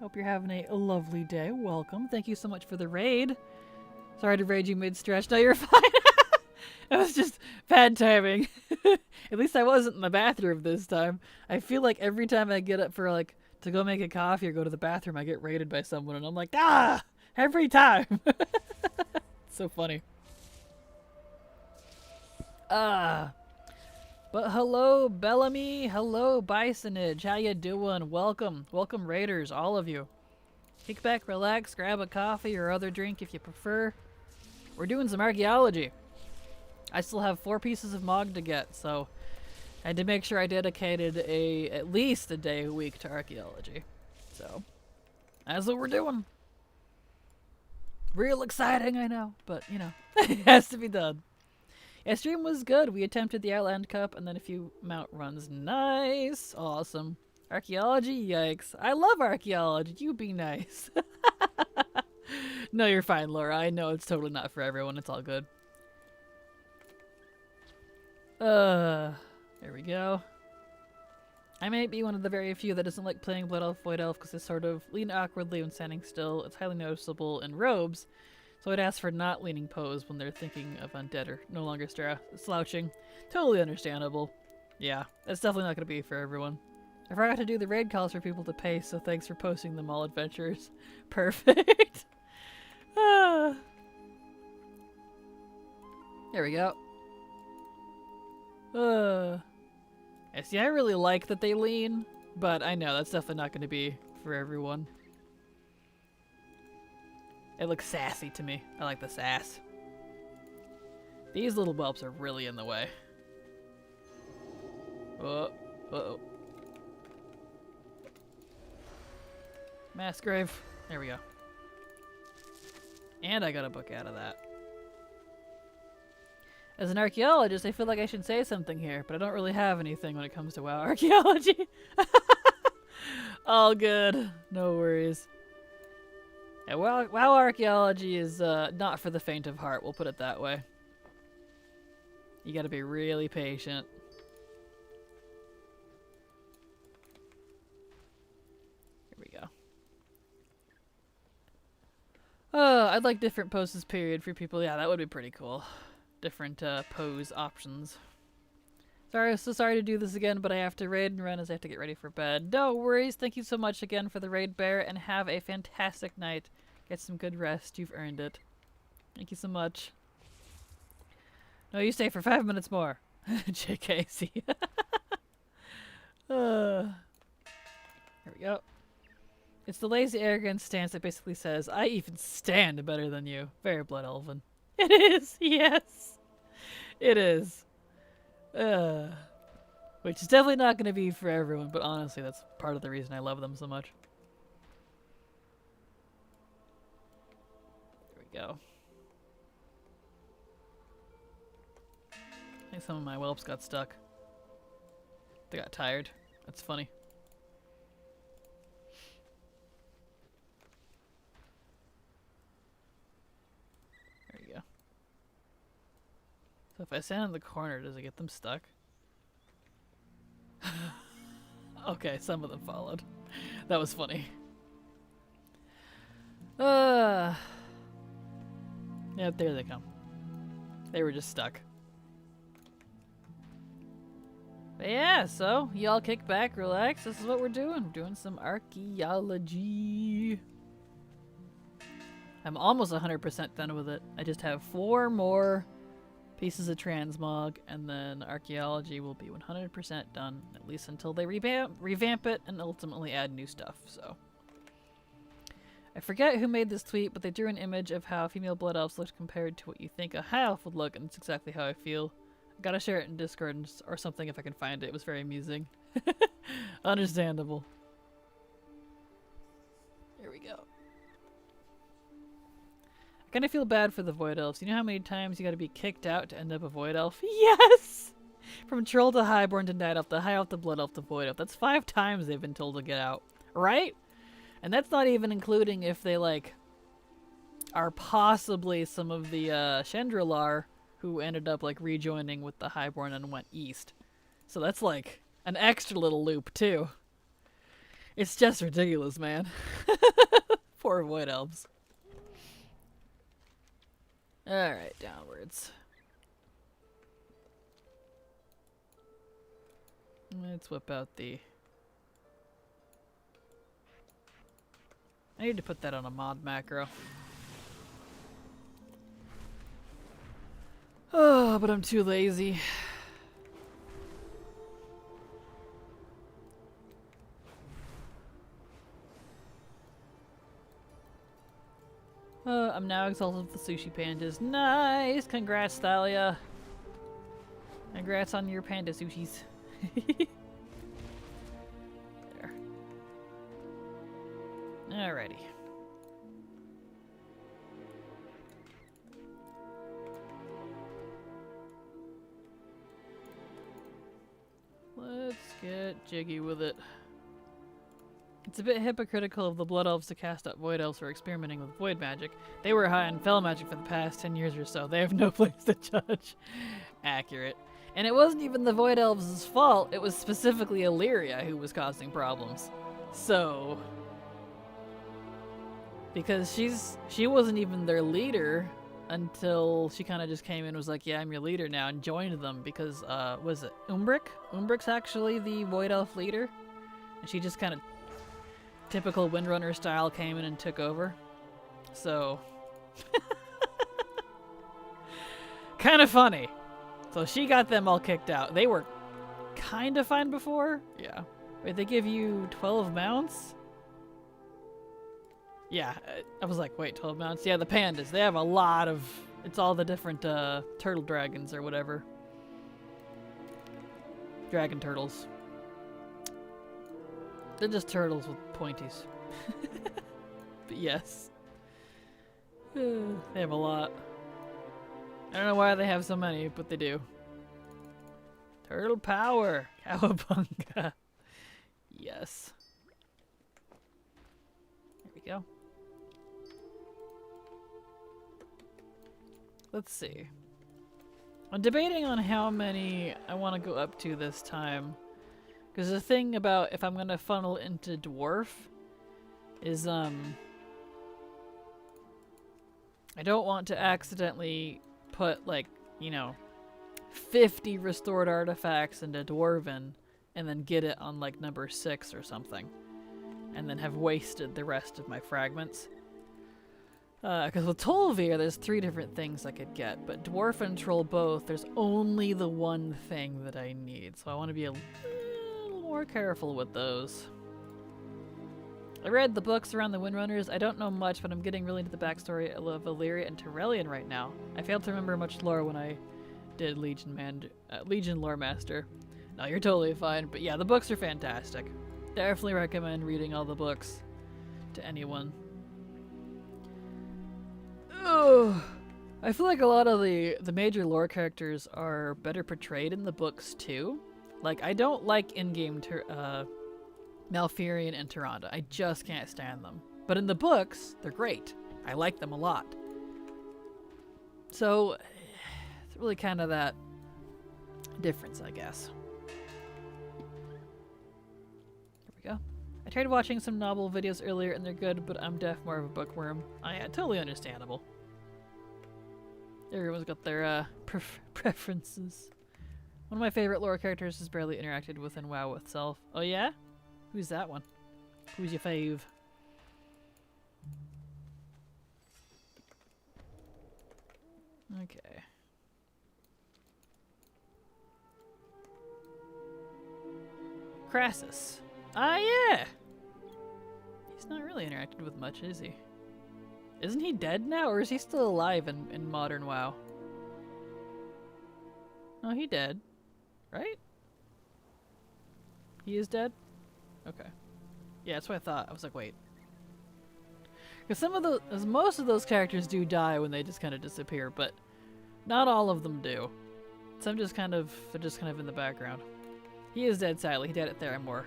Hope you're having a lovely day. Welcome. Thank you so much for the raid. Sorry to raid you mid-stretch. No, you're fine. It was just bad timing. At least I wasn't in the bathroom this time. I feel like every time I get up for to go make a coffee or go to the bathroom, I get raided by someone, and I'm like, ah, every time. It's so funny. But hello, Bellamy. Hello, Bisonage. How you doing? Welcome. Welcome, raiders, all of you. Kick back, relax, grab a coffee or other drink if you prefer. We're doing some archaeology. I still have 4 pieces of Mog to get, so I had to make sure I dedicated at least a day a week to archaeology. So, that's what we're doing. Real exciting, I know, but, you know, it has to be done. Yeah, stream was good. We attempted the Outland Cup and then a few mount runs. Nice. Awesome. Archaeology? Yikes. I love archaeology. You be nice. No, you're fine, Laura. I know it's totally not for everyone. It's all good. There we go. I might be one of the very few that doesn't like playing Blood Elf, Void Elf because they sort of lean awkwardly when standing still. It's highly noticeable in robes. So I'd ask for not leaning pose when they're thinking of undead or no longer slouching. Totally understandable. Yeah, that's definitely not going to be for everyone. I forgot to do the raid calls for people to pay, so thanks for posting them all, adventurers. Perfect. There we go. Yeah, see, I really like that they lean, but I know that's definitely not going to be for everyone. It looks sassy to me. I like the sass. These little whelps are really in the way. Uh-oh. Mass grave. There we go. And I got a book out of that. As an archaeologist, I feel like I should say something here, but I don't really have anything when it comes to WoW archaeology. All good. No worries. Yeah, WoW archaeology is not for the faint of heart, we'll put it that way. You gotta be really patient. Here we go. I'd like different poses, period, for people. Yeah, that would be pretty cool. Different pose options. So sorry to do this again, but I have to raid and run as I have to get ready for bed. No worries. Thank you so much again for the raid, Bear, and have a fantastic night. Get some good rest. You've earned it. Thank you so much. No, you stay for 5 minutes more. JK, see. Here we go. It's the lazy arrogant stance that basically says, I even stand better than you. Very Blood Elven. It is, yes. It is. Which is definitely not going to be for everyone, but honestly, that's part of the reason I love them so much. There we go. I think some of my whelps got stuck. They got tired. That's funny. There you go. So if I stand in the corner, does it get them stuck? Okay, some of them followed. That was funny. Yep, there they come. They were just stuck. But yeah, so y'all kick back, relax. This is what we're doing. We're doing some archaeology. I'm almost 100% done with it. I just have 4 more pieces of transmog, and then archaeology will be 100% done, at least until they revamp it and ultimately add new stuff, so. I forget who made this tweet, but they drew an image of how female blood elves looked compared to what you think a high elf would look, and it's exactly how I feel. I gotta share it in Discord or something if I can find it. It was very amusing. Understandable. Here we go. I kind of feel bad for the Void Elves. You know how many times you gotta be kicked out to end up a Void Elf? Yes! From Troll to Highborn to Night Elf to High Elf to Blood Elf to Void Elf. That's 5 times they've been told to get out. Right? And that's not even including if they, like, are possibly some of the Chandrilar who ended up, like, rejoining with the Highborn and went east. So that's, like, an extra little loop, too. It's just ridiculous, man. Poor Void Elves. Alright, downwards. Let's whip out the... I need to put that on a mod macro. Oh, but I'm too lazy. I'm now exalted with the sushi pandas. Nice! Congrats, Thalia. Congrats on your panda sushis. There. Alrighty. Let's get jiggy with it. It's a bit hypocritical of the Blood Elves to cast up Void Elves for experimenting with Void magic. They were high on Fel magic for the past 10 years or so. They have no place to judge. Accurate. And it wasn't even the Void Elves' fault. It was specifically Illyria who was causing problems. So... because she wasn't even their leader until she kind of just came in and was like, yeah, I'm your leader now, and joined them because, was it Umbric? Umbric's actually the Void Elf leader. And she just kind of... typical Windrunner style came in and took over. So kind of funny. So she got them all kicked out. They were kind of fine before. Yeah. Wait, they give you 12 mounts? Yeah, I was like, wait, 12 mounts? Yeah, the pandas. They have a lot of... it's all the different turtle dragons or whatever. Dragon turtles. They're just turtles with pointies. But yes. They have a lot. I don't know why they have so many, but they do. Turtle power! Cowabunga! Yes. There we go. Let's see. I'm debating on how many I want to go up to this time. Because the thing about if I'm going to funnel into Dwarf is, I don't want to accidentally put, like, you know, 50 restored artifacts into Dwarven and then get it on, like, number 6 or something. And then have wasted the rest of my fragments. Because with Tol'vir, there's 3 different things I could get. But Dwarf and Troll both, there's only the one thing that I need. So I want to be a more careful with those. I read the books around the Windrunners. I don't know much, but I'm getting really into the backstory of Illyria and Terrellian right now. I failed to remember much lore when I did Legion Lore Master. No, you're totally fine. But yeah, the books are fantastic. Definitely recommend reading all the books to anyone. Ugh. I feel like a lot of the major lore characters are better portrayed in the books too. Like, I don't like in-game Malfurion and Tyrande. I just can't stand them. But in the books, they're great. I like them a lot. So, it's really kind of that difference, I guess. There we go. I tried watching some novel videos earlier and they're good, but I'm more of a bookworm. Yeah, totally understandable. Everyone's got their preferences. One of my favorite lore characters is barely interacted with in WoW itself. Oh yeah? Who's that one? Who's your fave? Okay. Crassus. Ah, yeah! He's not really interacted with much, is he? Isn't he dead now, or is he still alive in modern WoW? No, he dead. Right? He is dead? Okay. Yeah, that's what I thought. I was like, wait. Because most of those characters do die when they just kind of disappear, but not all of them do. Some just kind of, they're just kind of in the background. He is dead, sadly. He died at Theramore.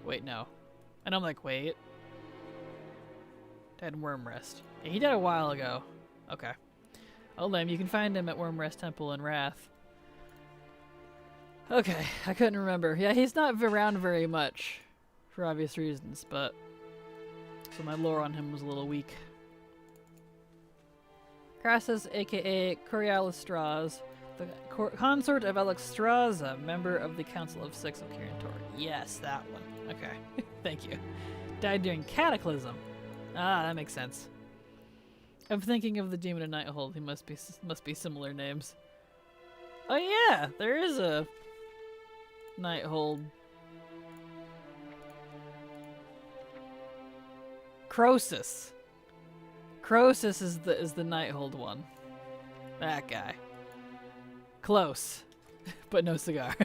Wait, no. And I'm like, wait. Dead Wormrest. Yeah, he died a while ago. Okay. Olam, you can find him at Wormrest Temple in Wrath. Okay, I couldn't remember. Yeah, he's not around very much, for obvious reasons, but... So my lore on him was a little weak. Crassus, aka Coriolanus, the consort of Alexstrasza, member of the Council of Six of Kirintor. Yes, that one. Okay, thank you. Died during Cataclysm. Ah, that makes sense. I'm thinking of the Demon of Nighthold. He must be similar names. Oh yeah, there is a Nighthold. Croesus. Croesus is the Nighthold one. That guy. Close, but no cigar.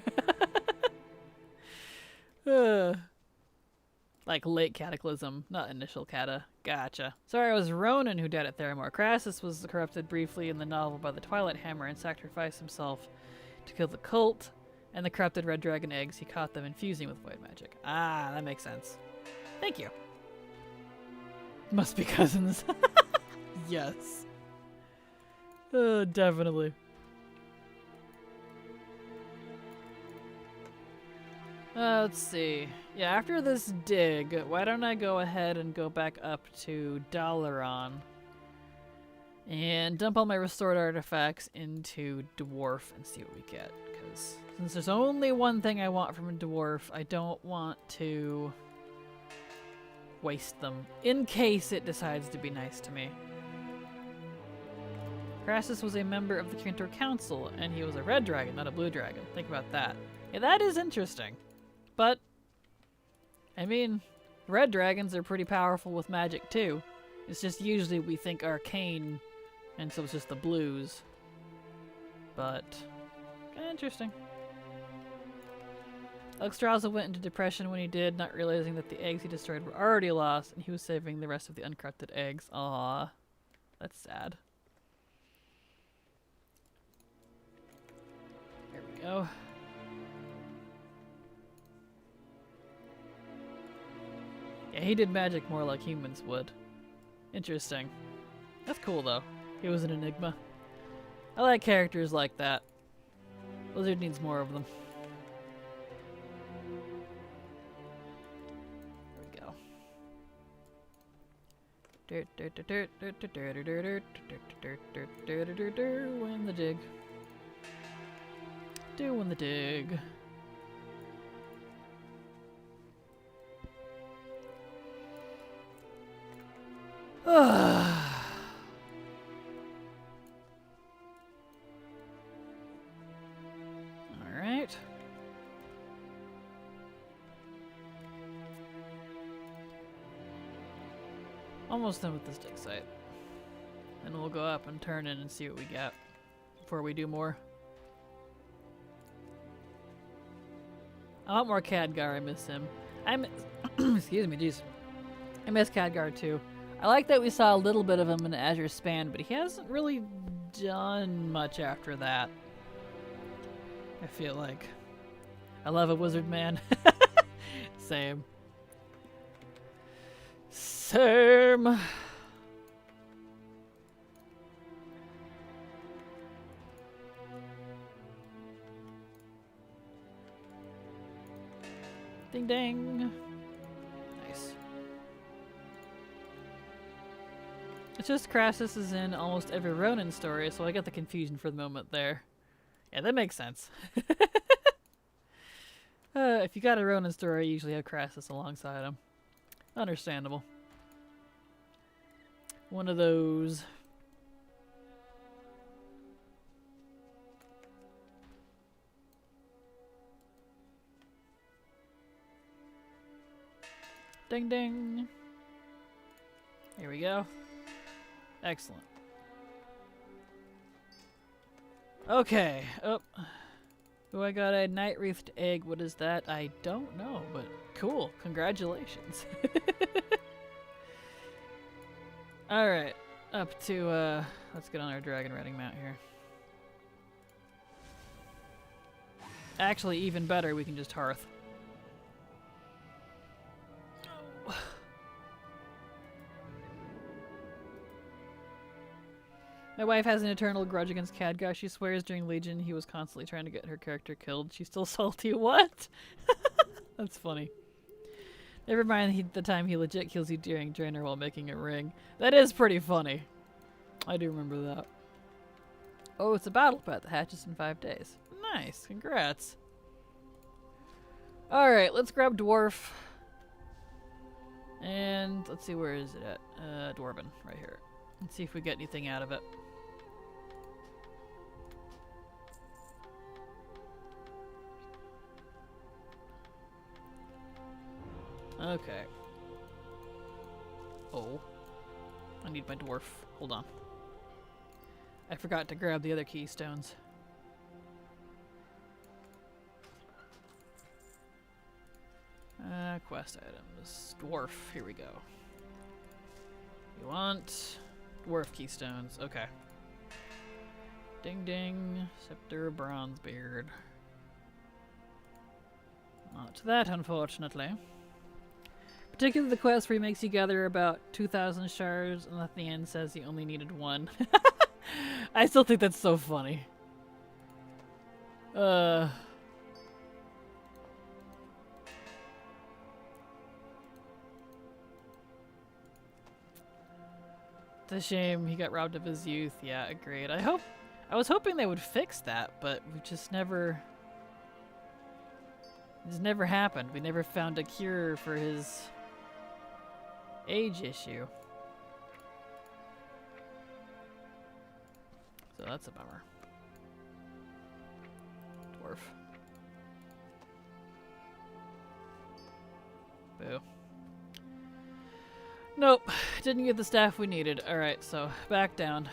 Like late Cataclysm, not initial Cata. Gotcha. Sorry, it was Ronan who died at Theramore. Crassus was corrupted briefly in the novel by the Twilight Hammer and sacrificed himself to kill the cult and the corrupted red dragon eggs. He caught them infusing with void magic. Ah, that makes sense. Thank you. Must be cousins. Yes. Definitely. Let's see. Yeah, after this dig, why don't I go ahead and go back up to Dalaran and dump all my restored artifacts into Dwarf and see what we get. Because since there's only one thing I want from a Dwarf, I don't want to waste them in case it decides to be nice to me. Crassus was a member of the Kirintor Council, and he was a red dragon, not a blue dragon. Think about that. Yeah, that is interesting. But, I mean, red dragons are pretty powerful with magic too. It's just usually we think arcane, and so it's just the blues. But, kinda interesting. Alexstrasza went into depression when he did, not realizing that the eggs he destroyed were already lost, and he was saving the rest of the uncorrupted eggs. Aww. That's sad. There we go. Yeah, he did magic more like humans would. Interesting. That's cool, though. He was an enigma. I like characters like that. Blizzard needs more of them. There we go. Win the dig. Doing the dig. Alright. Almost done with this dig site. Then we'll go up and turn in and see what we got before we do more. I want more Khadgar. I miss him. Excuse me, jeez. I miss Khadgar too. I like that we saw a little bit of him in Azure Span, but he hasn't really done much after that. I feel like. I love a wizard man. Same. Same. Ding ding. Nice. It's just Crassus is in almost every Ronin story, so I got the confusion for the moment there. Yeah, that makes sense. If you got a Ronin story, you usually have Crassus alongside him. Understandable. One of those. Ding ding. Here we go. Excellent. Okay. Oh. Oh, I got a night wreathed egg. What is that? I don't know, but cool. Congratulations. Alright. Up to, let's get on our dragon riding mount here. Actually, even better, we can just hearth. My wife has an eternal grudge against Khadgar. She swears during Legion he was constantly trying to get her character killed. She's still salty. What? That's funny. Never mind the time he legit kills you during Draenor while making a ring. That is pretty funny. I do remember that. Oh, it's a battle pet that hatches in 5 days. Nice. Congrats. Alright, let's grab Dwarf. And let's see, where is it at? Dwarven, right here. Let's see if we get anything out of it. Okay. Oh. I need my dwarf. Hold on. I forgot to grab the other keystones. Quest items. Dwarf. Here we go. You want dwarf keystones. Okay. Ding ding. Scepter, Bronzebeard. Not that, unfortunately. Particularly the quest where he makes you gather about 2,000 shards and at the end says he only needed 1. I still think that's so funny. It's a shame he got robbed of his youth. Yeah, agreed. I was hoping they would fix that, but we just never... It's never happened. We never found a cure for his age issue. So that's a bummer. Dwarf. Boo. Nope. Didn't get the staff we needed. Alright, so back down.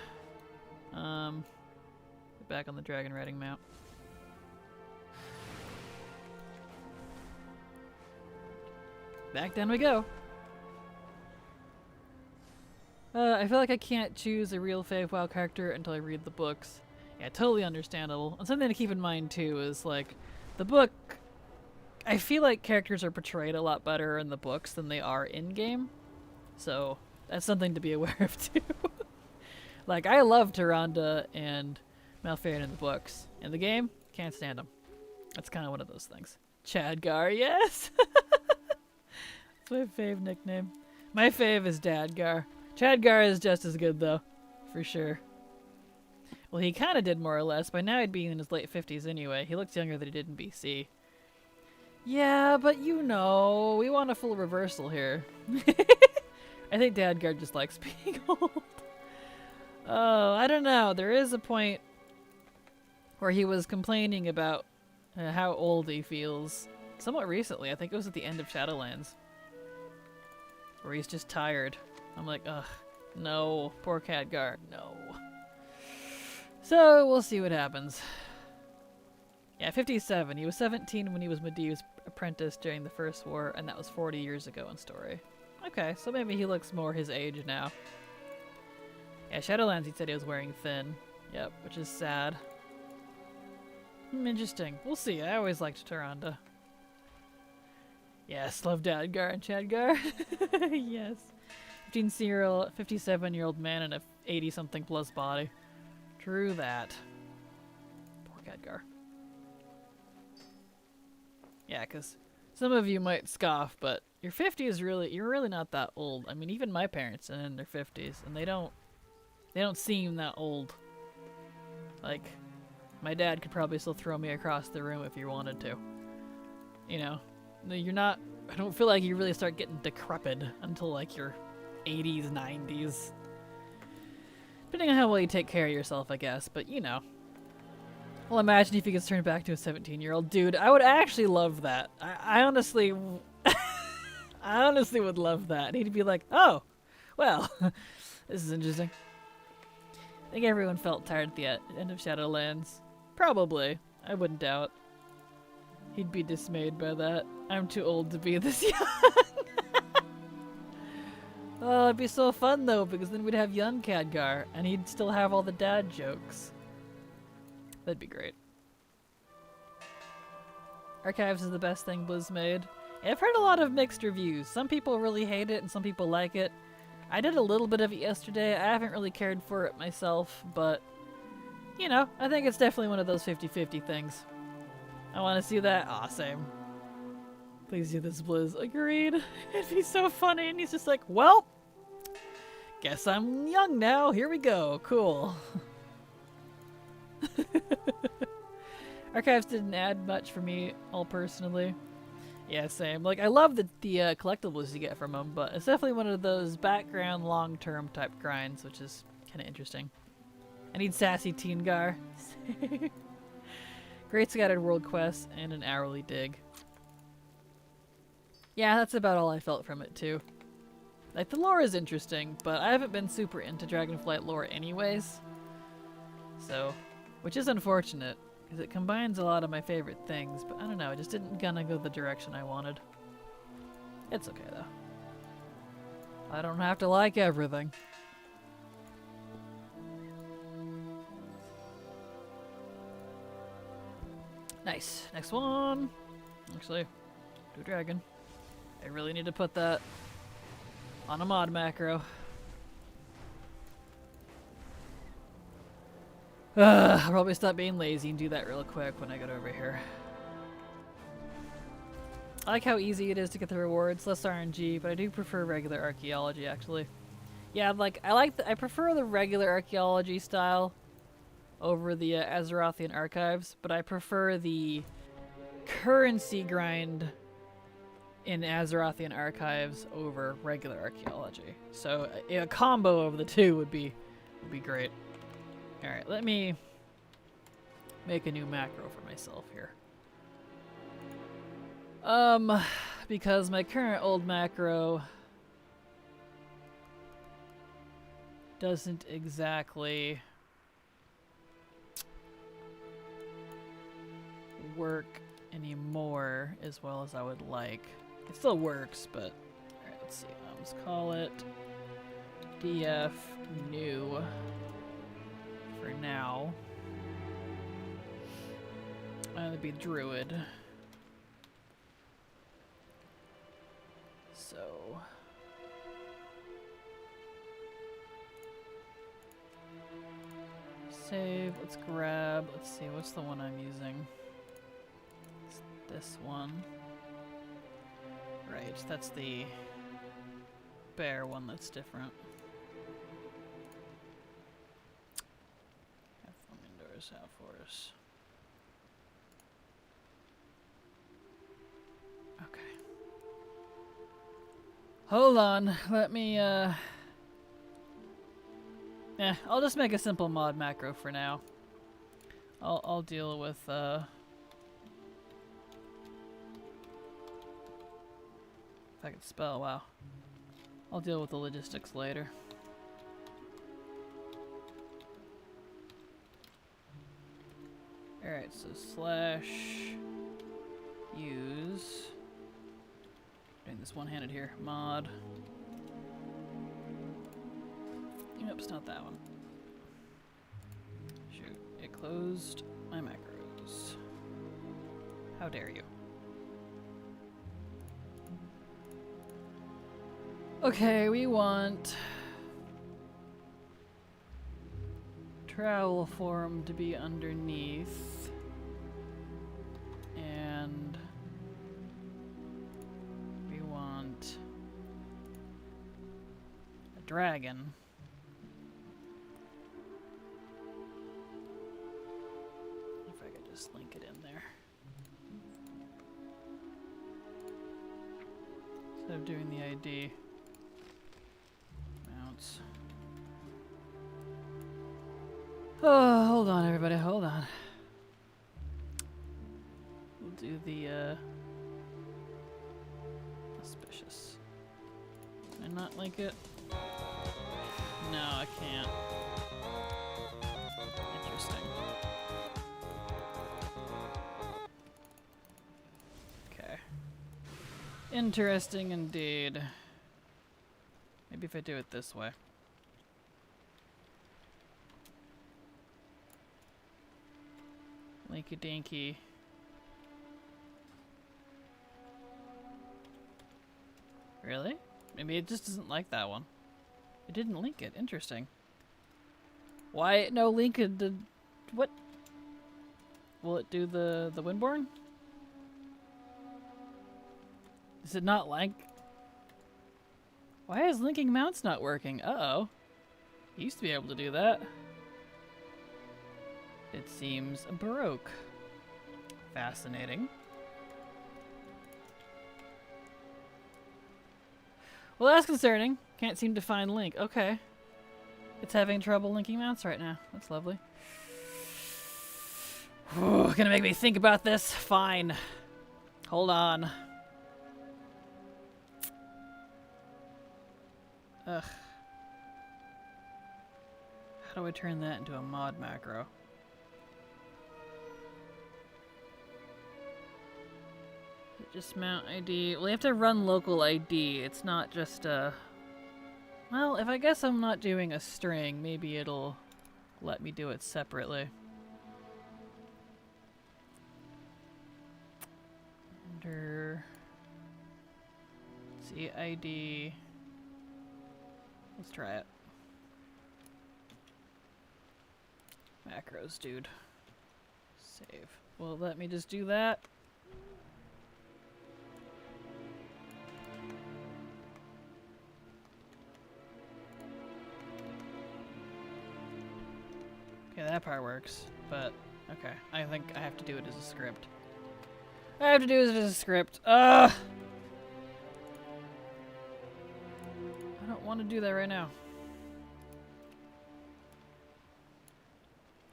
Get back on the dragon riding mount. Back down we go. I feel like I can't choose a real Fave WoW character until I read the books. Yeah, totally understandable. And something to keep in mind too is like the book. I feel like characters are portrayed a lot better in the books than they are in game, so that's something to be aware of too. Like I love Tyrande and Malfurion in the books. In the game, can't stand them. That's kind of one of those things. Chadgar, yes. My fave nickname. My fave is Dadgar. Chadgar is just as good though, for sure. Well, he kind of did more or less. By now he'd be in his late 50s anyway. He looks younger than he did in BC. Yeah, but you know, we want a full reversal here. I think Dadgar just likes being old. Oh, I don't know. There is a point where he was complaining about how old he feels. Somewhat recently. I think it was at the end of Shadowlands. Where he's just tired. I'm like, ugh, no. Poor Khadgar, no. So, we'll see what happens. Yeah, 57. He was 17 when he was Medivh's apprentice during the First War, and that was 40 years ago in story. Okay, so maybe he looks more his age now. Yeah, Shadowlands he said he was wearing thin. Yep, which is sad. Interesting. We'll see. I always liked Tyrande. Yes, love Dadgar and Chadgar. Yes. 57-year-old man and a 80-something plus body. True that. Poor Khadgar. Yeah, because some of you might scoff, but your 50 is you're really not that old. I mean, even my parents are in their 50s, and they don't seem that old. Like, my dad could probably still throw me across the room if he wanted to. You know? No, you're not. I don't feel like you really start getting decrepit until like your 80s, 90s. Depending on how well you take care of yourself, I guess. But you know. Well, imagine if you could turn back to a 17-year-old dude. I would actually love that. I honestly. I honestly would love that. He'd be like, oh, well, this is interesting. I think everyone felt tired at the end of Shadowlands. Probably. I wouldn't doubt. He'd be dismayed by that. I'm too old to be this young. Oh, it'd be so fun though, because then we'd have young Khadgar, and he'd still have all the dad jokes. That'd be great. Archives is the best thing Blizz made. Yeah, I've heard a lot of mixed reviews. Some people really hate it, and some people like it. I did a little bit of it yesterday. I haven't really cared for it myself, but, you know, I think it's definitely one of those 50-50 things. I want to see that. Aw, same. Please do this, Blizz. Agreed. It'd be so funny, and he's just like, well, guess I'm young now. Here we go. Cool. Archives didn't add much for me, all personally. Yeah, same. Like, I love the collectibles you get from them, but it's definitely one of those background, long-term type grinds, which is kind of interesting. I need sassy teen gar. Great scattered world quests and an hourly dig. Yeah, that's about all I felt from it, too. Like, the lore is interesting, but I haven't been super into Dragonflight lore anyways. So, which is unfortunate, because it combines a lot of my favorite things, but I don't know, it just didn't gonna go the direction I wanted. It's okay, though. I don't have to like everything. Nice. Next one. Actually, do dragon. I really need to put that on a mod macro. I'll probably stop being lazy and do that real quick when I get over here. I like how easy it is to get the rewards, less RNG, but I do prefer regular archaeology actually. Yeah, like I prefer the regular archaeology style over the Azerothian archives, but I prefer the currency grind in Azerothian archives over regular archaeology. So a combo of the two would be great. All right, let me make a new macro for myself here. Because my current old macro doesn't exactly work anymore as well as I would like. It still works, but alright, let's see. Let's call it DF new for now. That'd be Druid. So save, let's grab, let's see, what's the one I'm using? It's this one. Right, that's the bear one that's different. Have Flamindor's out for us. Okay. Hold on, let me I'll just make a simple mod macro for now. I'll deal with if I can spell, wow. I'll deal with the logistics later. Alright, so slash use. Doing this one-handed here. Mod. Nope, it's not that one. Shoot, it closed my macros. How dare you? Okay, we want travel form to be underneath, and we want a dragon. If I could just link it in there. Instead of doing the ID. Oh, hold on everybody, hold on. We'll do the auspicious. I not link it? No, I can't. Interesting. Okay. Interesting indeed. Maybe if I do it this way. Linky dinky. Really? Maybe it just doesn't like that one. It didn't link it. Interesting. Why no link it did what? Will it do the Windborn? Is it not like? Why is linking mounts not working? Uh-oh. He used to be able to do that. It seems baroque. Fascinating. Well, that's concerning. Can't seem to find link. Okay. It's having trouble linking mounts right now. That's lovely. Ooh, gonna make me think about this? Fine. Hold on. Ugh. How do I turn that into a mod macro? Just mount ID. Well, you have to run local ID. It's not just a... Well, if I guess I'm not doing a string, maybe it'll let me do it separately. Under... see, ID... Let's try it. Macros, dude. Save. Well, let me just do that. Okay, that part works, but okay. I think I have to do it as a script. I have to do it as a script. Ugh! I don't want to do that right now.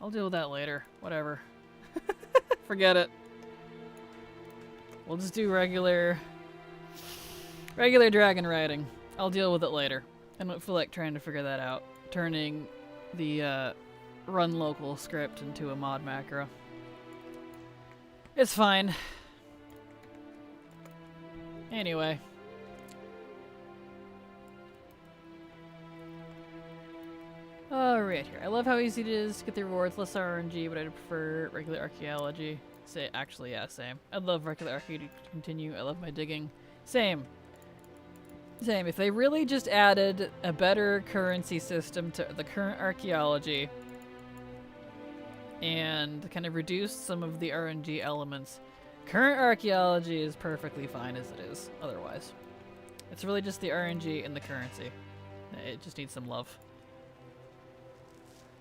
I'll deal with that later. Whatever. Forget it. We'll just do regular dragon riding. I'll deal with it later. I don't feel like trying to figure that out. Turning the run local script into a mod macro. It's fine. Anyway. Right here. I love how easy it is to get the rewards, less RNG, but I prefer regular archaeology. Actually, yeah, same. I love regular archaeology to continue. I love my digging. Same. Same. If they really just added a better currency system to the current archaeology and kind of reduced some of the RNG elements, current archaeology is perfectly fine as it is otherwise. It's really just the RNG and the currency. It just needs some love.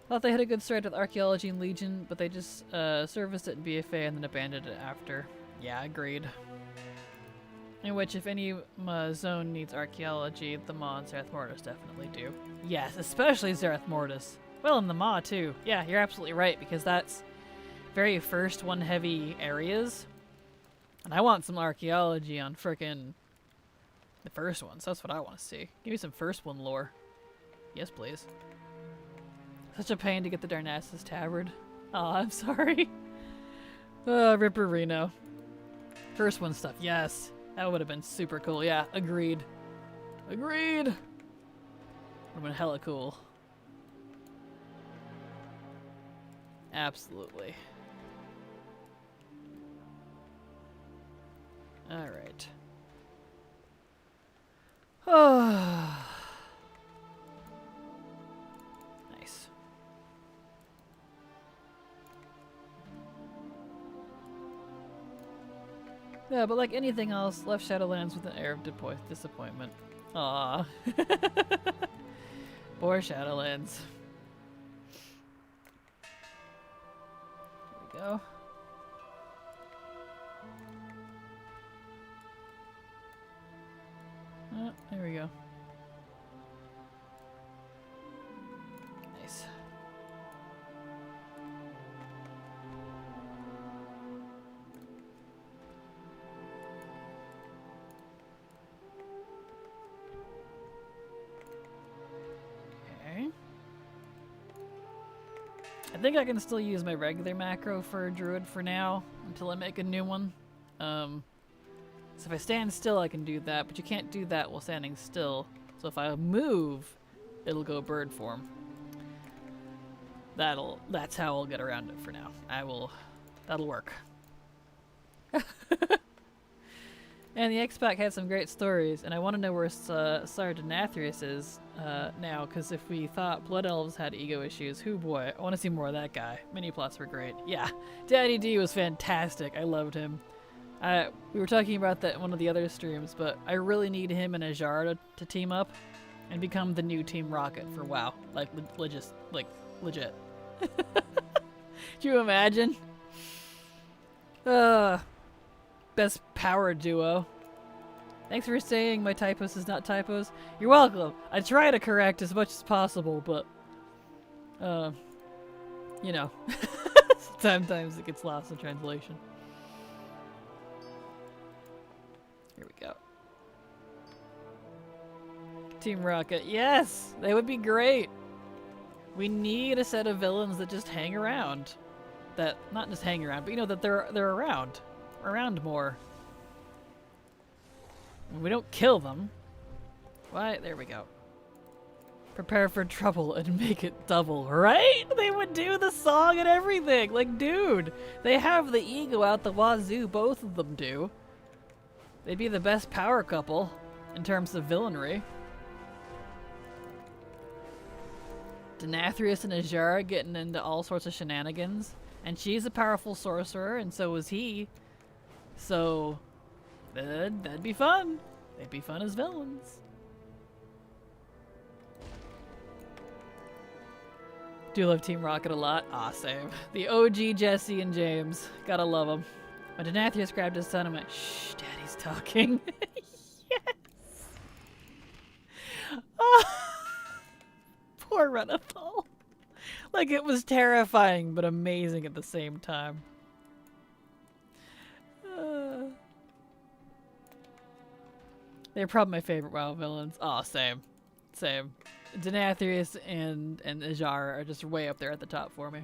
Thought they had a good start with Archaeology and Legion, but they just serviced it in BFA and then abandoned it after. Yeah, agreed. In which, if any zone needs Archaeology, the Maw and Zerath Mortis definitely do. Yes, especially Zerath Mortis. Well, and the Maw, too. Yeah, you're absolutely right, because that's very first one-heavy areas. And I want some Archaeology on frickin' the first ones. That's what I want to see. Give me some first one lore. Yes, please. Such a pain to get the Darnassus Tavern. Aw, I'm sorry. Ripper Reno. First one stuff, yes. That would have been super cool. Yeah, agreed. Agreed! Would have been hella cool. Absolutely. Alright. Oh. Nice. Yeah, but like anything else, left Shadowlands with an air of disappointment. Aww. Poor Shadowlands. There we go. Oh, there we go. Nice. I think I can still use my regular macro for a druid for now until I make a new one. So if I stand still, I can do that, but you can't do that while standing still. So if I move, it'll go bird form. That's how I'll get around it for now. That'll work. And the X-Pack had some great stories, and I want to know where Sardenathrius is now, because if we thought Blood Elves had ego issues, hoo boy, I want to see more of that guy. Mini plots were great. Yeah, Daddy D was fantastic. I loved him. We were talking about that in one of the other streams, but I really need him and Ajar to team up and become the new Team Rocket for WoW. Like, legit. Do you imagine? Best power duo. Thanks for saying my typos is not typos. You're welcome. I try to correct as much as possible, but you know, sometimes it gets lost in translation. Here we go. Team Rocket. Yes, they would be great. We need a set of villains that just hang around. That not just hang around, but you know that they're around more. We don't kill them. Why? There we go. Prepare for trouble and make it double, right? They would do the song and everything. Like, dude, they have the ego out the wazoo. Both of them do. They'd be the best power couple in terms of villainry. Denathrius and Ajar getting into all sorts of shenanigans. And she's a powerful sorcerer, and so is he. So, that'd be fun. They'd be fun as villains. Do love Team Rocket a lot. Aw, same. The OG Jesse and James. Gotta love them. When Denathrius grabbed his son, I went, shh, Daddy's talking. Yes! Oh, poor Renethal. Like, it was terrifying, but amazing at the same time. They're probably my favorite WoW villains. Oh, same. Same. Denathrius and Ajar are just way up there at the top for me.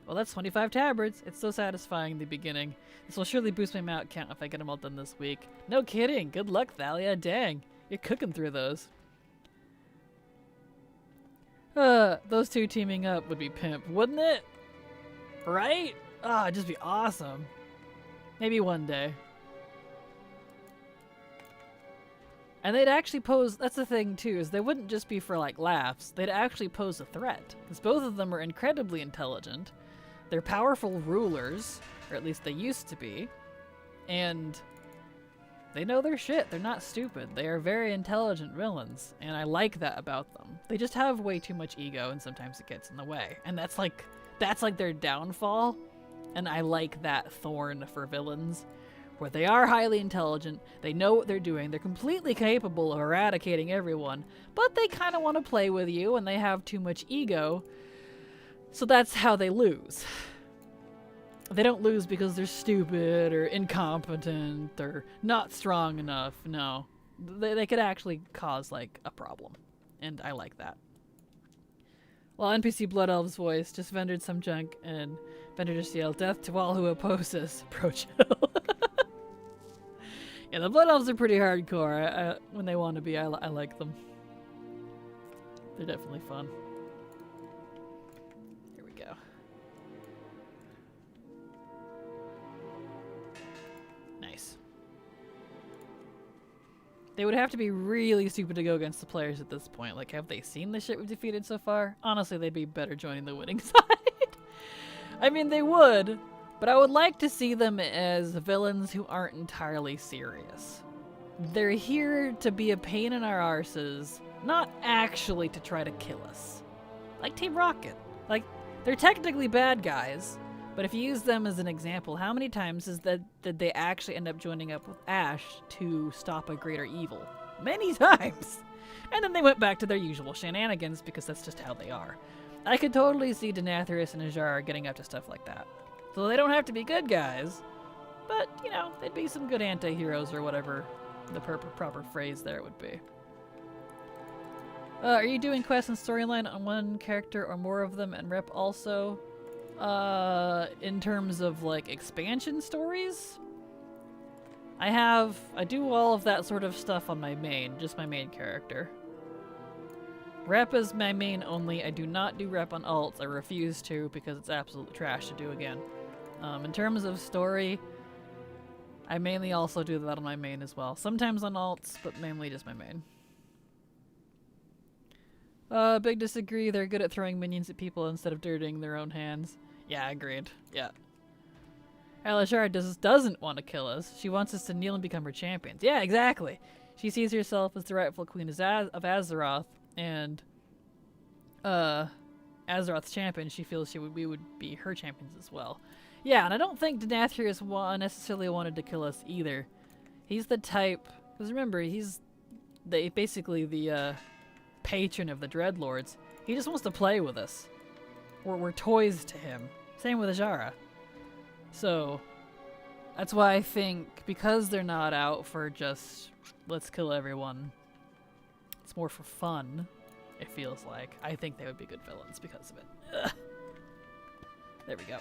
Well, that's 25 tabards. It's so satisfying in the beginning. This will surely boost my mount count if I get them all done this week. No kidding. Good luck, Thalia. Dang. You're cooking through those. Those two teaming up would be pimp, wouldn't it? Right? Ah, it'd just be awesome. Maybe one day. And they'd actually pose, that's the thing too, is they wouldn't just be for like laughs, they'd actually pose a threat. Because both of them are incredibly intelligent. They're powerful rulers, or at least they used to be. And they know their shit, they're not stupid. They are very intelligent villains, and I like that about them. They just have way too much ego, and sometimes it gets in the way. And that's like their downfall, and I like that thorn for villains. Where they are highly intelligent, they know what they're doing, they're completely capable of eradicating everyone, but they kind of want to play with you and they have too much ego, so that's how they lose. They don't lose because they're stupid or incompetent or not strong enough, no. They could actually cause, like, a problem, and I like that. Well, NPC Blood Elf's voice just vendored some junk, and Vendor just yelled, "Death to all who oppose us." Pro chill. Yeah, the Blood Elves are pretty hardcore. When they want to be, I like them. They're definitely fun. Here we go. Nice. They would have to be really stupid to go against the players at this point. Like, have they seen the shit we've defeated so far? Honestly, they'd be better joining the winning side. I mean, they would. But I would like to see them as villains who aren't entirely serious. They're here to be a pain in our arses, not actually to try to kill us. Like Team Rocket. Like, they're technically bad guys, but if you use them as an example, how many times did they actually end up joining up with Ash to stop a greater evil? Many times! And then they went back to their usual shenanigans because that's just how they are. I could totally see Denathrius and Ajar getting up to stuff like that. So they don't have to be good guys, but, you know, they'd be some good anti-heroes or whatever the proper phrase there would be. Are you doing quests and storyline on one character or more of them and rep also? in terms of like expansion stories, I do all of that sort of stuff on my main, just my main character. Rep is my main only. I do not do rep on alts. I refuse to because it's absolute trash to do again. In terms of story, I mainly also do that on my main as well. Sometimes on alts, but mainly just my main. Big disagree. They're good at throwing minions at people instead of dirtying their own hands. Yeah, agreed. Yeah. Alishar doesn't want to kill us. She wants us to kneel and become her champions. Yeah, exactly. She sees herself as the rightful queen of Azeroth, and Azeroth's champion. She feels we would be her champions as well. Yeah, and I don't think Denathrius necessarily wanted to kill us either. He's the type, because remember, he's basically the patron of the Dreadlords. He just wants to play with us. We're toys to him. Same with Azshara. So, that's why I think, because they're not out for just, let's kill everyone, it's more for fun, it feels like. I think they would be good villains because of it. Ugh. There we go.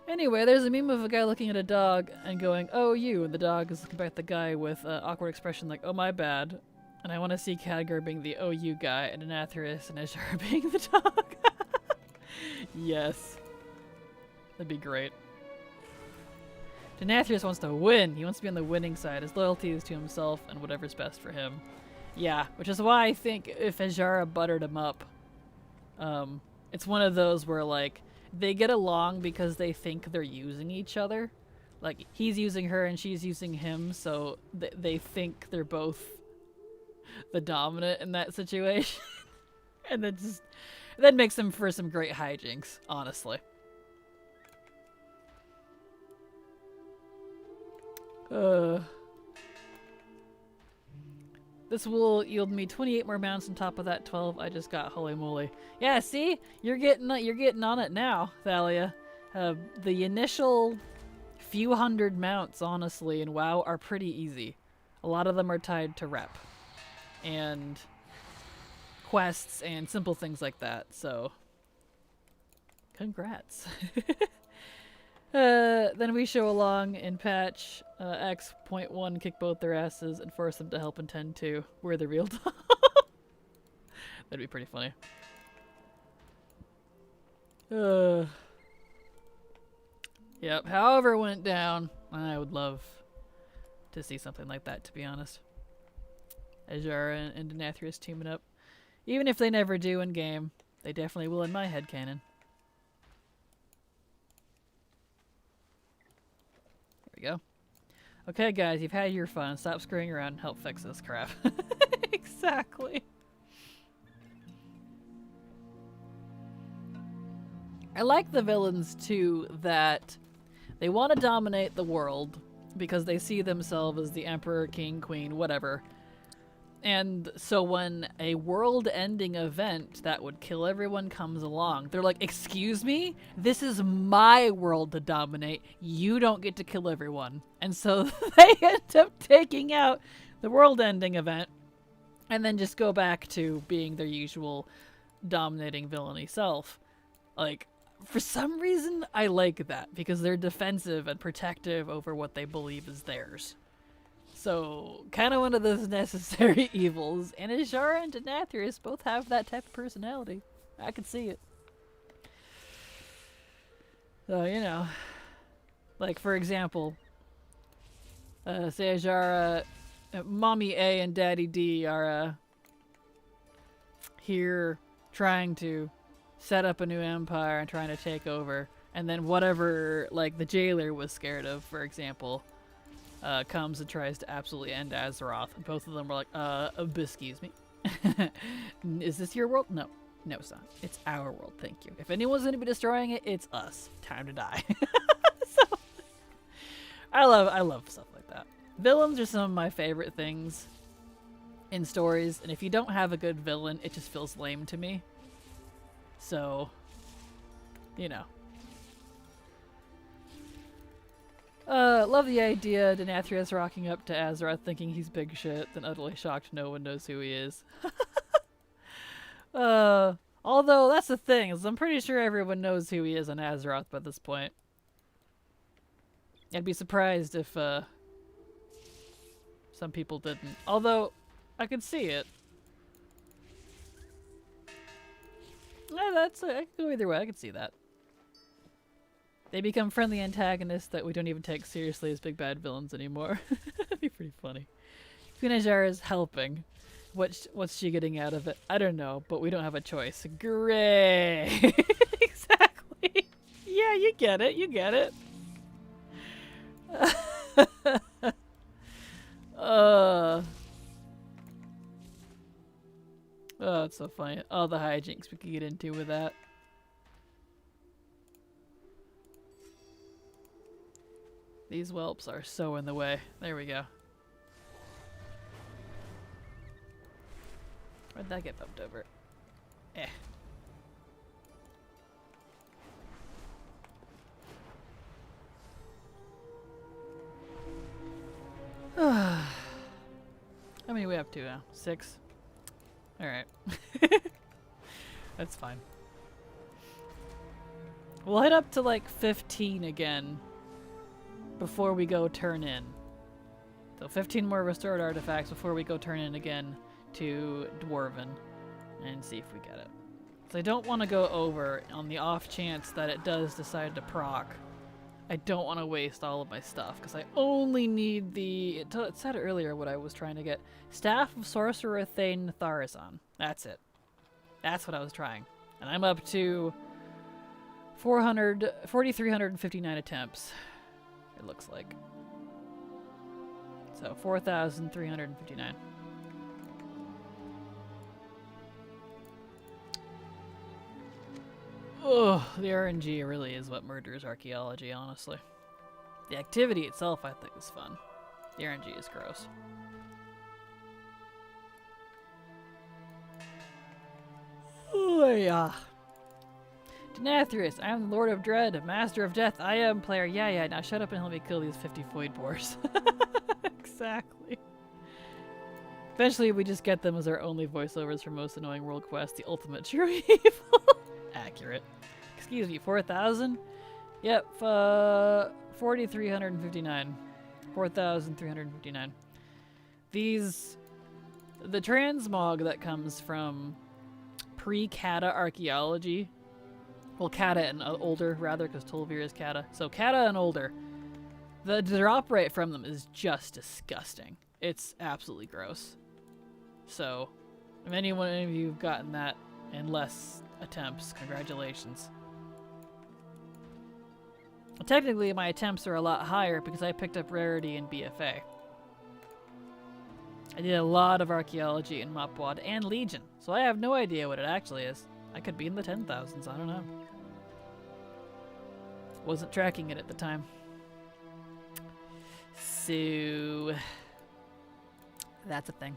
Anyway, there's a meme of a guy looking at a dog and going, "Oh, you," and the dog is looking back at the guy with an awkward expression like, "Oh, my bad." And I want to see Khadgar being the "Oh, you" guy, and Denathrius and Azshara being the dog. Yes. That'd be great. Denathrius wants to win. He wants to be on the winning side. His loyalty is to himself and whatever's best for him. Yeah, which is why I think if Azshara buttered him up, it's one of those where, like, they get along because they think they're using each other. Like, he's using her and she's using him, so they think they're both the dominant in that situation. And that makes them for some great hijinks, honestly. This will yield me 28 more mounts on top of that 12 I just got. Holy moly! Yeah, see, you're getting on it now, Thalia. The initial few hundred mounts, honestly, in WoW are pretty easy. A lot of them are tied to rep and quests and simple things like that. So, congrats. Then we show along in patch X.1, kick both their asses and force them to help in 10.2. We're the real dog. That'd be pretty funny. Yep, however it went down, I would love to see something like that, to be honest. Azshara and Denathrius teaming up. Even if they never do in game, they definitely will in my headcanon. We go. Okay, guys, you've had your fun. Stop screwing around and help fix this crap. Exactly. I like the villains, too, that they want to dominate the world because they see themselves as the emperor, king, queen, whatever. And so when a world-ending event that would kill everyone comes along, they're like, "Excuse me? This is my world to dominate. You don't get to kill everyone." And so they end up taking out the world-ending event and then just go back to being their usual dominating villainy self. Like, for some reason, I like that because they're defensive and protective over what they believe is theirs. So, kind of one of those necessary evils. And Azshara and Denathrius both have that type of personality. I can see it. So, you know. Like, for example, say Azshara, Mommy A and Daddy D are here trying to set up a new empire and trying to take over. And then whatever, like, the jailer was scared of, for example, comes and tries to absolutely end Azeroth. And both of them were like, excuse me. Is this your world? No. No, it's not. It's our world, thank you. If anyone's going to be destroying it, it's us. Time to die. So, I love stuff like that. Villains are some of my favorite things in stories, and if you don't have a good villain, it just feels lame to me. So, you know. Love the idea, Denathrius rocking up to Azeroth thinking he's big shit, then utterly shocked no one knows who he is. Although, that's the thing, is I'm pretty sure everyone knows who he is on Azeroth by this point. I'd be surprised if, some people didn't. Although, I could see it. I could go either way, I could see that. They become friendly antagonists that we don't even take seriously as big bad villains anymore. That'd be pretty funny. Queen Ajara is helping. What's she getting out of it? I don't know, but we don't have a choice. Great! Exactly! Yeah, you get it, you get it. Oh, it's so funny. All the hijinks we could get into with that. These whelps are so in the way. There we go. Where'd that get bumped over? Eh. How many are we up to now? 6? Alright. That's fine. We'll head up to like 15 again before we go turn in. So 15 more restored artifacts before we go turn in again to Dwarven and see if we get it. So I don't want to go over on the off chance that it does decide to proc. I don't want to waste all of my stuff because I only need the... It said earlier what I was trying to get. Staff of Sorcerer Thane Tharazon. That's it. That's what I was trying. And I'm up to 4,359 attempts. It looks like. So 4,359. Ugh, the RNG really is what murders archaeology, honestly. The activity itself, I think, is fun. The RNG is gross. Oh, yeah. Denathrius, I am the Lord of Dread, Master of Death. I am player. Yeah, now shut up and help me kill these 50 void boars. Exactly. Eventually, we just get them as our only voiceovers for most annoying world quests. The ultimate true evil. Accurate. Excuse me, 4,000? Yep, 4,359. 4,359. The transmog that comes from pre-Kata archaeology, well, Kata and older, rather, because Tolvir is Kata. So Kata and older, the drop rate from them is just disgusting. It's absolutely gross. So, if any one of you have gotten that in less attempts, congratulations. Well, technically, my attempts are a lot higher because I picked up rarity in BFA. I did a lot of archaeology in Mopwad and Legion, so I have no idea what it actually is. I could be in the 10,000s, I don't know. Wasn't tracking it at the time. So, that's a thing.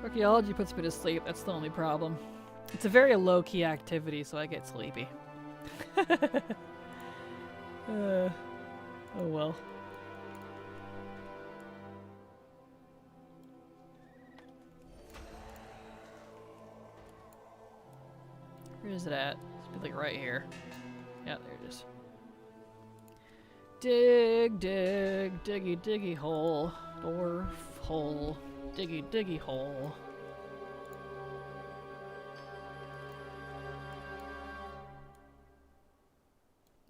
Archaeology puts me to sleep, that's the only problem. It's a very low-key activity, so I get sleepy. Oh well. Where is it at? It's like right here. Yeah, there it is. Dig, dig, diggy, diggy hole. Dwarf hole. Diggy, diggy hole.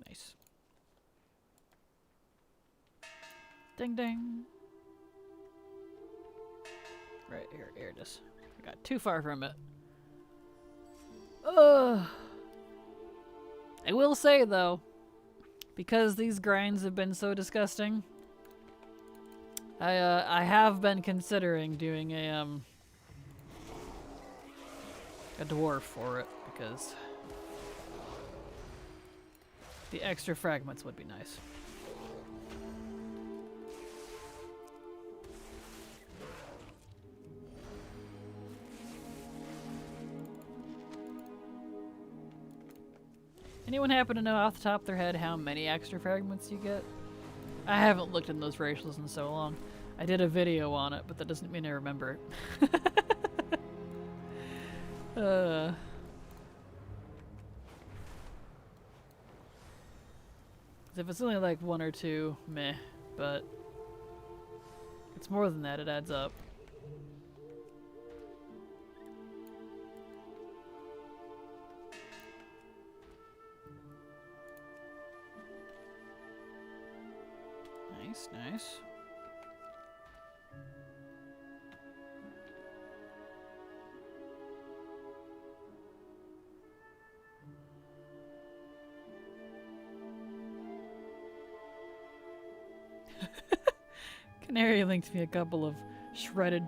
Nice. Ding, ding. Right here, here it is. I got too far from it. I will say, though, because these grinds have been so disgusting, I have been considering doing a dwarf for it, because the extra fragments would be nice. Anyone happen to know off the top of their head how many extra fragments you get? I haven't looked in those ratios in so long. I did a video on it, but that doesn't mean I remember it. If it's only like 1 or 2, meh, but if it's more than that, it adds up. Nice, nice. Canary linked me a couple of shredded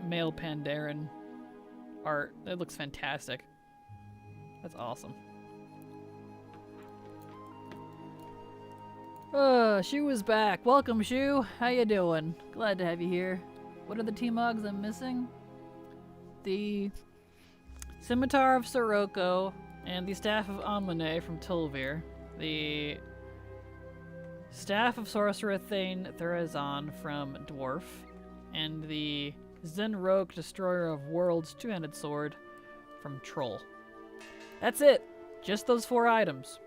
male Pandaren art. It looks fantastic. That's awesome. Shu is back. Welcome, Shu. How you doing? Glad to have you here. What are the T-Mogs I'm missing? The Scimitar of Sirocco and the Staff of Amane from Tulvir. The Staff of Sorcerer Thane Therazon from Dwarf. And the Zenroke Destroyer of Worlds two-handed sword from Troll. That's it. Just those 4 items.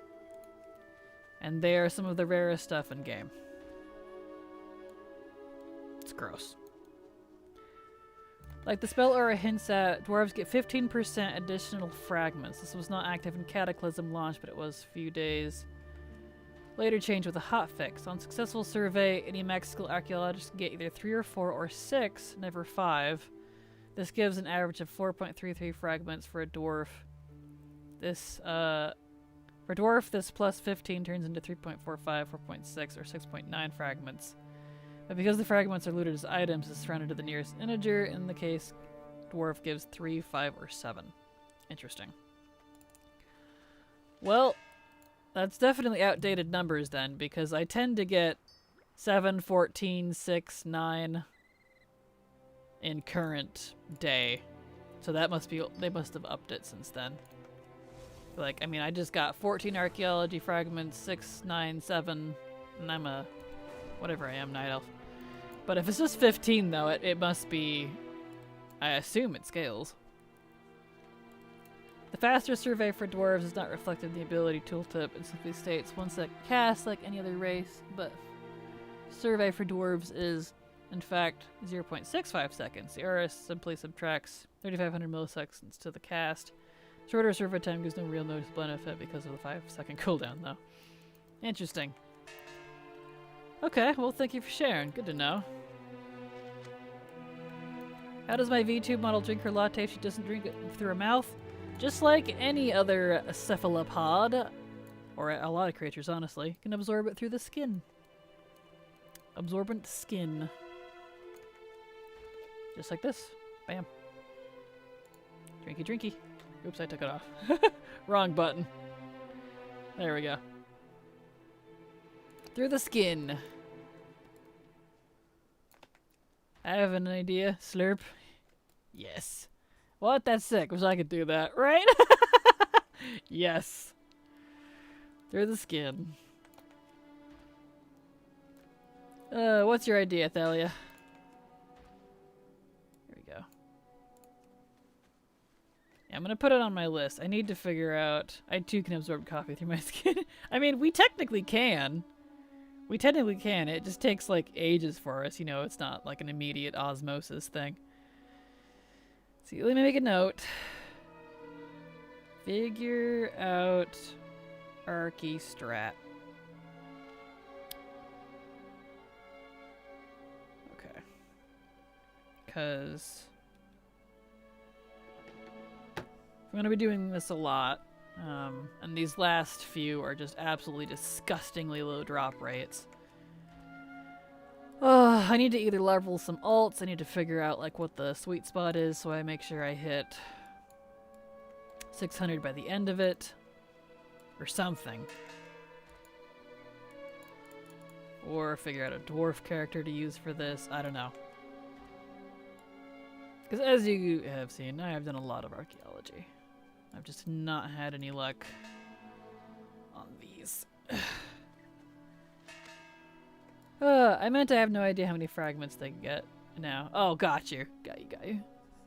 And they are some of the rarest stuff in game. It's gross. Like the spell Aura hints at, dwarves get 15% additional fragments. This was not active in Cataclysm launch, but it was a few days later changed with a hotfix. On successful survey, any max skill archaeologist can get either 3 or 4 or 6, never 5. This gives an average of 4.33 fragments for a dwarf. This, for dwarf, this plus 15 turns into 3.45, 4.6, or 6.9 fragments. But because the fragments are looted as items, it's rounded to the nearest integer. In the case, dwarf gives 3, 5, or 7. Interesting. Well, that's definitely outdated numbers then, because I tend to get 7, 14, 6, 9 in current day. So that must be, they must have upped it since then. Like, I mean, I just got 14 archaeology fragments, 6, 9, 7, and I'm a, whatever I am, night elf. But if it's just 15 though, it must be, I assume it scales. The faster survey for dwarves is not reflected in the ability tooltip. It simply states once that cast like any other race, but survey for dwarves is, in fact, 0.65 seconds. The RS simply subtracts 3,500 milliseconds to the cast. Shorter survey time gives no real noticeable benefit because of the 5-second cooldown, though. Interesting. Okay, well, thank you for sharing. Good to know. How does my VTube model drink her latte if she doesn't drink it through her mouth? Just like any other cephalopod, or a lot of creatures, honestly, can absorb it through the skin. Absorbent skin. Just like this. Bam. Drinky, drinky. Oops, I took it off. Wrong button. There we go. Through the skin. I have an idea. Slurp. Yes. What? That's sick. Wish I could do that, right? Yes. Through the skin. What's your idea, Thalia? Here we go. Yeah, I'm gonna put it on my list. I need to figure out... I too can absorb coffee through my skin. I mean, we technically can. We technically can. It just takes, like, ages for us. You know, it's not, like, an immediate osmosis thing. See, let me make a note. Figure out Archy strat. Okay. Because I'm going to be doing this a lot. And these last few are just absolutely disgustingly low drop rates. I need to either level some alts, I need to figure out like what the sweet spot is so I make sure I hit 600 by the end of it, or something. Or figure out a dwarf character to use for this, I don't know. Because as you have seen, I have done a lot of archaeology. I've just not had any luck on these. I meant I have no idea how many fragments they can get now. Oh, got you. Got you.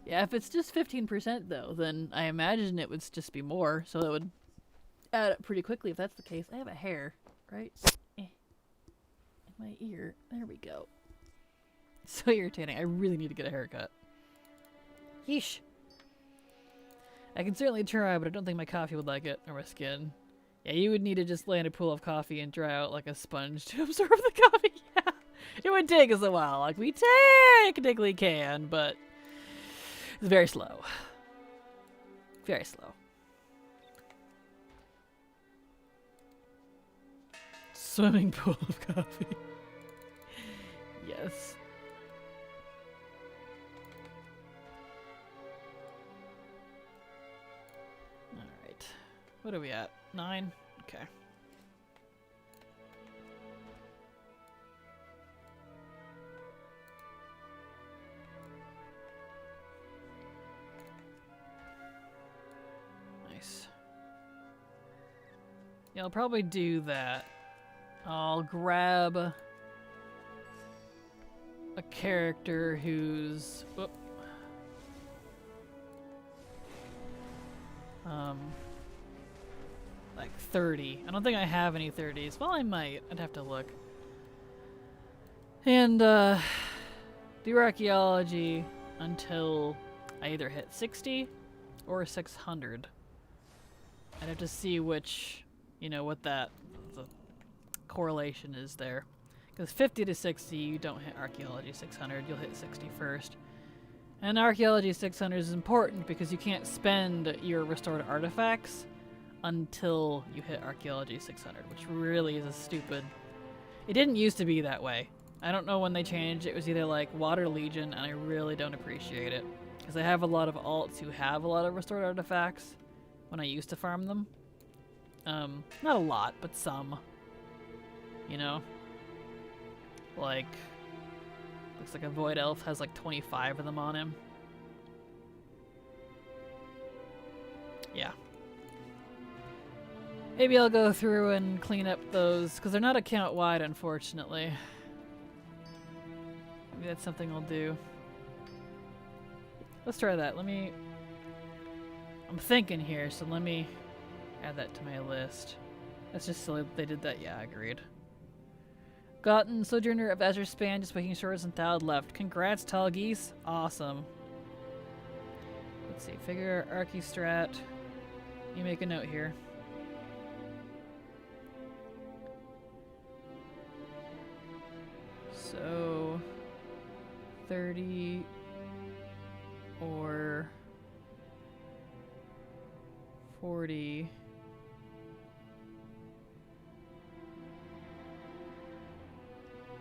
Yeah, if it's just 15% though, then I imagine it would just be more, so it would add up pretty quickly if that's the case. I have a hair, right? In my ear. There we go. So irritating. I really need to get a haircut. Yeesh. I can certainly try, but I don't think my coffee would like it, or my skin. Yeah, you would need to just lay in a pool of coffee and dry out like a sponge to absorb the coffee. Yeah, it would take us a while. Like, we technically can, but it's very slow. Very slow. Swimming pool of coffee. Yes. Alright. What are we at? 9? Okay. Nice. Yeah, I'll probably do that. I'll grab a character who's... Whoop. Like 30. I don't think I have any 30s. Well, I might. I'd have to look. And, do archaeology until I either hit 60 or 600. I'd have to see which, you know, what the correlation is there. Because 50 to 60, you don't hit archaeology 600. You'll hit 60 first. And archaeology 600 is important because you can't spend your restored artifacts until you hit archaeology 600, which really is a stupid... It didn't used to be that way. I don't know when they changed. It was either like Water Legion, and I really don't appreciate it. Because I have a lot of alts who have a lot of restored artifacts when I used to farm them. Not a lot, but some. You know? Like... Looks like a Void Elf has like 25 of them on him. Yeah. Maybe I'll go through and clean up those, because they're not account-wide, unfortunately. Maybe that's something I'll do. Let's try that. I'm thinking here, so let me add that to my list. That's just silly that they did that. Yeah, agreed. Gotten Sojourner of Azure Span, just making sure it's thawed left. Congrats, Tall Geese. Awesome. Let's see. Figure Archy strat. You make a note here. So 30 or 40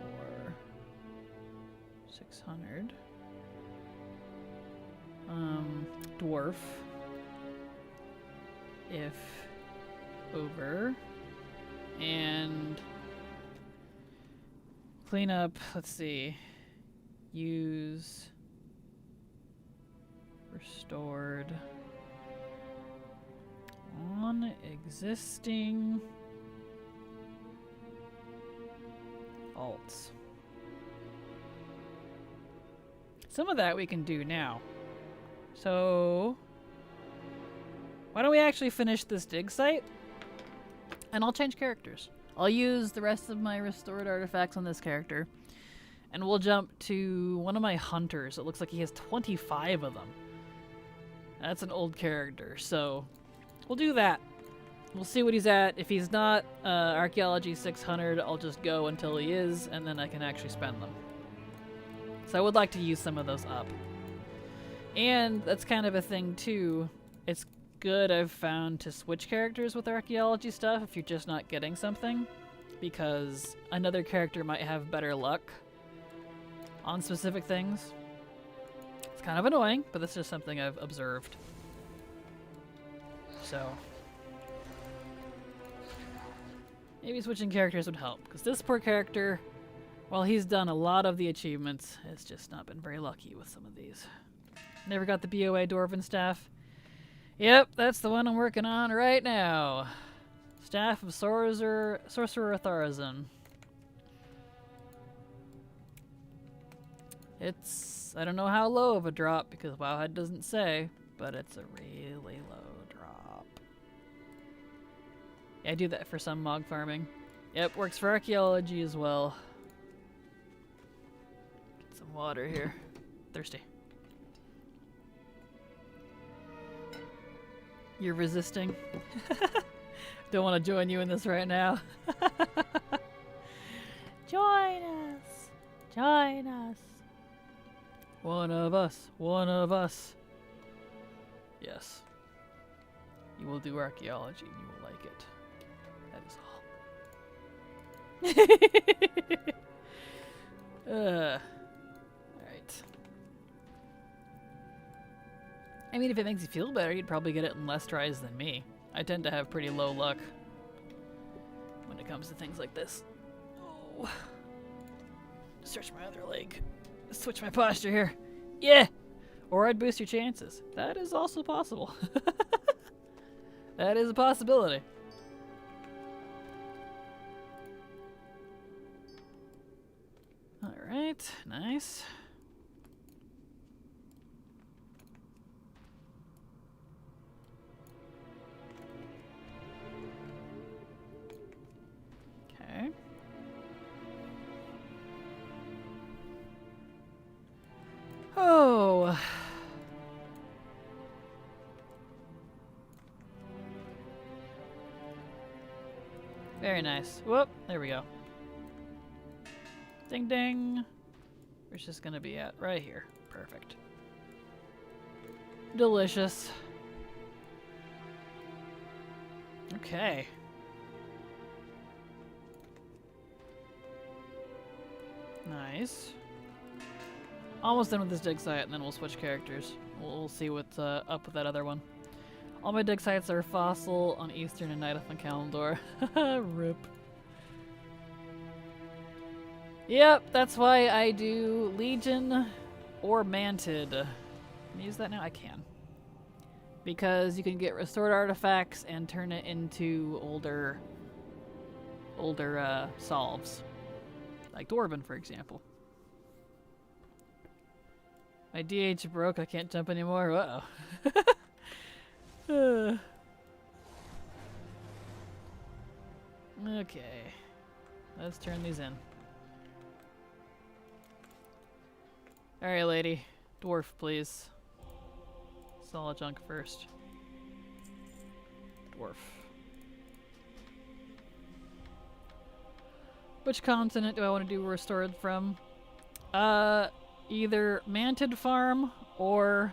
or 600. Dwarf if over, and clean up, let's see, use restored on existing alts. Some of that we can do now. So why don't we actually finish this dig site? And I'll change characters. I'll use the rest of my restored artifacts on this character. And we'll jump to one of my hunters. It looks like he has 25 of them. That's an old character, so we'll do that. We'll see what he's at. If he's not Archaeology 600, I'll just go until he is, and then I can actually spend them. So I would like to use some of those up. And that's kind of a thing, too. It's good, I've found, to switch characters with archaeology stuff if you're just not getting something, because another character might have better luck on specific things. It's kind of annoying, but that's just something I've observed. So maybe switching characters would help, because this poor character, while he's done a lot of the achievements, has just not been very lucky with some of these. Never got the BOA Dwarven Staff. Yep, that's the one I'm working on right now. Staff of Sorcerer Thorazin. It's, I don't know how low of a drop because Wowhead doesn't say, but it's a really low drop. Yeah, I do that for some mog farming. Yep, works for archaeology as well. Get some water here. Thirsty. You're resisting? Don't want to join you in this right now. Join us! Join us! One of us! One of us! Yes. You will do archaeology and you will like it. That is all. Alright. I mean, if it makes you feel better, you'd probably get it in less tries than me. I tend to have pretty low luck when it comes to things like this. Oh. Stretch my other leg. Switch my posture here. Yeah! Or I'd boost your chances. That is also possible. That is a possibility. Alright, nice. Okay. Oh. Very nice. Whoop, there we go. Ding ding. Where's this gonna be at? Right here. Perfect. Delicious. Okay. Nice. Almost done with this dig site, and then we'll switch characters. We'll see what's up with that other one. All my dig sites are Fossil on Eastern and Night on Kalimdor. Rip. Yep, that's why I do Legion or Manted. Can I use that now? I can. Because you can get restored artifacts and turn it into older solves. Like Dwarven, for example. My DH broke, I can't jump anymore. Uh-oh. Okay. Let's turn these in. Alright, lady. Dwarf, please. Solid junk first. Dwarf. Which continent do I want to do restored from? Either Manted Farm or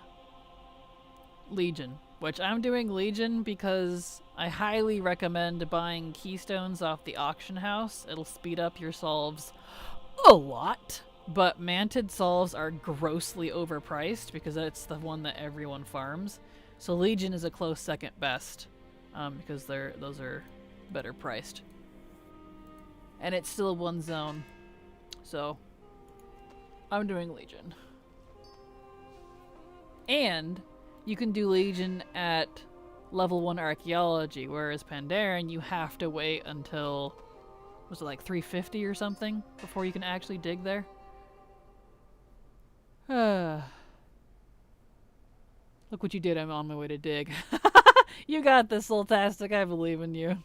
Legion. Which I'm doing Legion because I highly recommend buying keystones off the auction house. It'll speed up your solves a lot. But Manted solves are grossly overpriced because that's the one that everyone farms. So Legion is a close second best because those are better priced. And it's still one zone. So I'm doing Legion. And you can do Legion at level 1 archaeology, whereas Pandaren you have to wait until, was it like 350 or something before you can actually dig there? Look what you did, I'm on my way to dig. You got this, Sultastic, I believe in you.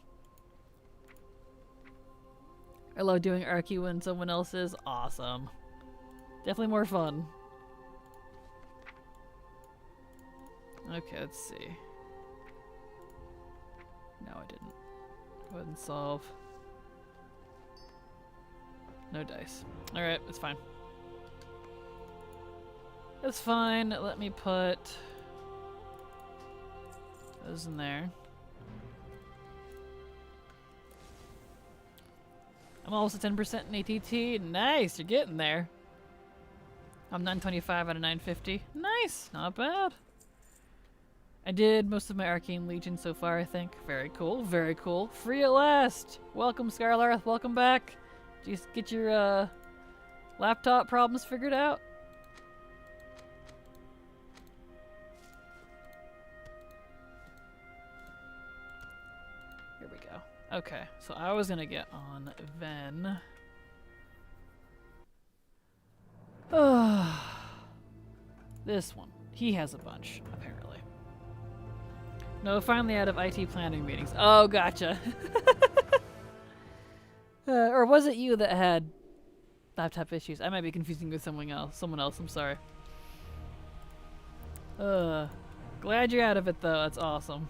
I love doing Archy when someone else is. Awesome. Definitely more fun. Okay, let's see. No, I didn't. Go ahead and solve. No dice. Alright, it's fine. It's fine. Let me put those in there. I'm almost at 10% in ATT. Nice, you're getting there. I'm 925 out of 950. Nice, not bad. I did most of my Arcane Legion so far, I think. Very cool, very cool. Free at last! Welcome, Scarlarth, welcome back. Did you get your laptop problems figured out? Here we go. Okay, so I was gonna get on Ven. This one. He has a bunch, apparently. No, finally out of IT planning meetings. Oh, gotcha. Or was it you that had laptop issues? I might be confusing with someone else. I'm sorry. Glad you're out of it, though. That's awesome.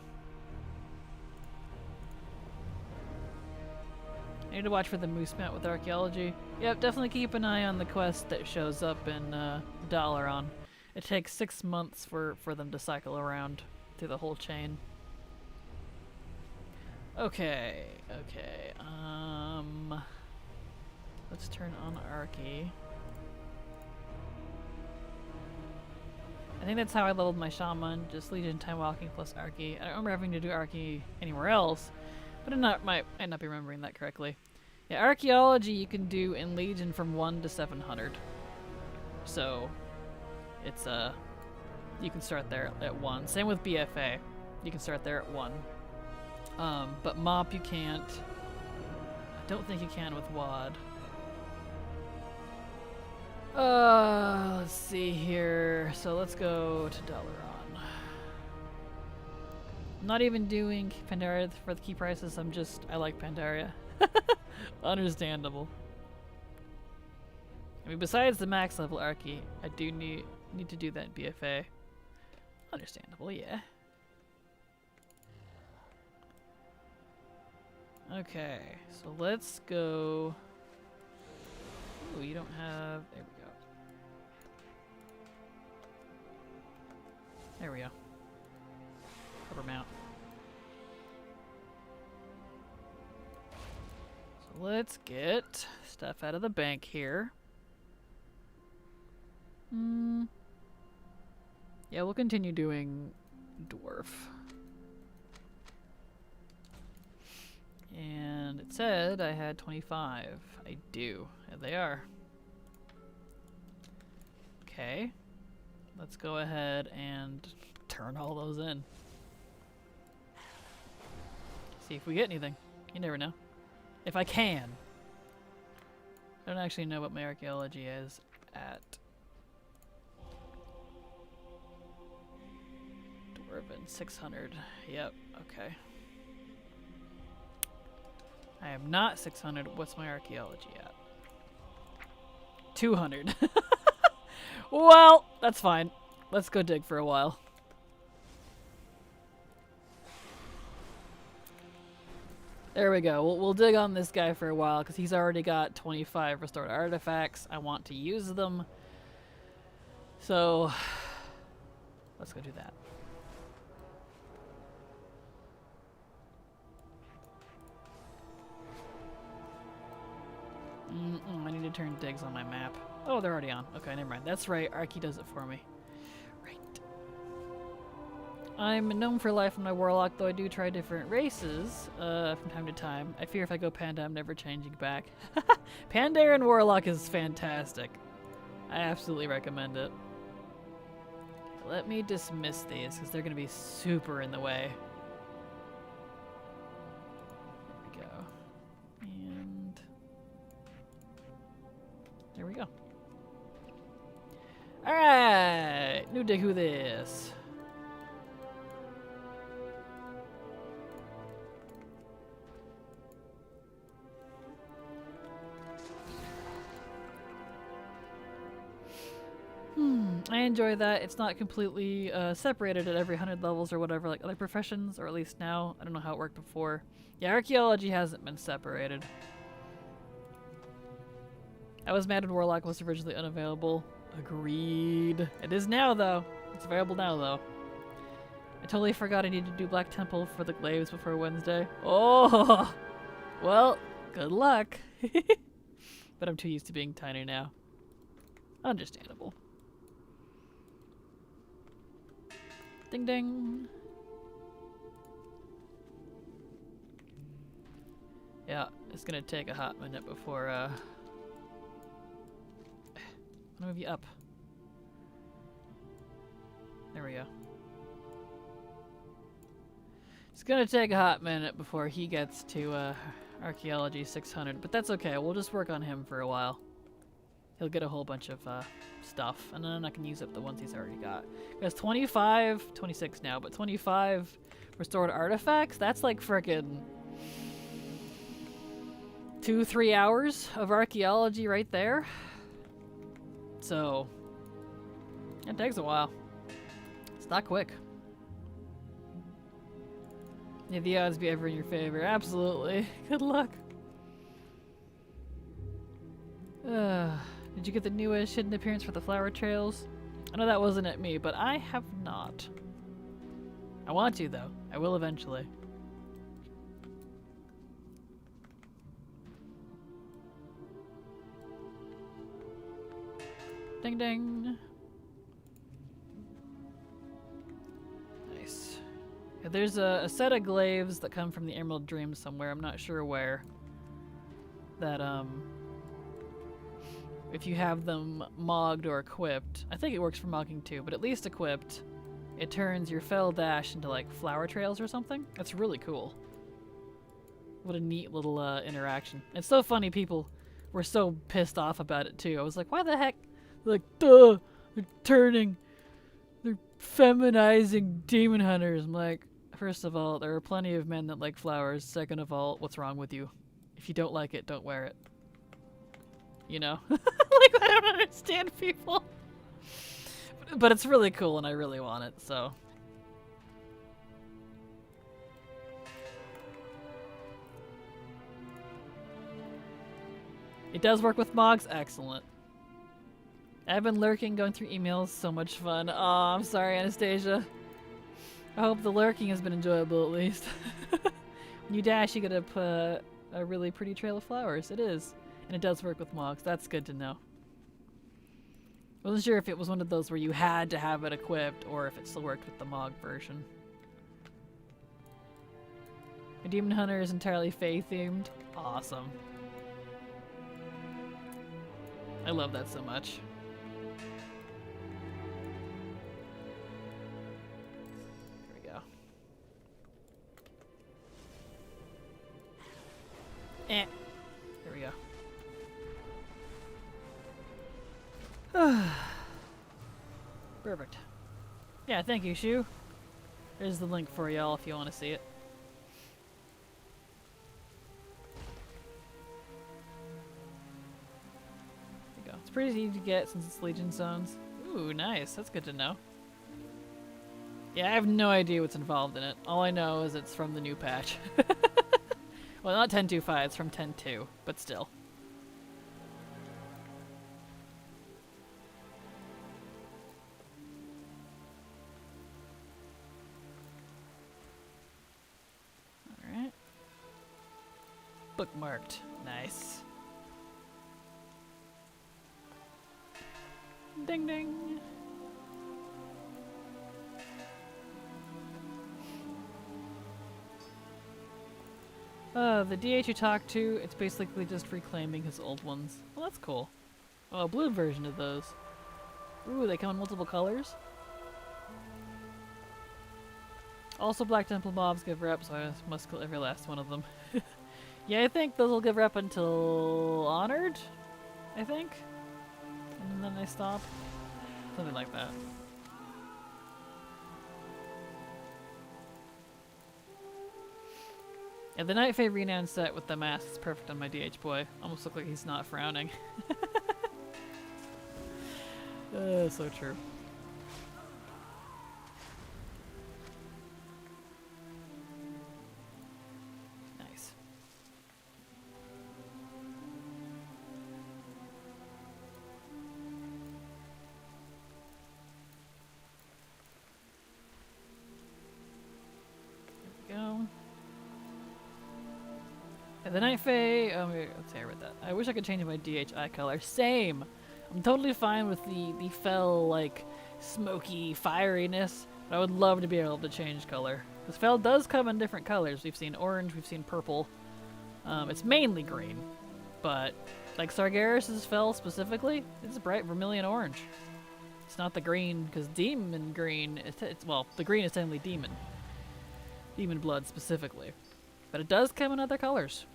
I need to watch for the moose mount with archaeology. Yep, definitely keep an eye on the quest that shows up in Dalaran. It takes 6 months for them to cycle around through the whole chain. Okay. Let's turn on Archy. I think that's how I leveled my shaman, just Legion time walking plus Archy. I don't remember having to do Archy anywhere else, but I might not be remembering that correctly. Yeah, archaeology you can do in Legion from 1 to 700. So it's you can start there at 1. Same with BFA. You can start there at 1. But MOP you can't. I don't think you can with WoD. Let's see here. So let's go to Dalaran. I'm not even doing Pandaria for the key prices. I like Pandaria. Understandable. I mean, besides the max level Archy, I do need to do that in BFA. Understandable, yeah. Okay, so let's go. Ooh, you don't have. There we go. There we go. Cover mount. So let's get stuff out of the bank here. Yeah, we'll continue doing dwarf. And it said I had 25. I do. There they are. Okay. Let's go ahead and turn all those in. See if we get anything. You never know. If I can. I don't actually know what my archaeology is at. Dwarven 600. Yep, okay. I am not 600. What's my archaeology at? 200. Well, that's fine. Let's go dig for a while. There we go. We'll dig on this guy for a while because he's already got 25 restored artifacts. I want to use them. So, let's go do that. I need to turn digs on my map. Oh, they're already on. Okay, never mind. That's right. Archy does it for me. Right. I'm known for life on my warlock, though I do try different races from time to time. I fear if I go panda, I'm never changing back. Pandaren warlock is fantastic. I absolutely recommend it. Let me dismiss these because they're going to be super in the way. There we go. And there we go. Alright! New dig who this? I enjoy that. It's not completely separated at every 100 levels or whatever like other professions, or at least now. I don't know how it worked before. Yeah, archaeology hasn't been separated. I was mad when Warlock was originally unavailable. Agreed. It is now, though. It's available now, though. I totally forgot I needed to do Black Temple for the glaives before Wednesday. Oh! Well, good luck. But I'm too used to being tiny now. Understandable. Ding ding. Yeah, it's gonna take a hot minute before I'm gonna move you up. There we go. It's gonna take a hot minute before he gets to Archaeology 600, but that's okay. We'll just work on him for a while. He'll get a whole bunch of stuff, and then I can use up the ones he's already got. He has 25, 26 now, but 25 restored artifacts? That's like frickin' 2-3 hours of archaeology right there. So, it takes a while. It's not quick. Yeah, the odds be ever in your favor. Absolutely. Good luck. Did you get the newest hidden appearance for the flower trails? I know that wasn't at me, but I have not. I want to, though. I will eventually. Ding ding. Nice. Yeah, there's a set of glaives that come from the Emerald Dream somewhere. I'm not sure where. That, if you have them mogged or equipped, I think it works for mogging too, but at least equipped, it turns your fell dash into like flower trails or something. That's really cool. What a neat little interaction. It's so funny people were so pissed off about it too. I was like, why the heck? Like, duh, they're feminizing demon hunters. I'm like, first of all, there are plenty of men that like flowers. Second of all, what's wrong with you? If you don't like it, don't wear it. You know? Like, I don't understand people. But it's really cool and I really want it, so. It does work with mogs? Excellent. I've been lurking, going through emails, so much fun. Oh, I'm sorry, Anastasia. I hope the lurking has been enjoyable at least. When you dash, you get a really pretty trail of flowers. It is. And it does work with mogs. That's good to know. Wasn't sure if it was one of those where you had to have it equipped or if it still worked with the mog version. A demon hunter is entirely fae themed. Awesome. I love that so much. There we go. There we go. Perfect. Yeah, thank you, Shu. There's the link for y'all if you want to see it. There you go. It's pretty easy to get since it's Legion zones. Ooh, nice. That's good to know. Yeah, I have no idea what's involved in it. All I know is it's from the new patch. Well, not 10.2.5, it's from 10.2, but still. Bookmarked. Nice. Ding ding. The DH you talked to, it's basically just reclaiming his old ones. Well, that's cool. Oh, a blue version of those. Ooh, they come in multiple colors. Also, Black Temple mobs give rep, so I must kill every last one of them. Yeah, I think those will give rep until Honored, I think. And then they stop. Something like that. Yeah, the Night Fae renown set with the mask is perfect on my DH boy. Almost look like he's not frowning. So true. Nice. There we go. Yeah, the Night Fae, let's see, I read that. I wish I could change my DH eye color. Same! I'm totally fine with the fel, like, smoky fieriness, but I would love to be able to change color. Because fel does come in different colors. We've seen orange, we've seen purple. It's mainly green, but, like Sargeras' fel specifically, it's bright vermilion orange. It's not the green, because demon green, well, the green is technically demon. Demon Blood specifically. But it does come in other colors.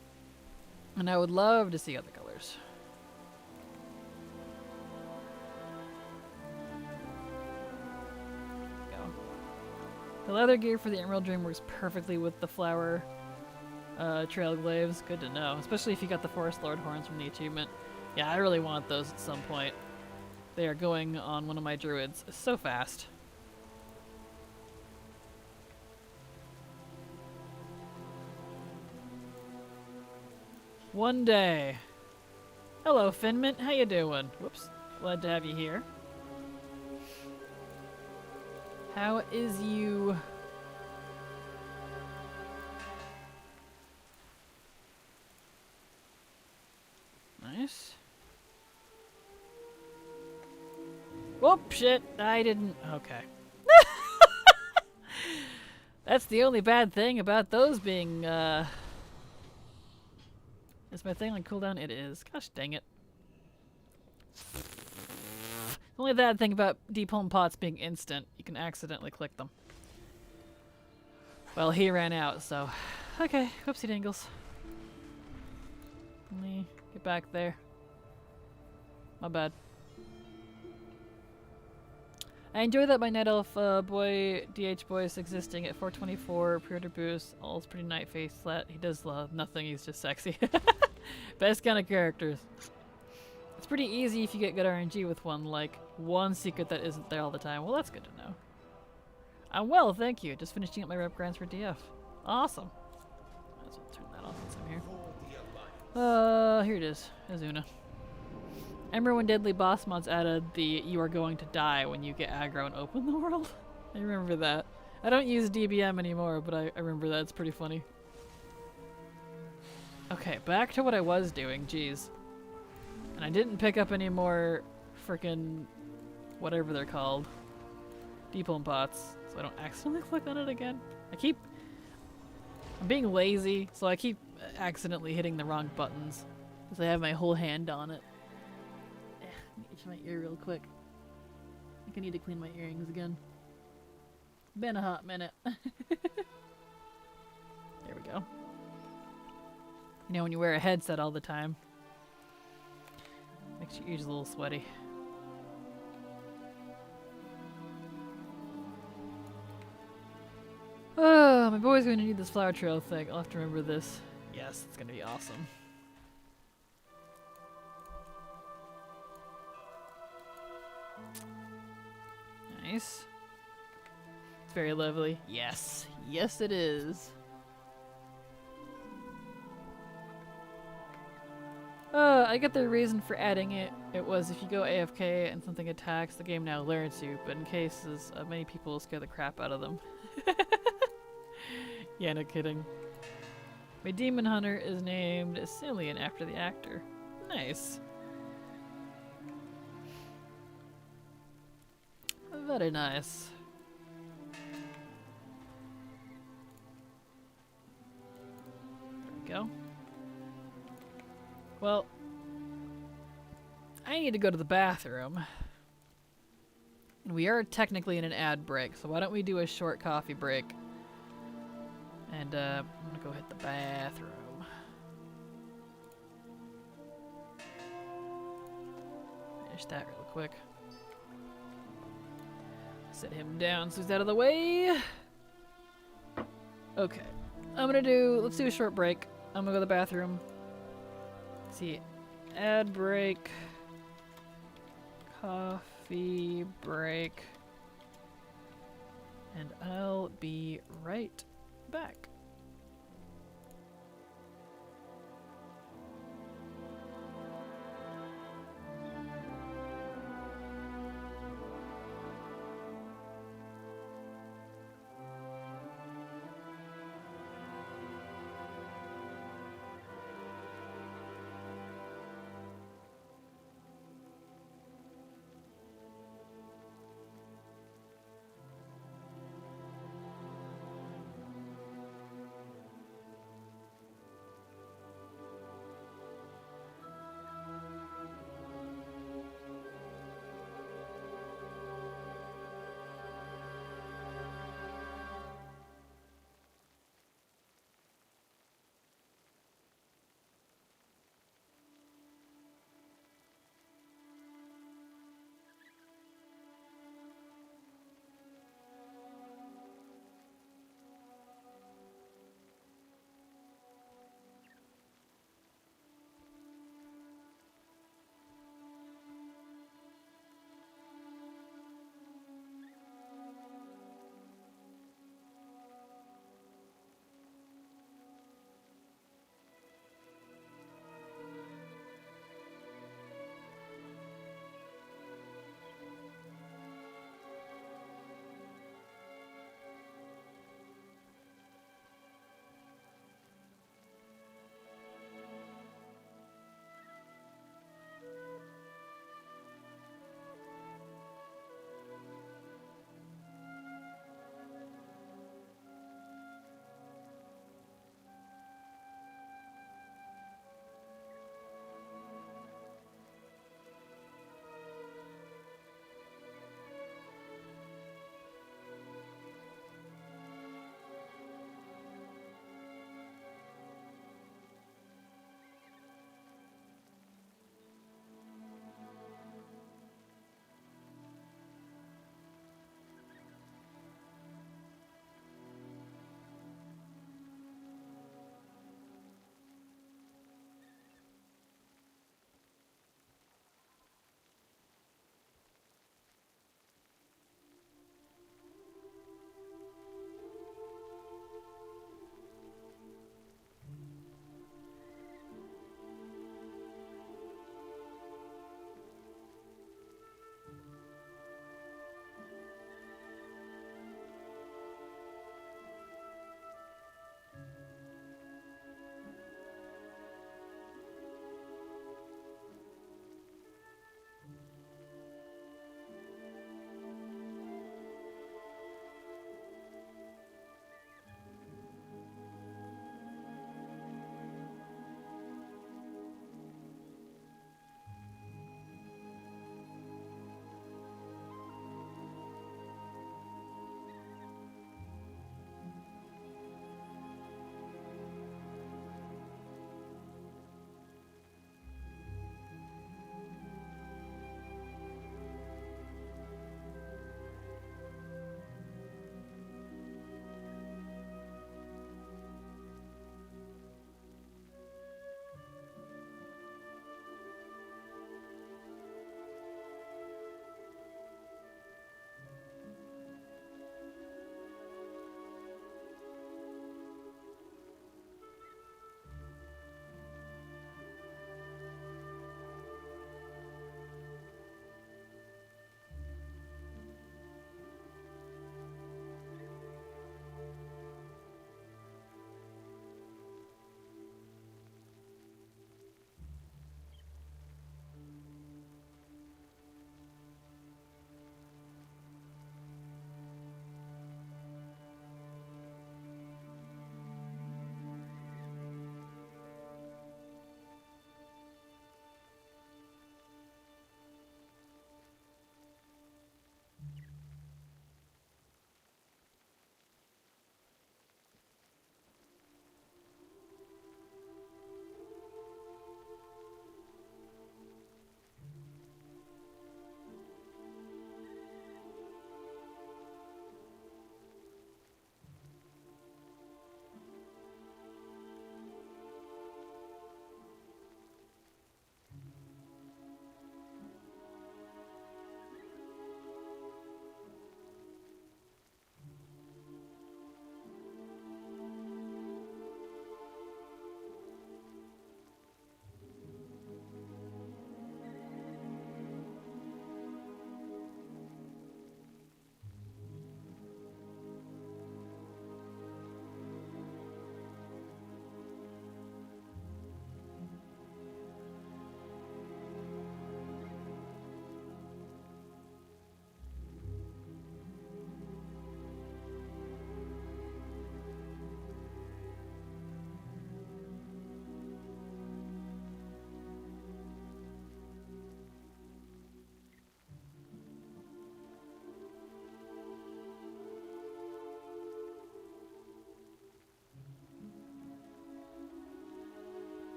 And I would love to see other colors. Go. The leather gear for the Emerald Dream works perfectly with the flower trail glaives. Good to know. Especially if you got the Forest Lord horns from the achievement. Yeah, I really want those at some point. They are going on one of my druids so fast. One day. Hello, Finmint. How you doing? Whoops. Glad to have you here. How is you? Nice. Whoop, shit. I didn't. Okay. That's the only bad thing about those being, Is my thing on cooldown? It is. Gosh dang it. The only bad thing about deep home pots being instant, you can accidentally click them. Well, he ran out, so. Okay, whoopsie dingles. Let me get back there. My bad. I enjoy that my Night Elf boy, DH boy, is existing at 424, pre-order boost, all's pretty night face flat. He does nothing, he's just sexy. Best kind of characters. It's pretty easy if you get good RNG with like one secret that isn't there all the time. Well, that's good to know. I'm well, thank you. Just finishing up my rep grants for DF. Awesome. Might as well turn that off since I'm here. Here it is. Azuna. I remember when Deadly Boss mods added the "you are going to die when you get aggro and open the world." I remember that. I don't use DBM anymore, but I remember that. It's pretty funny. Okay, back to what I was doing. Jeez. And I didn't pick up any more frickin' whatever they're called. Deep home pots, so I don't accidentally click on it again. I'm being lazy, so I keep accidentally hitting the wrong buttons. Because I have my whole hand on it. Let me itch my ear real quick. I think I need to clean my earrings again. Been a hot minute. There we go. You know when you wear a headset all the time, makes your ears a little sweaty. Oh, my boy's going to need this flower trail thing. I'll have to remember this. Yes, it's going to be awesome. Nice. It's very lovely. Yes. Yes, it is. I get the reason for adding it. It was if you go AFK and something attacks, the game now learns you, but in cases, many people will scare the crap out of them. Yeah, no kidding. My demon hunter is named Cillian after the actor. Nice. Very nice. There we go. Well, I need to go to the bathroom. And we are technically in an ad break, so why don't we do a short coffee break? And I'm gonna go hit the bathroom. Finish that real quick. Set him down so he's out of the way. Okay. Let's do a short break. I'm gonna go to the bathroom. Let's see. Ad break. Coffee break. And I'll be right back.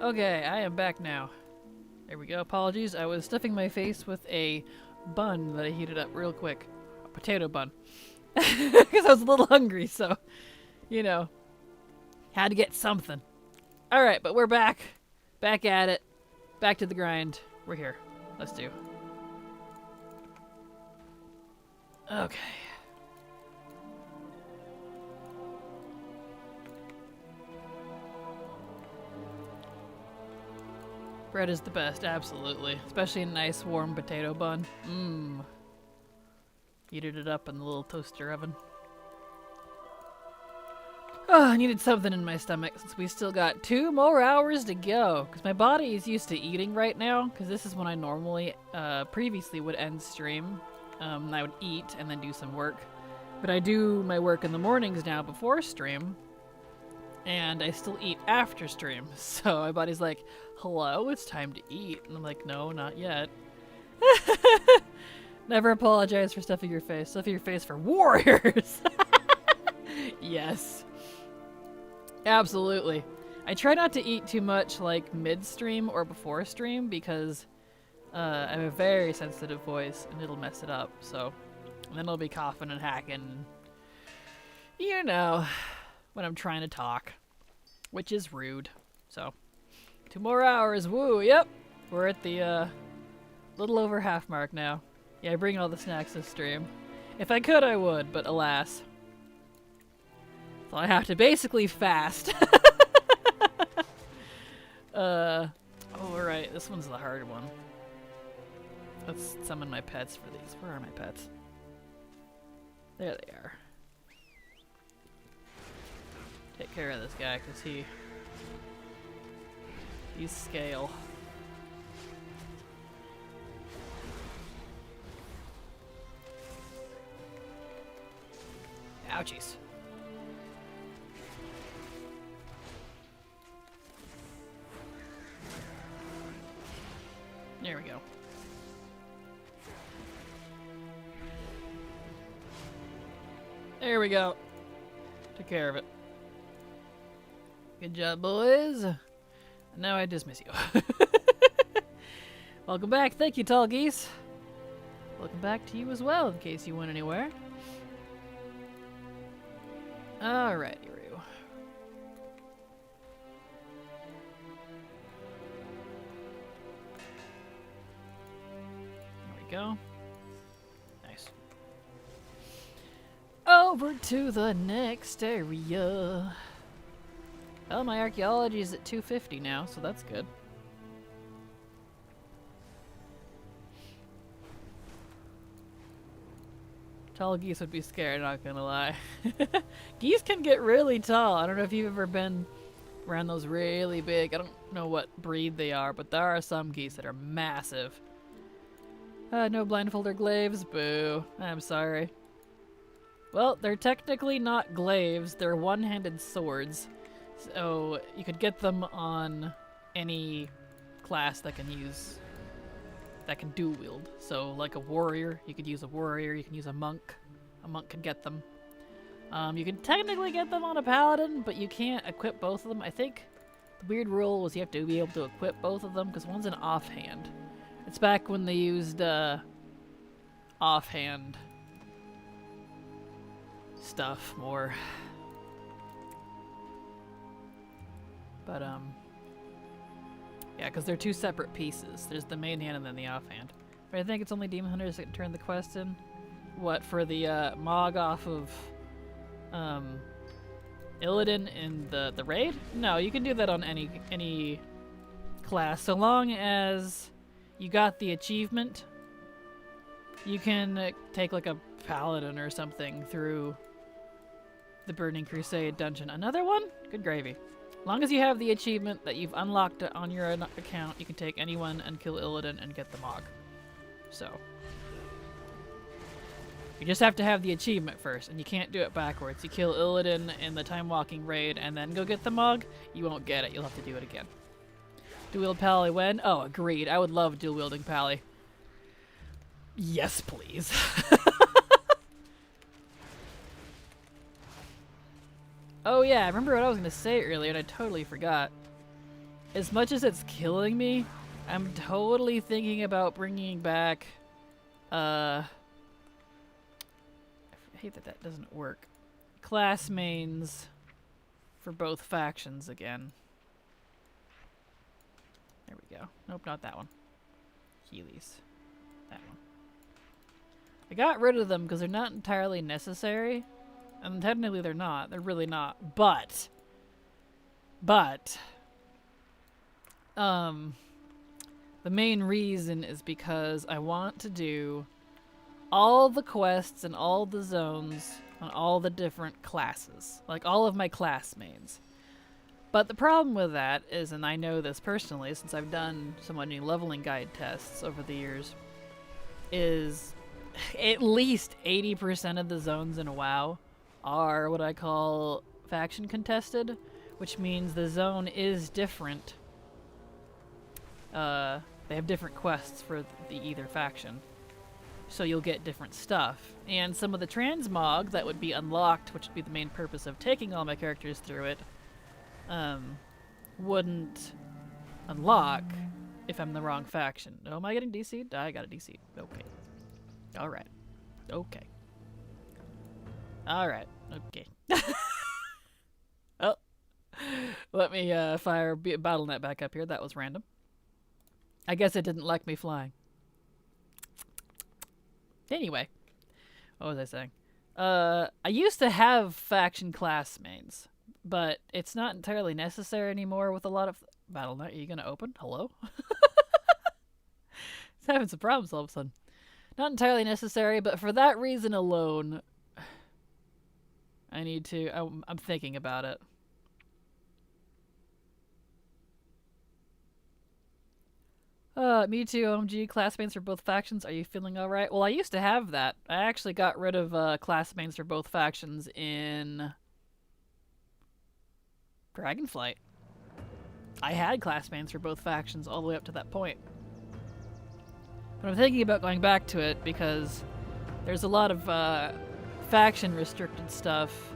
Okay, I am back now. There we go. Apologies. I was stuffing my face with a bun that I heated up real quick. A potato bun. Because I was a little hungry, so, you know, had to get something. Alright, but we're back. Back at it. Back to the grind. We're here. Let's do. Okay. Bread is the best, absolutely. Especially a nice warm potato bun. Mmm. Heated it up in the little toaster oven. Oh, I needed something in my stomach since we still got 2 more hours to go. Because my body is used to eating right now. Because this is when I normally, previously would end stream. I would eat and then do some work. But I do my work in the mornings now before stream. And I still eat after stream. So my body's like, hello, it's time to eat. And I'm like, no, not yet. Never apologize for stuffing your face. Stuffing your face for warriors. Yes. Absolutely. I try not to eat too much like mid-stream or before stream because I have a very sensitive voice and it'll mess it up. So and then I'll be coughing and hacking. You know, when I'm trying to talk, which is rude. So 2 more hours. Woo, yep. We're at the little over half mark now. Yeah, I bring all the snacks this stream. If I could, I would, but alas. So I have to basically fast. Oh, right. This one's the hard one. Let's summon my pets for these. Where are my pets? There they are. Take care of this guy, because he's scale. Ouchies. There we go. There we go. Took care of it. Good job, boys. Now I dismiss you. Welcome back. Thank you, Tall Geese. Welcome back to you as well, in case you went anywhere. Alrighty, Roo. There we go. Nice. Over to the next area. Oh, my archaeology is at 250 now, so that's good. Tall geese would be scared, not gonna lie. Geese can get really tall. I don't know if you've ever been around those really big, I don't know what breed they are, but there are some geese that are massive. No blindfold or glaives? Boo. I'm sorry. Well, they're technically not glaives, they're one-handed swords. So you could get them on any class that can dual wield. So like a warrior, you could use a warrior, you can use a monk. A monk could get them. You can technically get them on a paladin, but you can't equip both of them. I think the weird rule was you have to be able to equip both of them because one's an offhand. It's back when they used offhand stuff more. But, yeah, because they're 2 separate pieces. There's the main hand and then the offhand. But I think it's only Demon Hunters that can turn the quest in. What, for the, Mog off of, Illidan in the raid? No, you can do that on any class. So long as you got the achievement, you can take, like, a paladin or something through the Burning Crusade dungeon. Another one? Good gravy. As long as you have the achievement that you've unlocked on your account, you can take anyone and kill Illidan and get the Mog. So. You just have to have the achievement first, and you can't do it backwards. You kill Illidan in the Time Walking raid and then go get the Mog, you won't get it. You'll have to do it again. Dual wield Pally when? Oh, agreed. I would love dual wielding Pally. Yes, please. Oh yeah, I remember what I was going to say earlier and I totally forgot. as much as it's killing me, I'm totally thinking about bringing back, I hate that that doesn't work. Class mains for both factions again. There we go. Nope, not that one. Heelys. That one. I got rid of them because they're not entirely necessary. And technically they're not. They're really not. But, the main reason is because I want to do all the quests and all the zones on all the different classes. Like all of my class mains. But the problem with that is, and I know this personally since I've done so many leveling guide tests over the years, is at least 80% of the zones in WoW are what I call faction contested, which means the zone is different. They have different quests for the either faction. So you'll get different stuff. And some of the transmog that would be unlocked, which would be the main purpose of taking all my characters through it, wouldn't unlock if I'm the wrong faction. Oh, am I getting DC'd? I got a DC'd. Okay. Alright. Okay. Alright. Okay. Oh. Let me fire BattleNet back up here. That was random. I guess it didn't like me flying. Anyway. What was I saying? I used to have faction class mains, but it's not entirely necessary anymore with a lot of... BattleNet, are you going to open? Hello? It's having some problems all of a sudden. Not entirely necessary, but for that reason alone, I need to... I'm thinking about it. Me too, OMG. Classmates for both factions. Are you feeling alright? Well, I used to have that. I actually got rid of classmates for both factions in Dragonflight. I had classmates for both factions all the way up to that point. But I'm thinking about going back to it because there's a lot of faction restricted stuff,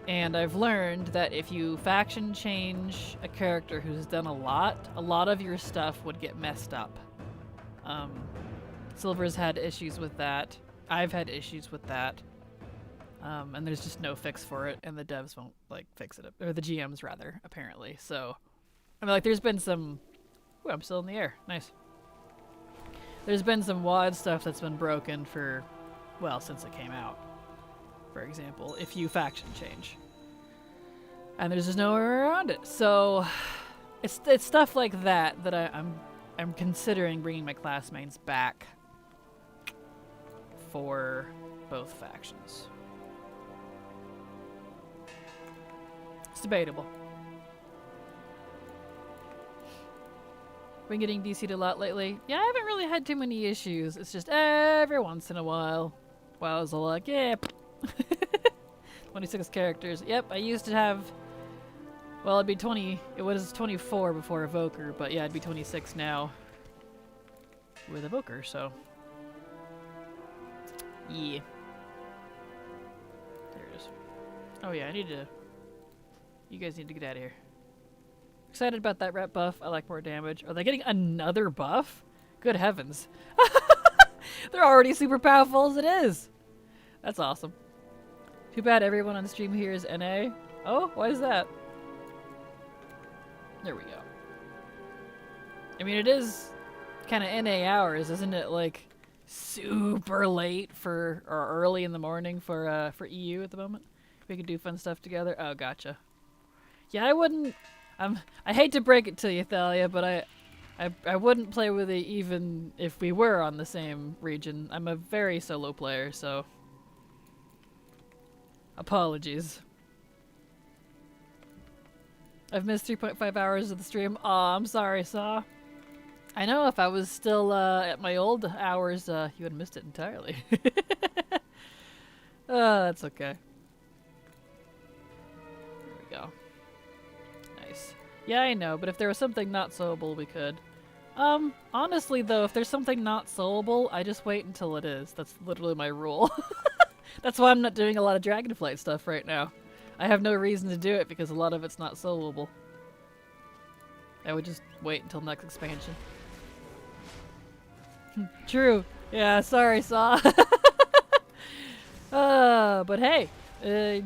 and I've learned that if you faction change a character who's done a lot of your stuff would get messed up. Silver's had issues with that. I've had issues with that. And there's just no fix for it, and the devs won't, like, fix it. Or the GMs, rather, apparently. So, I mean, like, there's been some... Ooh, I'm still in the air. Nice. There's been some WoD stuff that's been broken for, well, since it came out. For example, if you faction change. And there's just no way around it. So, it's stuff like that I'm considering bringing my classmates back for both factions. It's debatable. Been getting DC'd a lot lately. Yeah, I haven't really had too many issues. It's just every once in a while. WoW's like, yeah. 26 characters. Yep, I used to have... Well, it'd be 20... It was 24 before Evoker, but yeah, it'd be 26 now. With Evoker, so... Yeah. There it is. Oh yeah, I need to... You guys need to get out of here. Excited about that rep buff. I like more damage. Are they getting another buff? Good heavens. They're already super powerful as it is. That's awesome. Too bad everyone on stream here is NA. Oh, why is that? There we go. I mean, it is kind of NA hours, isn't it? Like, super late for, or early in the morning for EU at the moment. We could do fun stuff together. Oh, gotcha. Yeah, I wouldn't... I hate to break it to you, Thalia, but I wouldn't play with it even if we were on the same region. I'm a very solo player, so... Apologies. I've missed 3.5 hours of the stream. Aw, I'm sorry, Saw. I know if I was still at my old hours, you would have missed it entirely. That's okay. There we go. Nice. Yeah, I know, but if there was something not soloable, we could. Honestly, though, if there's something not soloable, I just wait until it is. That's literally my rule. That's why I'm not doing a lot of Dragonflight stuff right now. I have no reason to do it because a lot of it's not soloable. I would just wait until next expansion. True. Yeah, sorry, Saw. But hey,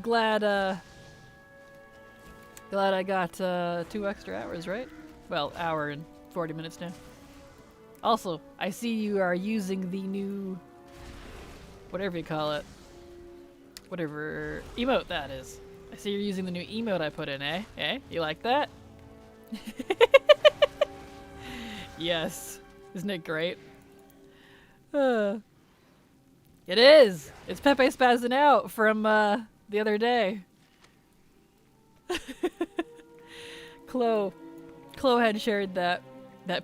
glad I got 2 extra hours, right? Well, hour and 40 minutes now. Also, I see you are using the new, whatever you call it, whatever emote that is. I see you're using the new emote I put in, eh? Eh? You like that? Yes. Isn't it great? It is! It's Pepe spazzing out from the other day. Chloe had shared that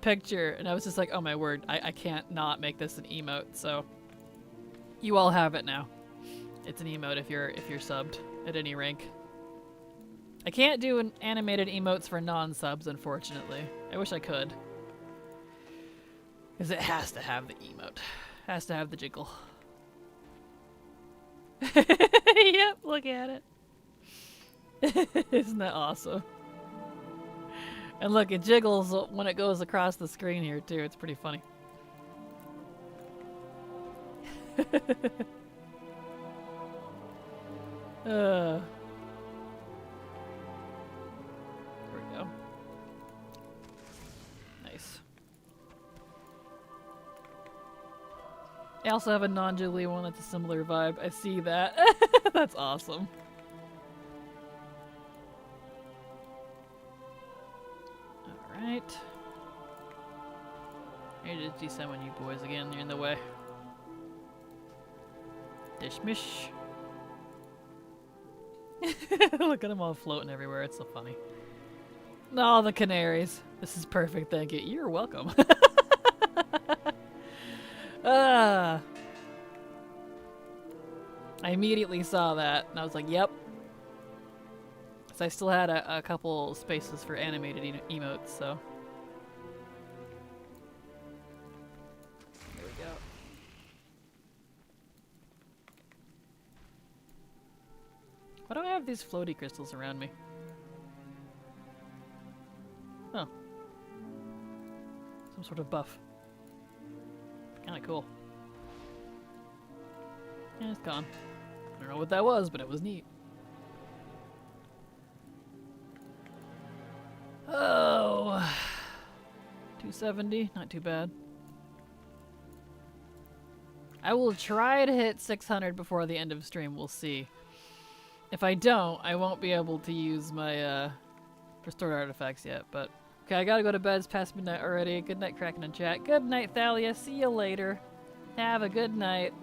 picture, and I was just like, oh my word, I can't not make this an emote, so you all have it now. It's an emote if you're subbed at any rank. I can't do an animated emotes for non-subs, unfortunately. I wish I could. Because it has to have the emote. Has to have the jiggle. Yep, look at it. Isn't that awesome? And look, it jiggles when it goes across the screen here too. It's pretty funny. There we go. Nice. I also have a non-jiggly one that's a similar vibe. I see that. That's awesome. Alright. I need to desummon you boys again. You're in the way. Dishmish. Look at them all floating everywhere. It's so funny. Oh, the canaries. This is perfect. Thank you. You're welcome. I immediately saw that, and I was like, yep. So I still had a couple spaces for animated emotes, so. There we go. Why do I have these floaty crystals around me? Oh. Some sort of buff. Kinda cool. Yeah, it's gone. I don't know what that was, but it was neat. Oh. 270, not too bad. I will try to hit 600 before the end of stream, we'll see. If I don't, I won't be able to use my restored artifacts yet, but okay, I gotta go to bed. It's past midnight already. Good night, Kraken and chat. Good night, Thalia. See you later. Have a good night.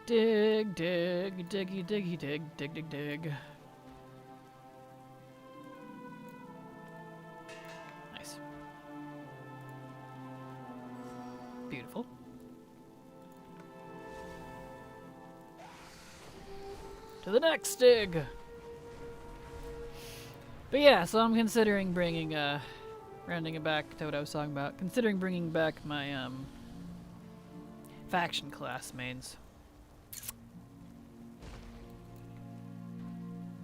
Dig, dig, diggy, diggy, dig, dig, dig, dig. Nice. Beautiful. To the next dig. But yeah, so I'm considering bringing, rounding it back to what I was talking about, considering bringing back my, faction class mains.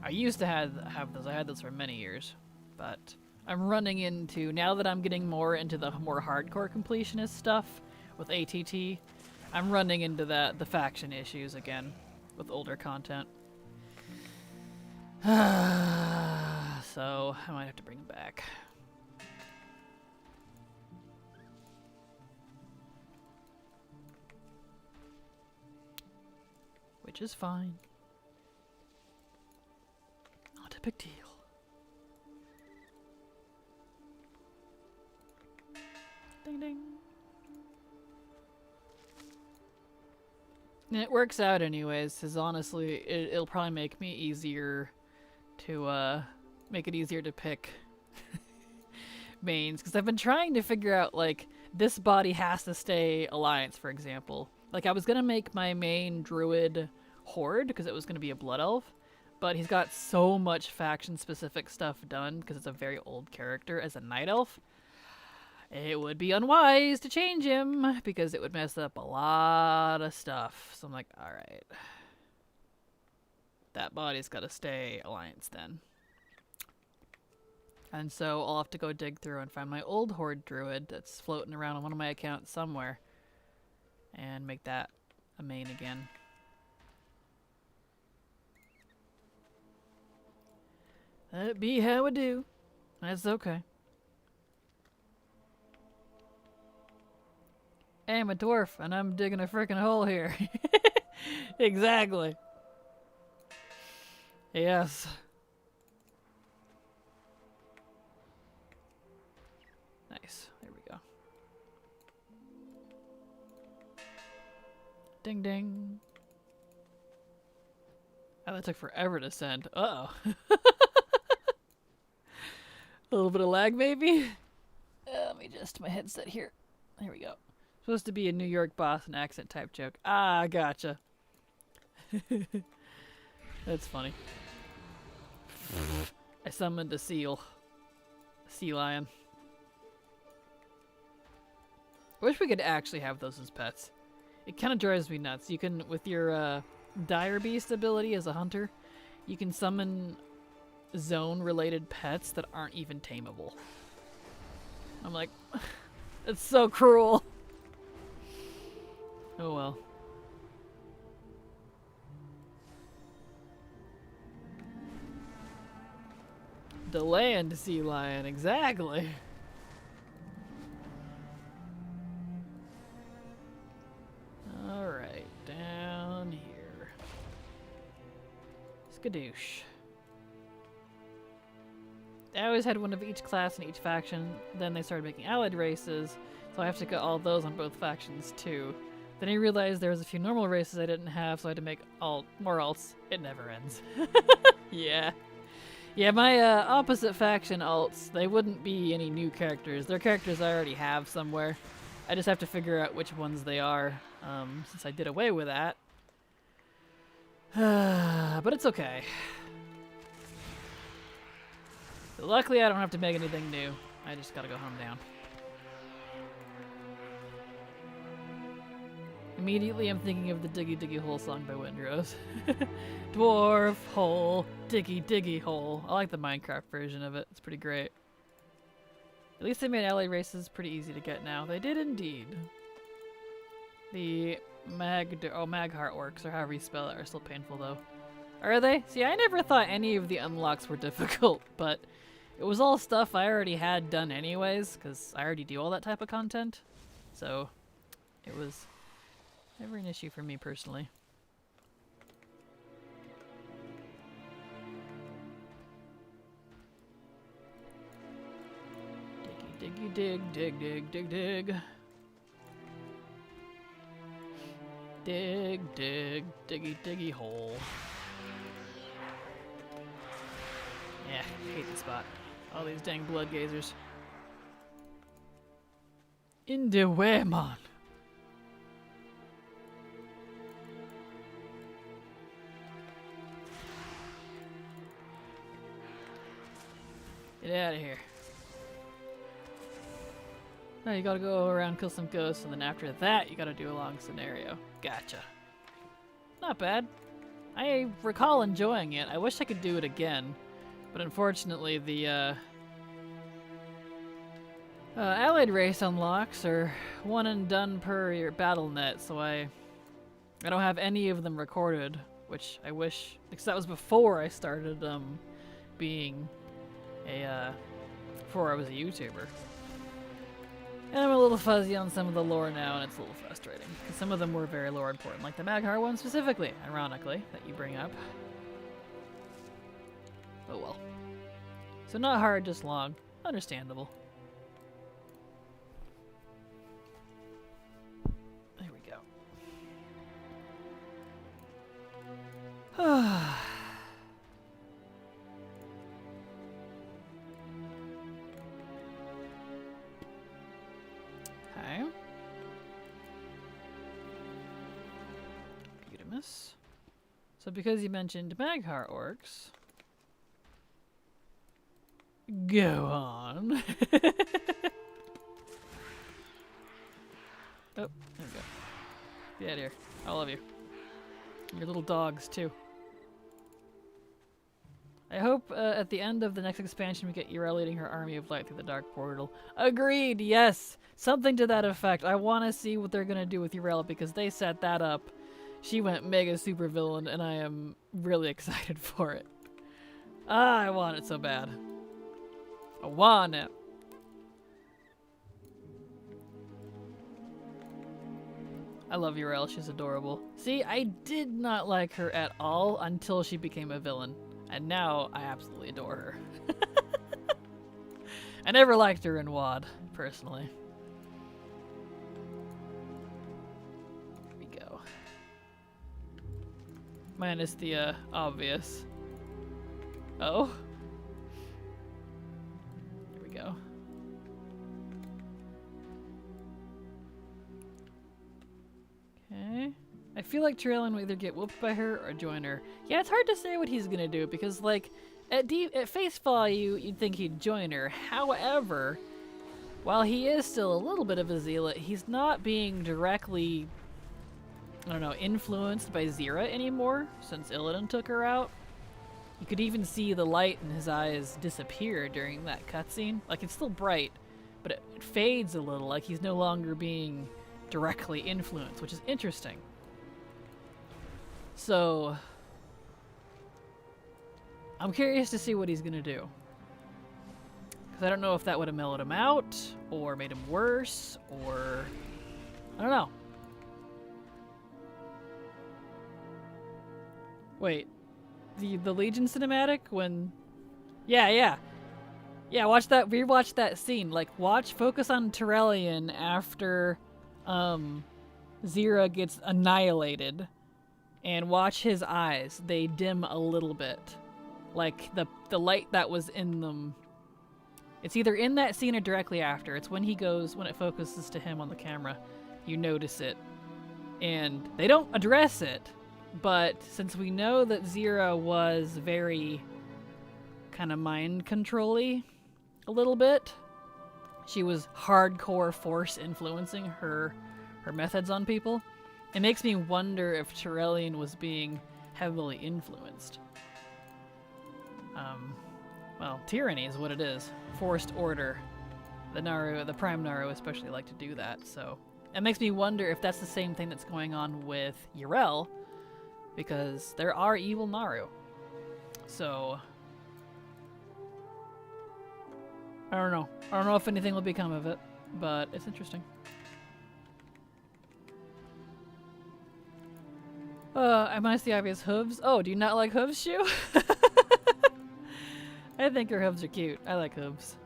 I used to have those. I had those for many years, but I'm running into, now that I'm getting more into the more hardcore completionist stuff with ATT, I'm running into the faction issues again with older content. So I might have to bring them back. Which is fine. Not a big deal. Ding ding. And it works out anyways, because honestly, it'll probably make me easier to, make it easier to pick mains. Because I've been trying to figure out, like, this body has to stay Alliance, for example. Like, I was going to make my main Druid Horde, because it was going to be a Blood Elf. But he's got so much faction-specific stuff done, because it's a very old character as a Night Elf. it would be unwise to change him because it would mess up a lot of stuff. So I'm like, alright. That body's gotta stay Alliance then. And so I'll have to go dig through and find my old Horde Druid that's floating around on one of my accounts somewhere. And make that a main again. That'd be how I do. That's okay. Hey, I'm a dwarf, and I'm digging a frickin' hole here. Exactly. Yes. Nice. There we go. Ding ding. Oh, that took forever to send. Uh-oh. A little bit of lag, maybe? Let me adjust my headset here. There we go. Supposed to be a New York Boston accent type joke. Ah, gotcha. That's funny. I summoned a seal. A sea lion. I wish we could actually have those as pets. It kind of drives me nuts. You can, with your Dire Beast ability as a hunter, you can summon zone-related pets that aren't even tameable. I'm like, it's so cruel. Oh well. The land sea lion, exactly. Alright, down here. Skadoosh. I always had one of each class in each faction, then they started making allied races, so I have to get all those on both factions too. Then I realized there was a few normal races I didn't have, so I had to make more alts. It never ends. Yeah. Yeah, my opposite faction alts, they wouldn't be any new characters. They're characters I already have somewhere. I just have to figure out which ones they are, since I did away with that. But it's okay. So luckily I don't have to make anything new. I just gotta go home down. Immediately I'm thinking of the Diggy Diggy Hole song by Windrose. Dwarf hole, diggy diggy hole. I like the Minecraft version of it. It's pretty great. At least they made allied races pretty easy to get now. They did indeed. The Magheart orcs, or however you spell it, are still painful though. Are they? See, I never thought any of the unlocks were difficult, but it was all stuff I already had done anyways, because I already do all that type of content. So, it was never an issue for me personally. Diggy dig, dig, dig, dig, dig. Dig, dig, diggy, diggy hole. Yeah, I hate this spot. All these dang blood gazers. In the way, man. Get out of here. Now you gotta go around, kill some ghosts, and then after that you gotta do a long scenario. Gotcha. Not bad. I recall enjoying it. I wish I could do it again, but unfortunately the allied race unlocks are one and done per your battle net, so I don't have any of them recorded, which I wish, because that was before I started being before I was a YouTuber. And I'm a little fuzzy on some of the lore now, and it's a little frustrating, because some of them were very lore important, like the Magheart one specifically, ironically, that you bring up. Oh well. So not hard, just long. Understandable. There we go. Okay. Beautimus. So because you mentioned Magheart orcs, go on. Oh, there we go. Get out of here. All of you. Your little dogs, too. I hope at the end of the next expansion we get Yrel leading her army of light through the dark portal. Agreed, yes! Something to that effect. I want to see what they're going to do with Yrel because they set that up. She went mega super villain and I am really excited for it. Ah, I want it so bad. I want it. I love Yrel, she's adorable. See, I did not like her at all until she became a villain. And now I absolutely adore her. I never liked her in VoD, personally. Here we go. Minus the obvious. Oh. Here we go. Okay. I feel like Tyrellian will either get whooped by her or join her. Yeah, it's hard to say what he's gonna do because, like, at face value, you'd think he'd join her. However, while he is still a little bit of a zealot, he's not being directly, I don't know, influenced by Zira anymore since Illidan took her out. You could even see the light in his eyes disappear during that cutscene. Like, it's still bright, but it fades a little, like he's no longer being directly influenced, which is interesting. So, I'm curious to see what he's gonna do. Because I don't know if that would have mellowed him out, or made him worse, or... I don't know. Wait. The Legion cinematic when... Yeah, watch that, rewatch that scene. Like, focus on Tyrellian after, Zira gets annihilated. And watch his eyes. They dim a little bit. Like, the light that was in them. It's either in that scene or directly after. It's when he goes, when it focuses to him on the camera. You notice it. And they don't address it. But since we know that Zira was very kind of mind control-y a little bit, she was hardcore force influencing her methods on people. It makes me wonder if Tyrellian was being heavily influenced. Well, tyranny is what it is. Forced order. The Prime Naru especially like to do that, so... It makes me wonder if that's the same thing that's going on with Yrel, because there are evil Naru. So... I don't know. I don't know if anything will become of it, but it's interesting. I minus the obvious hooves. Oh, do you not like hooves, Shu? I think her hooves are cute. I like hooves.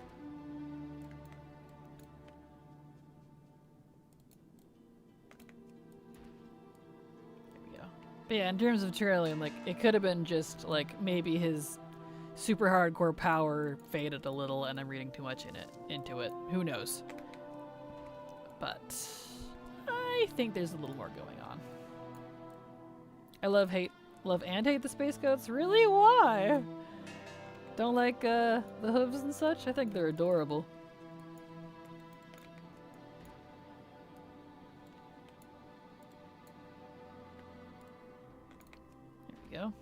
There we go. But yeah, in terms of Tyrellian, like, it could have been just, like, maybe his super hardcore power faded a little and I'm reading too much into it. Who knows? But I think there's a little more going on. I love and hate the space goats. Really? Why? Don't like the hooves and such? I think they're adorable. There we go.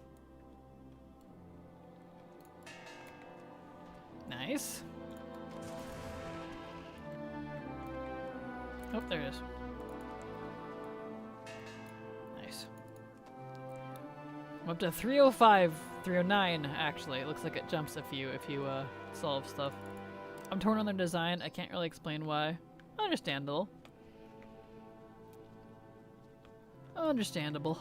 Nice. Oh, there it is. Nice. I'm up to 305, 309 actually. It looks like it jumps a few if you solve stuff. I'm torn on their design. I can't really explain why. Understandable. Understandable.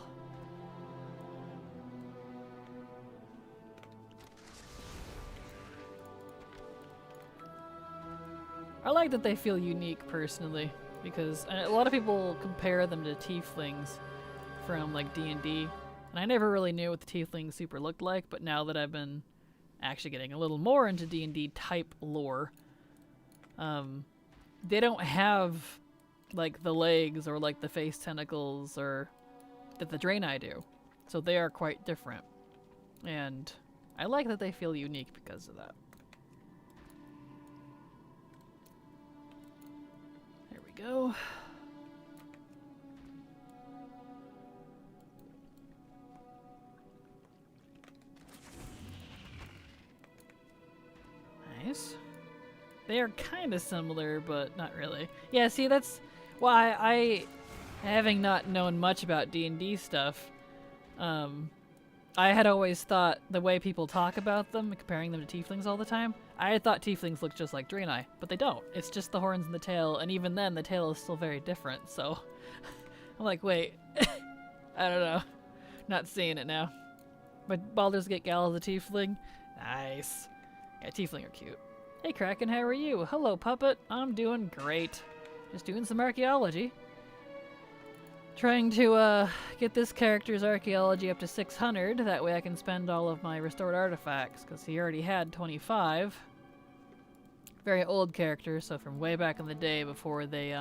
I like that they feel unique personally, because a lot of people compare them to tieflings from like D&D, and I never really knew what the tiefling super looked like, but now that I've been actually getting a little more into D&D type lore, they don't have like the legs or like the face tentacles or that the Draenei do, so they are quite different, and I like that they feel unique because of that. Go. Nice. They are kind of similar, but not really. Yeah, see, that's why I having not known much about D&D stuff, I had always thought the way people talk about them, comparing them to tieflings all the time, I had thought tieflings look just like Draenei, but they don't. It's just the horns and the tail, and even then, the tail is still very different, so I'm like, wait, I don't know. Not seeing it now. But Baldur's Gate Gal is a tiefling. Nice. Yeah, tiefling are cute. Hey Kraken, how are you? Hello Puppet, I'm doing great. Just doing some archaeology. Trying to get this character's archaeology up to 600, that way I can spend all of my restored artifacts, because he already had 25. Very old character, so from way back in the day before they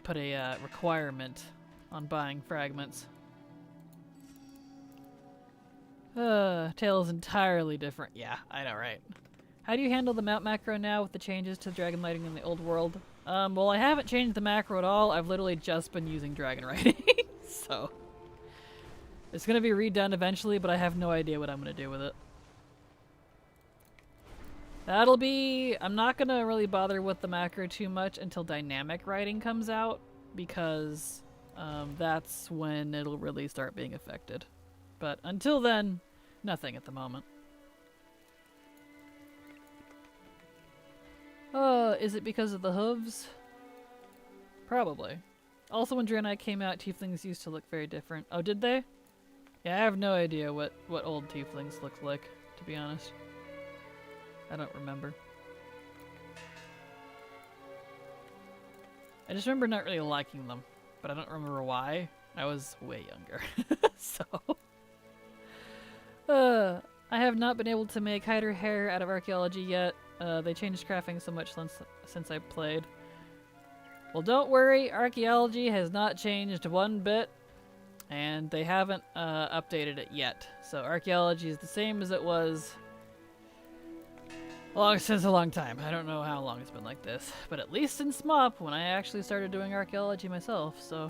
put a requirement on buying fragments. Tail's entirely different. Yeah, I know, right? How do you handle the mount macro now with the changes to dragon lighting in the old world? Well, I haven't changed the macro at all. I've literally just been using dragon writing. So it's going to be redone eventually, but I have no idea what I'm going to do with it. That'll be... I'm not going to really bother with the macro too much until dynamic writing comes out, because that's when it'll really start being affected. But until then, nothing at the moment. Is it because of the hooves? Probably. Also, when Draenei came out, tieflings used to look very different. Oh, did they? Yeah, I have no idea what old tieflings looked like, to be honest. I don't remember. I just remember not really liking them, but I don't remember why. I was way younger. So... I have not been able to make hide or hair out of archaeology yet. They changed crafting so much since I played. Well, don't worry, archaeology has not changed one bit, and they haven't updated it yet. So archaeology is the same as it was since a long time. I don't know how long it's been like this, but at least in SMOP, when I actually started doing archaeology myself, so...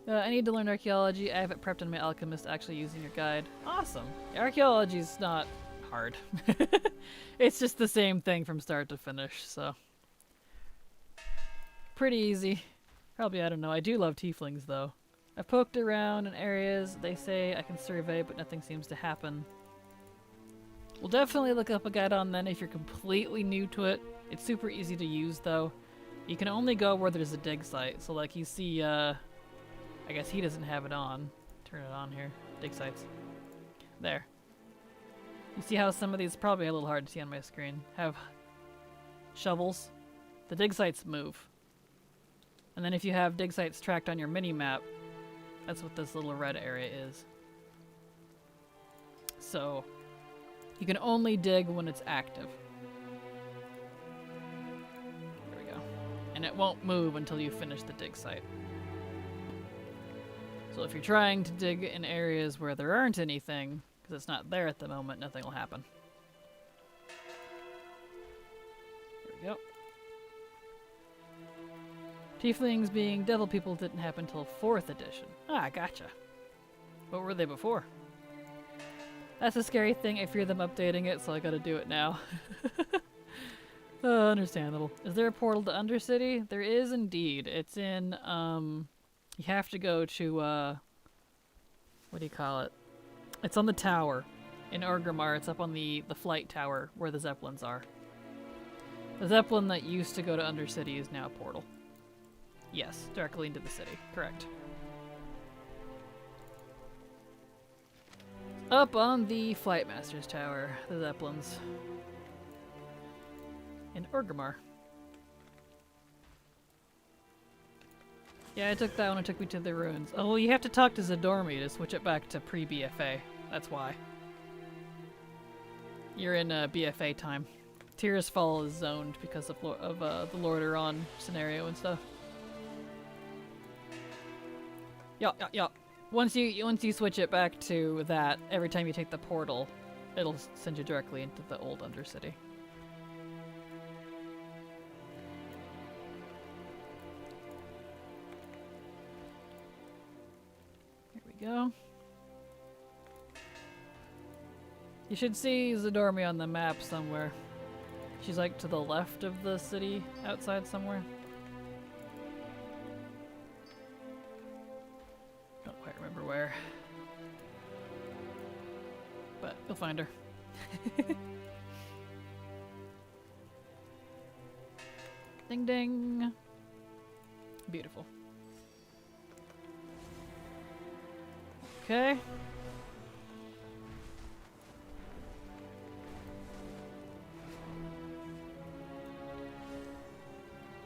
I need to learn archaeology. I have it prepped in my alchemist actually using your guide. Awesome. Archaeology's not hard. It's just the same thing from start to finish, so. Pretty easy. Probably, I don't know. I do love tieflings though. I've poked around in areas they say I can survey, but nothing seems to happen. We'll definitely look up a guide on then if you're completely new to it. It's super easy to use though. You can only go where there's a dig site. So like you see, I guess he doesn't have it on. Turn it on here. Dig sites. There. You see how some of these, probably a little hard to see on my screen, have shovels? The dig sites move. And then if you have dig sites tracked on your mini-map, that's what this little red area is. So, you can only dig when it's active. There we go. And it won't move until you finish the dig site. So if you're trying to dig in areas where there aren't anything, because it's not there at the moment, nothing will happen. There we go. Tieflings being devil people didn't happen until 4th edition. Ah, gotcha. What were they before? That's a scary thing. I fear them updating it, so I gotta do it now. Understandable. Is there a portal to Undercity? There is indeed. It's in, you have to go to, what do you call it? It's on the tower. In Orgrimmar, it's up on the flight tower where the Zeppelins are. The Zeppelin that used to go to Undercity is now a portal. Yes, directly into the city. Correct. Up on the Flight Master's tower, the Zeppelins. In Orgrimmar. Yeah, I took that one. It took me to the ruins. Oh, well, you have to talk to Zadormi to switch it back to pre-BFA. That's why. You're in BFA time. Tirisfal is zoned because of the Lordaeron scenario and stuff. Yeah. Once you switch it back to that, every time you take the portal, it'll send you directly into the old Undercity. go. You should see Zadormi on the map somewhere. She's like to the left of the city, outside somewhere. Don't quite remember where. But you'll find her. Ding ding. Beautiful. Okay.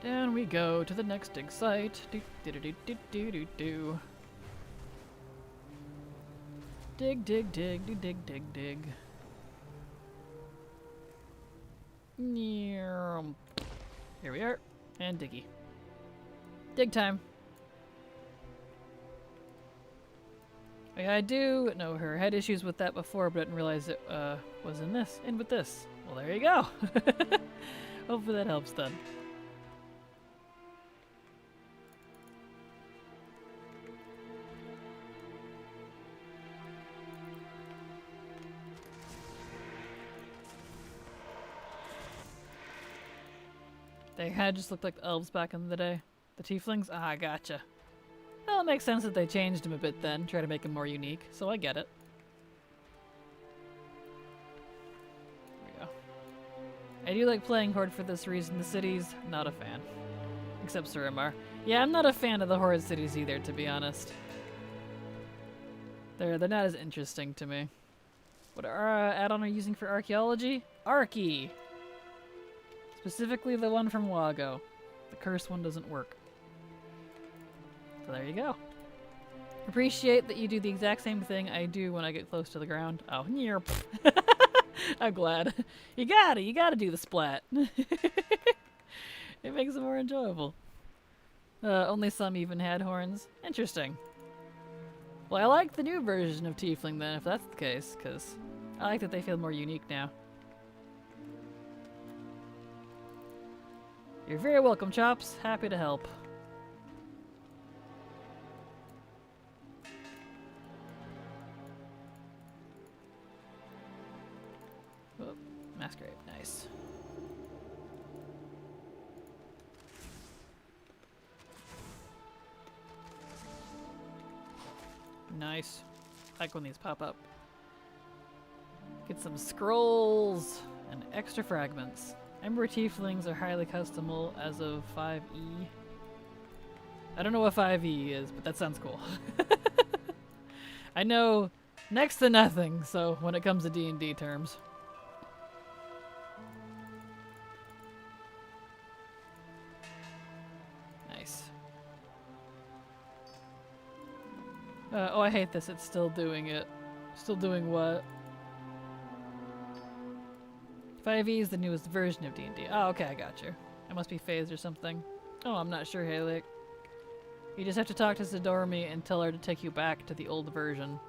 Down we go to the next dig site. Do do do do do do do. Dig dig dig do dig dig dig. Here we are, and diggy. Dig time. Yeah, I do know her. I had issues with that before, but I didn't realize it was in this. In with this. Well, there you go. Hopefully that helps then. They had just looked like the elves back in the day. The tieflings? Ah, gotcha. Well, it makes sense that they changed them a bit then, try to make them more unique, so I get it. There we go. I do like playing Horde for this reason. The cities, not a fan. Except Suramar. Yeah, I'm not a fan of the Horde cities either, to be honest. They're not as interesting to me. What add-on are you using for archaeology? Archy! Specifically the one from Wago. The cursed one doesn't work. So there you go. Appreciate that you do the exact same thing I do when I get close to the ground. Oh, near. I'm glad. You gotta do the splat. It makes it more enjoyable. Only some even had horns. Interesting. Well, I like the new version of Tiefling then, if that's the case, because I like that they feel more unique now. You're very welcome, Chops. Happy to help. Oh, Masquerade. Nice. Nice. I like when these pop up. Get some scrolls and extra fragments. Ember Tieflings are highly customable as of 5e. I don't know what 5e is, but that sounds cool. I know next to nothing, so when it comes to D&D terms. Nice. Oh, I hate this. It's still doing it. Still doing what? 5e is the newest version of D&D. Oh, okay, I got you. It must be phased or something. Oh, I'm not sure, Halik. You just have to talk to Zadormi and tell her to take you back to the old version.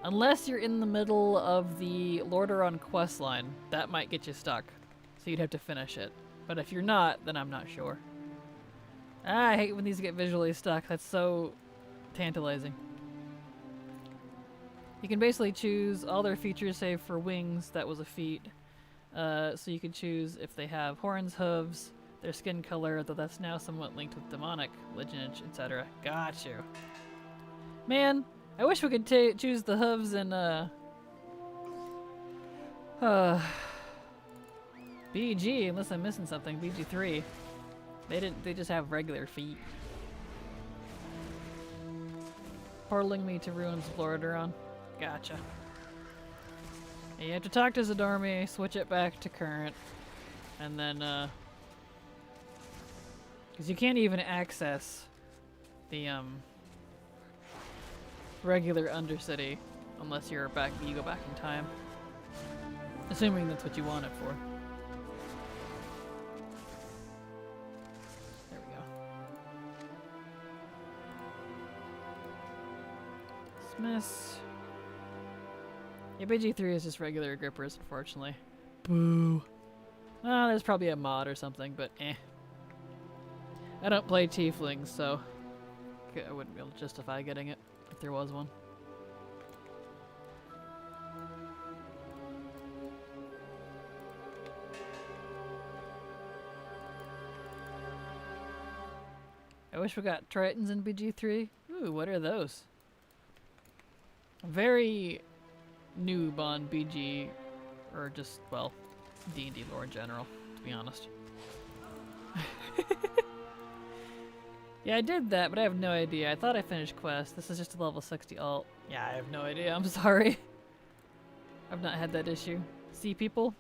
Unless you're in the middle of the Lordaeron questline, that might get you stuck. So you'd have to finish it. But if you're not, then I'm not sure. Ah, I hate when these get visually stuck. That's so tantalizing. You can basically choose all their features save for wings. That was a feat. So you can choose if they have horns, hooves, their skin color, though that's now somewhat linked with demonic lineage, etc. Got you. Man, I wish we could choose the hooves in BG, unless I'm missing something. BG3. They just have regular feet. Portaling me to Ruins of Lordaeron. Gotcha. You have to talk to Zadormi, switch it back to current, and then, because you can't even access the, regular Undercity unless you go back in time. Assuming that's what you want it for. There we go. Dismiss. Yeah, BG3 is just regular grippers, unfortunately. Boo. There's probably a mod or something, but eh. I don't play Tieflings, so I wouldn't be able to justify getting it if there was one. I wish we got Tritons in BG3. Ooh, what are those? Very noob on BG, or just, well, D&D lore in general, to be honest. Yeah, I did that, but I have no idea. I thought I finished quest. This is just a level 60 alt. Yeah, I have no idea. I'm sorry. I've not had that issue. Sea people?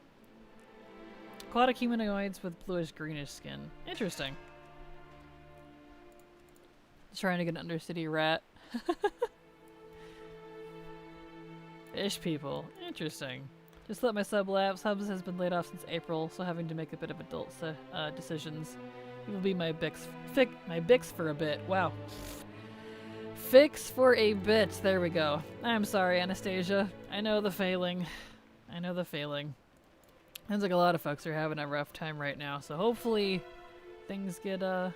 Aquatic humanoids with bluish-greenish skin. Interesting. Just trying to get an undercity rat. Fish people. Interesting. Just let my sub lapse. Hubs has been laid off since April, so having to make a bit of adult decisions. It will be my Bix for a bit. Wow. Fix for a bit. There we go. I'm sorry, Anastasia. I know the failing. I know the failing. Sounds like a lot of folks are having a rough time right now, so hopefully things get, your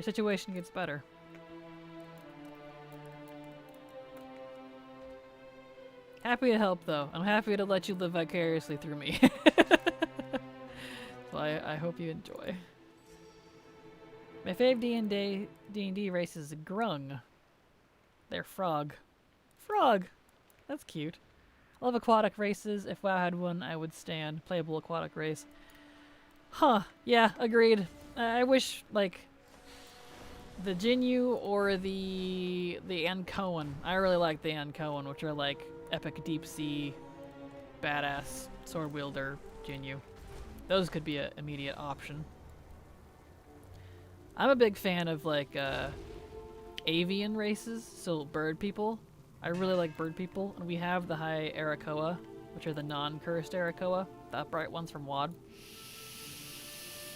situation gets better. Happy to help, though. I'm happy to let you live vicariously through me. So I hope you enjoy. My fave D&D race is Grung. They're frog. Frog! That's cute. I love aquatic races. If WoW had one, I would stand. Playable aquatic race. Huh. Yeah, agreed. I wish, like, the Jinyu or the Ankoan. I really like the Ankoan, which are like epic deep sea, badass sword wielder Jinyu. Those could be an immediate option. I'm a big fan of like avian races, so bird people. I really like bird people, and we have the high Arakoa, which are the non-cursed Arakoa, the upright ones from WoD.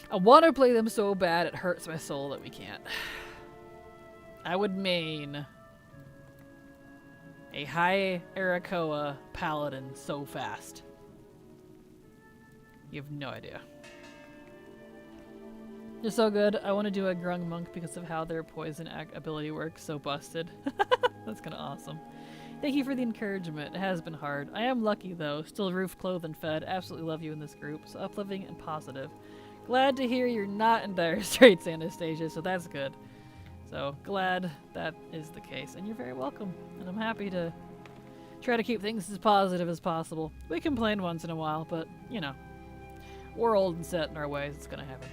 I want to play them so bad it hurts my soul that we can't. I would main a high Arakoa paladin so fast. You have no idea. They're so good. I want to do a Grung monk because of how their poison ability works. So busted. That's kind of awesome. Thank you for the encouragement. It has been hard. I am lucky though. Still roofed, clothed, and fed. Absolutely love you in this group. So uplifting and positive. Glad to hear you're not in dire straits, Anastasia. So that's good. So glad that is the case. And you're very welcome. And I'm happy to try to keep things as positive as possible. We complain once in a while, but you know, we're old and set in our ways. It's gonna happen.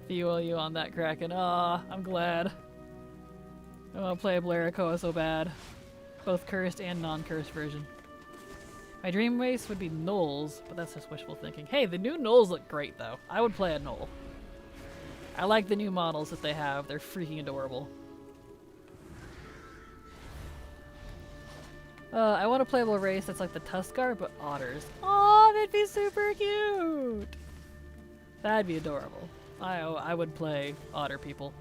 Fuel you on that, Kraken. Aw, I'm glad. I want to play Blaricoa so bad. Both cursed and non-cursed version. My dream race would be Gnolls, but that's just wishful thinking. Hey, the new Gnolls look great though. I would play a Gnoll. I like the new models that they have. They're freaking adorable. I want a playable race that's like the Tuskar, but otters. Aw, that'd be super cute! That'd be adorable. I would play otter people.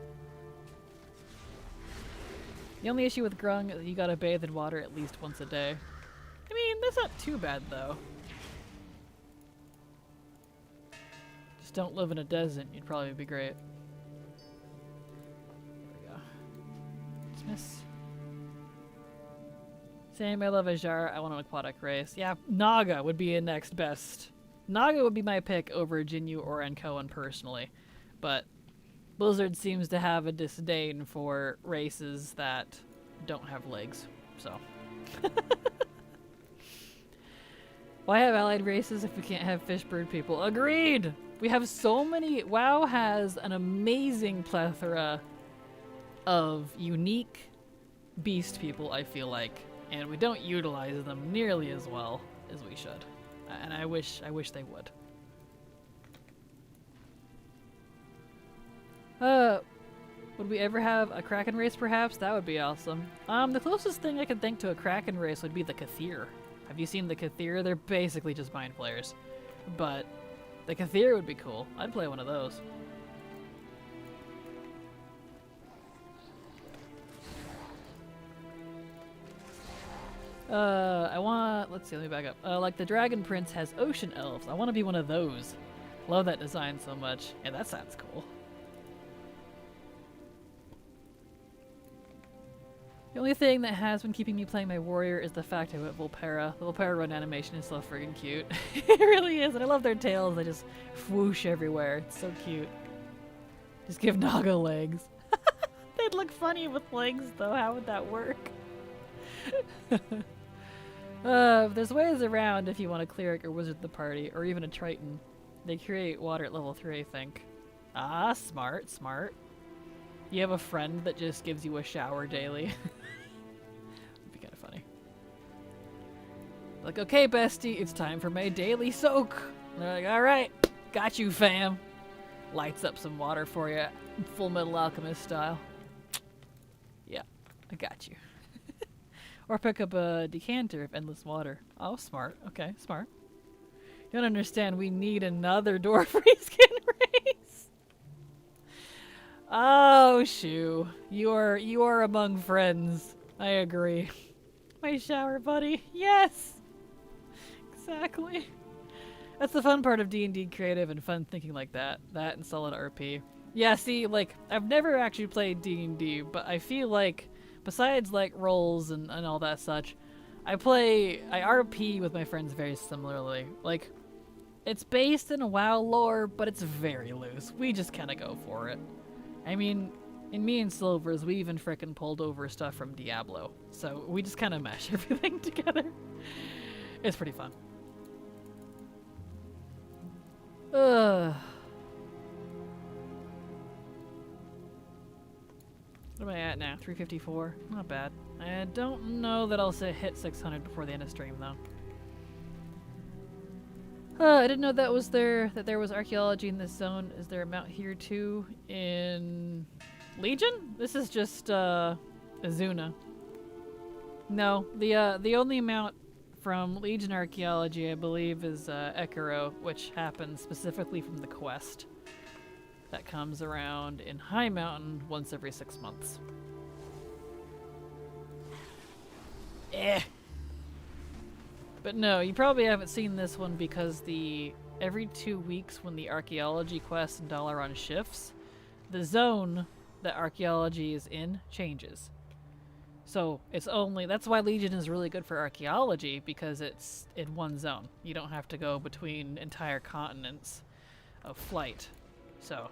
The only issue with Grung is that you gotta bathe in water at least once a day. I mean, that's not too bad though. Just don't live in a desert, you'd probably be great. There we go. Dismiss. Same, I love Ajar. I want an aquatic race. Yeah, Naga would be a next best. Naga would be my pick over Jinyu or Ankoan personally, but Blizzard seems to have a disdain for races that don't have legs, so. Why have allied races if we can't have fish bird people? Agreed! We have so many. WoW has an amazing plethora of unique beast people, I feel like, and we don't utilize them nearly as well as we should. And I wish they would. Would we ever have a Kraken race perhaps? That would be awesome. The closest thing I could think to a Kraken race would be the Kathir. Have you seen the Kathir? They're basically just mind flayers. But the Kathir would be cool. I'd play one of those. Let's see, let me back up. Like the Dragon Prince has ocean elves. I want to be one of those. Love that design so much. Yeah, that sounds cool. The only thing that has been keeping me playing my warrior is the fact I went Volpera. The Volpera run animation is so friggin' cute. It really is, and I love their tails. They just whoosh everywhere. It's so cute. Just give Naga legs. They'd look funny with legs, though. How would that work? There's ways around if you want a cleric or wizard the party, or even a triton. They create water at level 3, I think. Ah, smart, smart. You have a friend that just gives you a shower daily. That'd be kind of funny. Like, okay, bestie, it's time for my daily soak. And they're like, alright, got you, fam. Lights up some water for you, Full Metal Alchemist style. Yeah, I got you. Or pick up a decanter of endless water. Oh, smart. Okay, smart. You don't understand, we need another dwarf reskin race. Oh, shoo. You are among friends. I agree. My shower buddy. Yes! Exactly. That's the fun part of D&D creative and fun thinking like that. That and solid RP. Yeah, see, like, I've never actually played D&D, but I feel like, besides, like, roles and all that such, I RP with my friends very similarly. Like, it's based in a WoW lore, but it's very loose. We just kind of go for it. I mean, in me and Silvers, we even frickin' pulled over stuff from Diablo. So we just kind of mesh everything together. It's pretty fun. What am I at now? 354? Not bad. I don't know that I'll hit 600 before the end of stream, though. I didn't know that there was archaeology in this zone. Is there a mount here too in Legion? This is just Azuna. No, the only mount from Legion archaeology, I believe, is Ekiro, which happens specifically from the quest that comes around in High Mountain once every 6 months. But no, you probably haven't seen this one because every 2 weeks when the archaeology quest in Dalaran shifts, the zone that archaeology is in changes. So that's why Legion is really good for archaeology, because it's in one zone. You don't have to go between entire continents of flight. So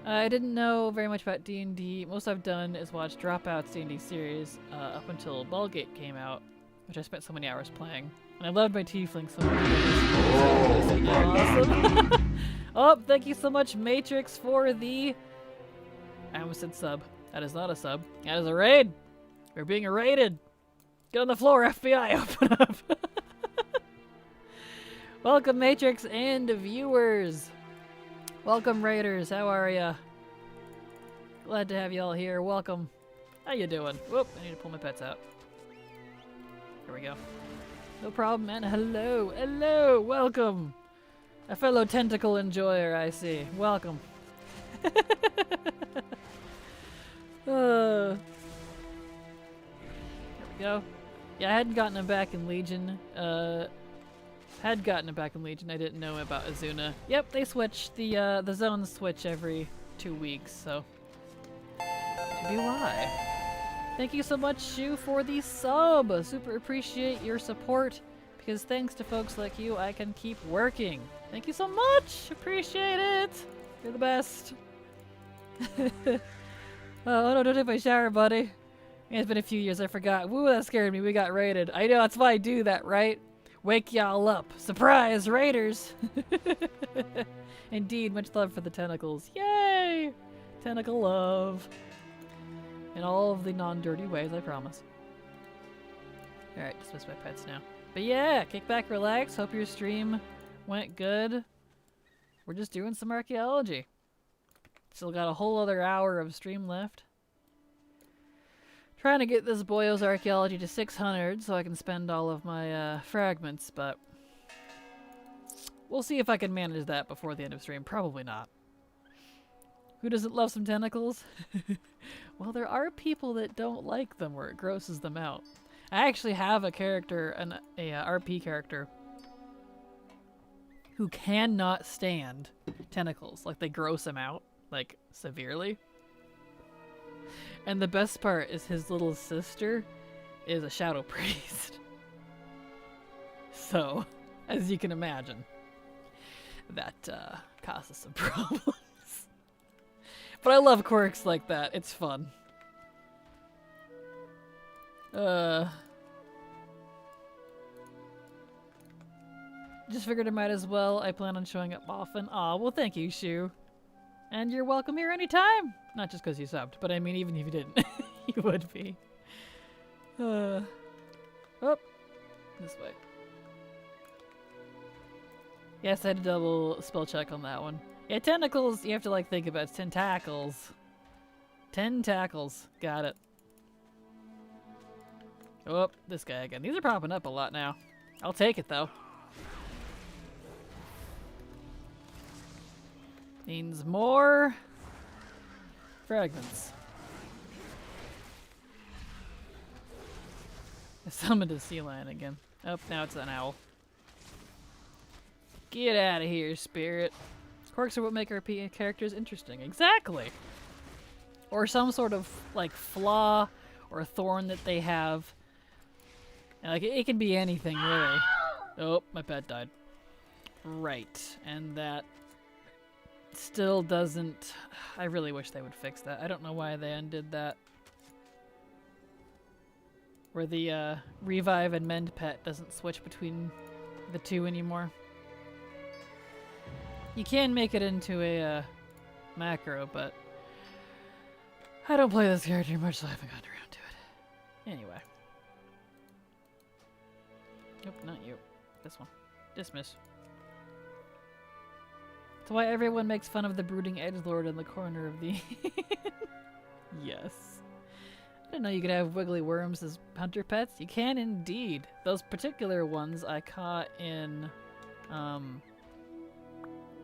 I didn't know very much about D&D. Most I've done is watch Dropout's D&D series up until Baldgate came out, which I spent so many hours playing. And I loved my tiefling so much. Awesome. Oh, thank you so much, Matrix, for the... I almost said sub. That is not a sub. That is a raid. We're being raided. Get on the floor, FBI, open up. Welcome, Matrix and viewers. Welcome, raiders. How are ya? Glad to have you all here. Welcome. How you doing? Whoop, I need to pull my pets out. There we go. No problem, man. Hello. Hello. Welcome. A fellow tentacle enjoyer, I see. Welcome. There we go. Yeah, I hadn't gotten him back in Legion. I didn't know about Azuna. Yep, they switch. The zones switch every 2 weeks, so... To be why. Thank you so much, Shu, for the sub! Super appreciate your support, because thanks to folks like you, I can keep working. Thank you so much! Appreciate it! You're the best. Oh no, don't take my shower, buddy. It's been a few years, I forgot. Woo, that scared me. We got raided. I know, that's why I do that, right? Wake y'all up. Surprise, raiders! Indeed, much love for the tentacles. Yay! Tentacle love. In all of the non-dirty ways, I promise. Alright, dismiss my pets now. But yeah, kick back, relax. Hope your stream went good. We're just doing some archaeology. Still got a whole other hour of stream left. Trying to get this boyo's archaeology to 600 so I can spend all of my fragments, but we'll see if I can manage that before the end of stream. Probably not. Who doesn't love some tentacles? Well, there are people that don't like them or it grosses them out. I actually have a character, a RP character, who cannot stand tentacles. Like, they gross him out, like, severely. And the best part is his little sister is a shadow priest. So, as you can imagine, that causes some problems. But I love quirks like that. It's fun. Just figured I might as well. I plan on showing up often. Aw, well thank you, Shu. And you're welcome here anytime. Not just because you subbed, but I mean even if you didn't. You would be. Oh, this way. Yes, I had a double spell check on that one. Yeah, tentacles, you have to like think about it. Tentacles. Tentacles. Got it. Oh, this guy again. These are popping up a lot now. I'll take it though. Means more fragments. I summoned a sea lion again. Oh, now it's an owl. Get out of here, spirit. Quirks are what make our characters interesting. Exactly. Or some sort of like flaw or thorn that they have. And, like it can be anything really. Oh, my pet died. Right, and that still doesn't. I really wish they would fix that. I don't know why they undid that. Where the revive and mend pet doesn't switch between the two anymore. You can make it into a macro, but I don't play this character much, so I haven't gotten around to it. Anyway. Nope, not you. This one. Dismiss. That's why everyone makes fun of the brooding edgelord in the corner of the... Yes. I didn't know you could have wiggly worms as hunter pets. You can indeed. Those particular ones I caught in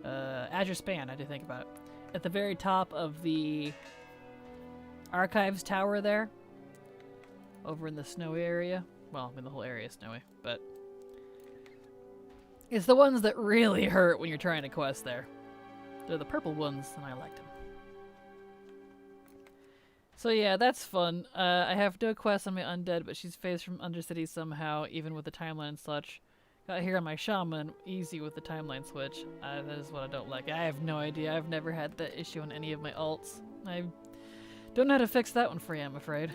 Azure Span, I had to think about it. At the very top of the Archives Tower there. Over in the snowy area. Well, I mean the whole area is snowy, but it's the ones that really hurt when you're trying to quest there. They're the purple ones, and I liked them. So yeah, that's fun. I have no quest on my undead, but she's phased from Undercity somehow, even with the timeline and such. Got here on my shaman, easy with the timeline switch. That is what I don't like. I have no idea. I've never had that issue on any of my alts. I don't know how to fix that one for you, I'm afraid.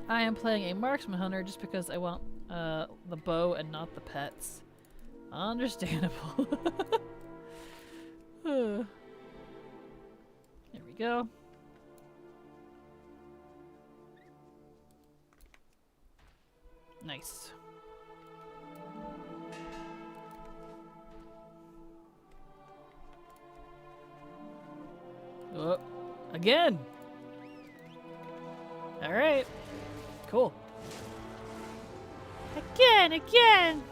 I am playing a marksman hunter just because I want the bow and not the pets. Understandable. There we go. Nice. Oh, again! Alright. Cool. Again!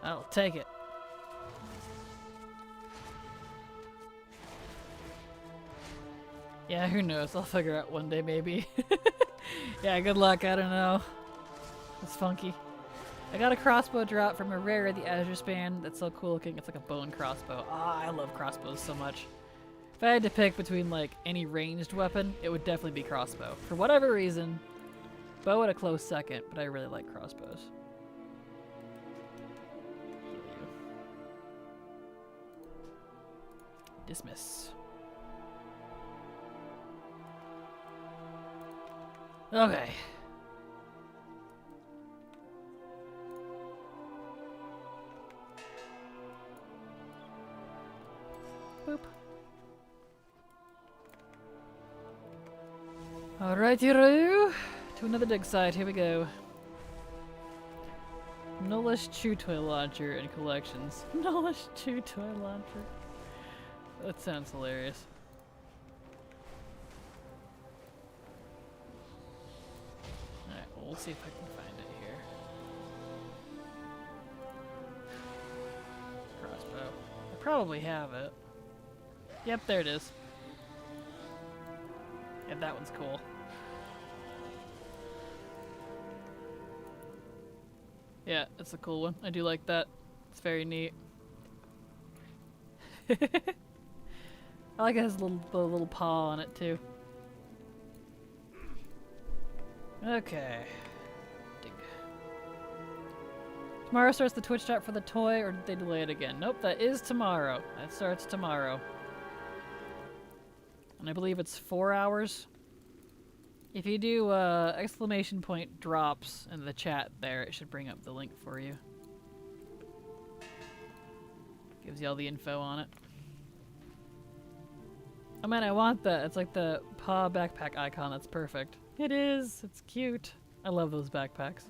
I'll take it. Yeah, who knows? I'll figure out one day, maybe. Yeah, good luck. I don't know. It's funky. I got a crossbow drop from a rare at the Azure Span. That's so cool looking. It's like a bone crossbow. Ah, I love crossbows so much. If I had to pick between like any ranged weapon, it would definitely be crossbow. For whatever reason, bow at a close second, but I really like crossbows. Dismiss. Okay. Boop. Alrighty-roo. To another dig site. Here we go. Nullish Chew Toy Launcher and collections. Nullish Chew Toy Launcher. That sounds hilarious. Alright, well, we'll see if I can find it here. Crossbow. I probably have it. Yep, there it is. Yeah, that one's cool. Yeah, it's a cool one. I do like that. It's very neat. I like it has the little paw on it too. Okay. Dig. Tomorrow starts the Twitch chat for the toy, or did they delay it again? Nope, that is tomorrow. That starts tomorrow. And I believe it's 4 hours. If you do exclamation point drops in the chat there, it should bring up the link for you. Gives you all the info on it. Oh man, I want that. It's like the paw backpack icon. That's perfect. It is. It's cute. I love those backpacks.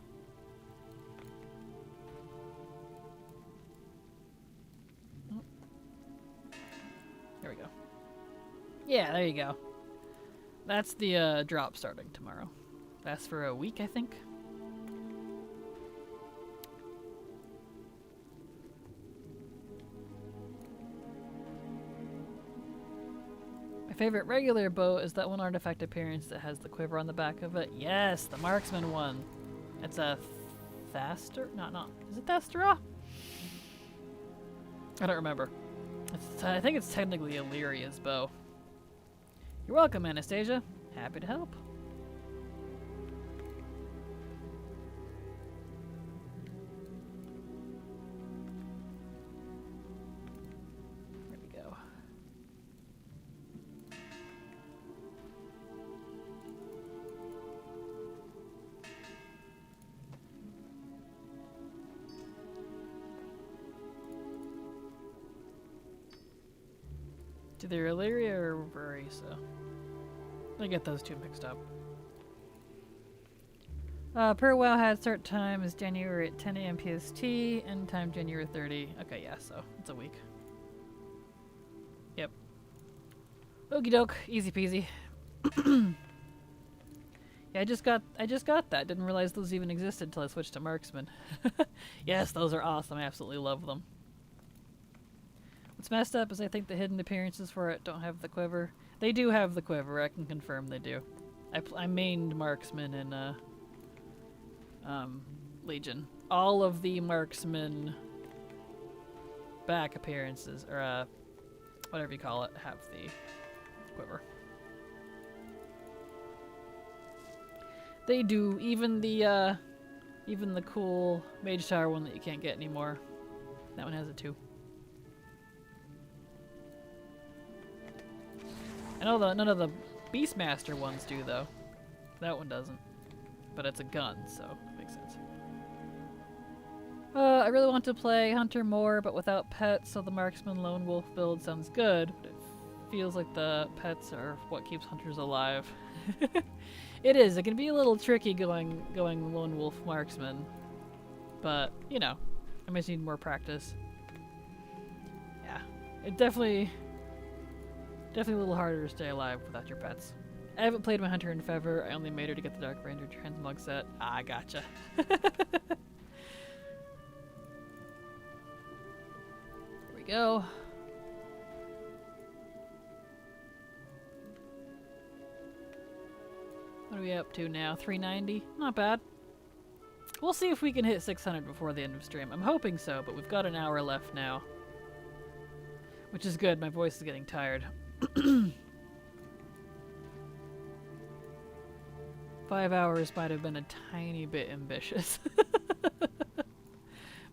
Oh. There we go. Yeah, there you go. That's the drop starting tomorrow. That's for a week, I think. Favorite regular bow is that one artifact appearance that has the quiver on the back of it. Yes, the marksman one. It's a Thaster? Not. Is it Thastera? I don't remember. I think it's technically Illyria's bow. You're welcome, Anastasia. Happy to help. Either Illyria or Verisa. I get those two mixed up. Per Wowhat start time is January at 10 a.m. PST, end time January 30. Okay, yeah, so it's a week. Yep. Okie doke, easy peasy. Yeah, I just got that. Didn't realize those even existed until I switched to Marksman. Yes, those are awesome. I absolutely love them. What's messed up is I think the hidden appearances for it don't have the quiver. They do have the quiver, I can confirm they do. I mained Marksman in Legion. All of the Marksman back appearances, or whatever you call it, have the quiver. They do, even the cool Mage Tower one that you can't get anymore. That one has it too. I know none of the Beastmaster ones do, though. That one doesn't. But it's a gun, so it makes sense. I really want to play Hunter more, but without pets, so the Marksman Lone Wolf build sounds good, but it feels like the pets are what keeps hunters alive. It is. It can be a little tricky going Lone Wolf Marksman. But, you know, I might need more practice. Yeah. It definitely a little harder to stay alive without your pets. I haven't played my Hunter in forever. I only made her to get the Dark Ranger transmog set. I gotcha. Here we go. What are we up to now? 390? Not bad. We'll see if we can hit 600 before the end of stream. I'm hoping so, but we've got an hour left now. Which is good. My voice is getting tired. 5 hours might have been a tiny bit ambitious. But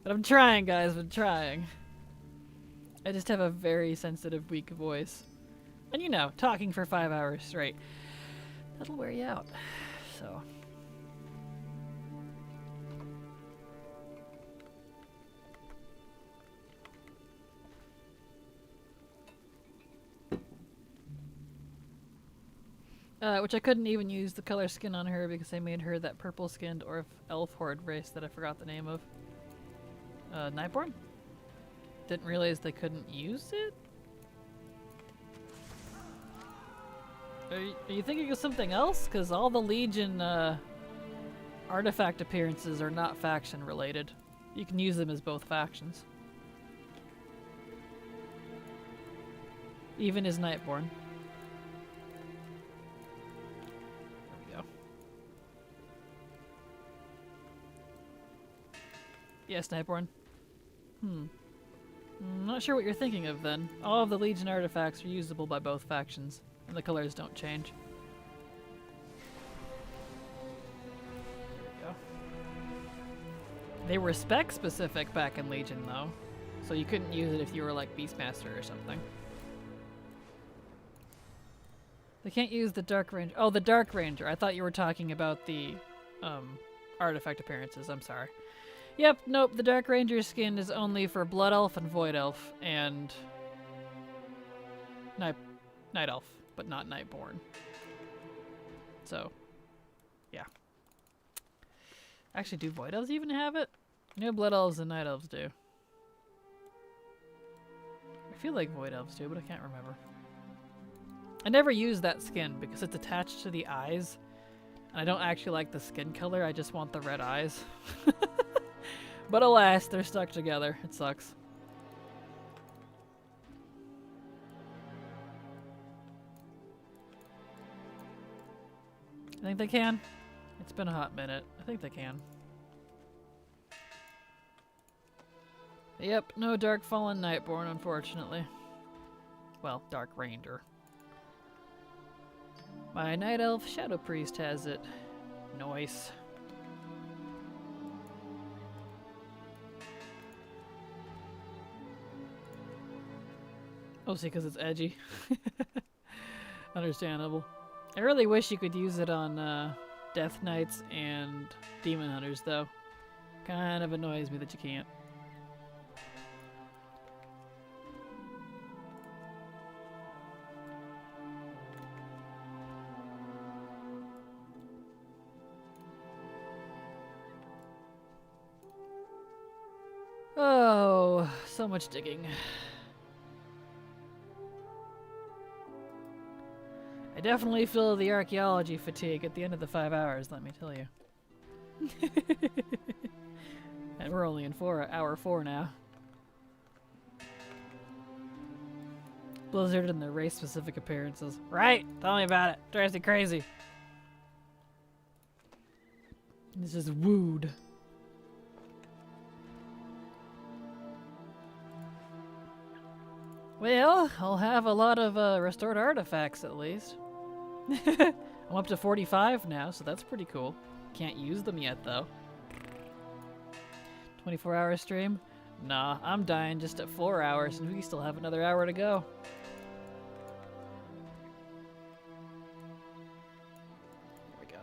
I'm trying, guys. I'm trying. I just have a very sensitive, weak voice. And you know, talking for 5 hours straight, that'll wear you out. So... which I couldn't even use the color skin on her because I made her that purple skinned or elf horde race that I forgot the name of. Nightborn? Didn't realize they couldn't use it? Are you thinking of something else? Because all the Legion artifact appearances are not faction related. You can use them as both factions. Even as Nightborn. Yes, Nightborn. I'm not sure what you're thinking of then. All of the Legion artifacts are usable by both factions, and the colors don't change. There we They were spec specific back in Legion though, so you couldn't use it if you were like Beastmaster or something. They can't use the Dark Ranger. Oh, the Dark Ranger. I thought you were talking about the artifact appearances. I'm sorry. Yep, nope. The Dark Ranger skin is only for Blood Elf and Void Elf and Night Elf, but not Nightborn. So, yeah. Actually, do Void Elves even have it? No, Blood Elves and Night Elves do. I feel like Void Elves do, but I can't remember. I never use that skin because it's attached to the eyes. And I don't actually like the skin color, I just want the red eyes. But alas, they're stuck together. It sucks. I think they can. It's been a hot minute. I think they can. Yep, no Dark Fallen Nightborn, unfortunately. Well, Dark Ranger. My Night Elf Shadow Priest has it. Nice. Oh, see, because it's edgy. Understandable. I really wish you could use it on Death Knights and Demon Hunters, though. Kind of annoys me that you can't. Oh, so much digging. I definitely feel the archaeology fatigue at the end of the 5 hours, let me tell you. And we're only in hour 4 now. Blizzard and their race-specific appearances. Right! Tell me about it. Drives me crazy. This is wooed. Well, I'll have a lot of restored artifacts at least. I'm up to 45 now, so that's pretty cool. Can't use them yet, though. 24-hour stream? Nah, I'm dying just at 4 hours, and we still have another hour to go. There we go.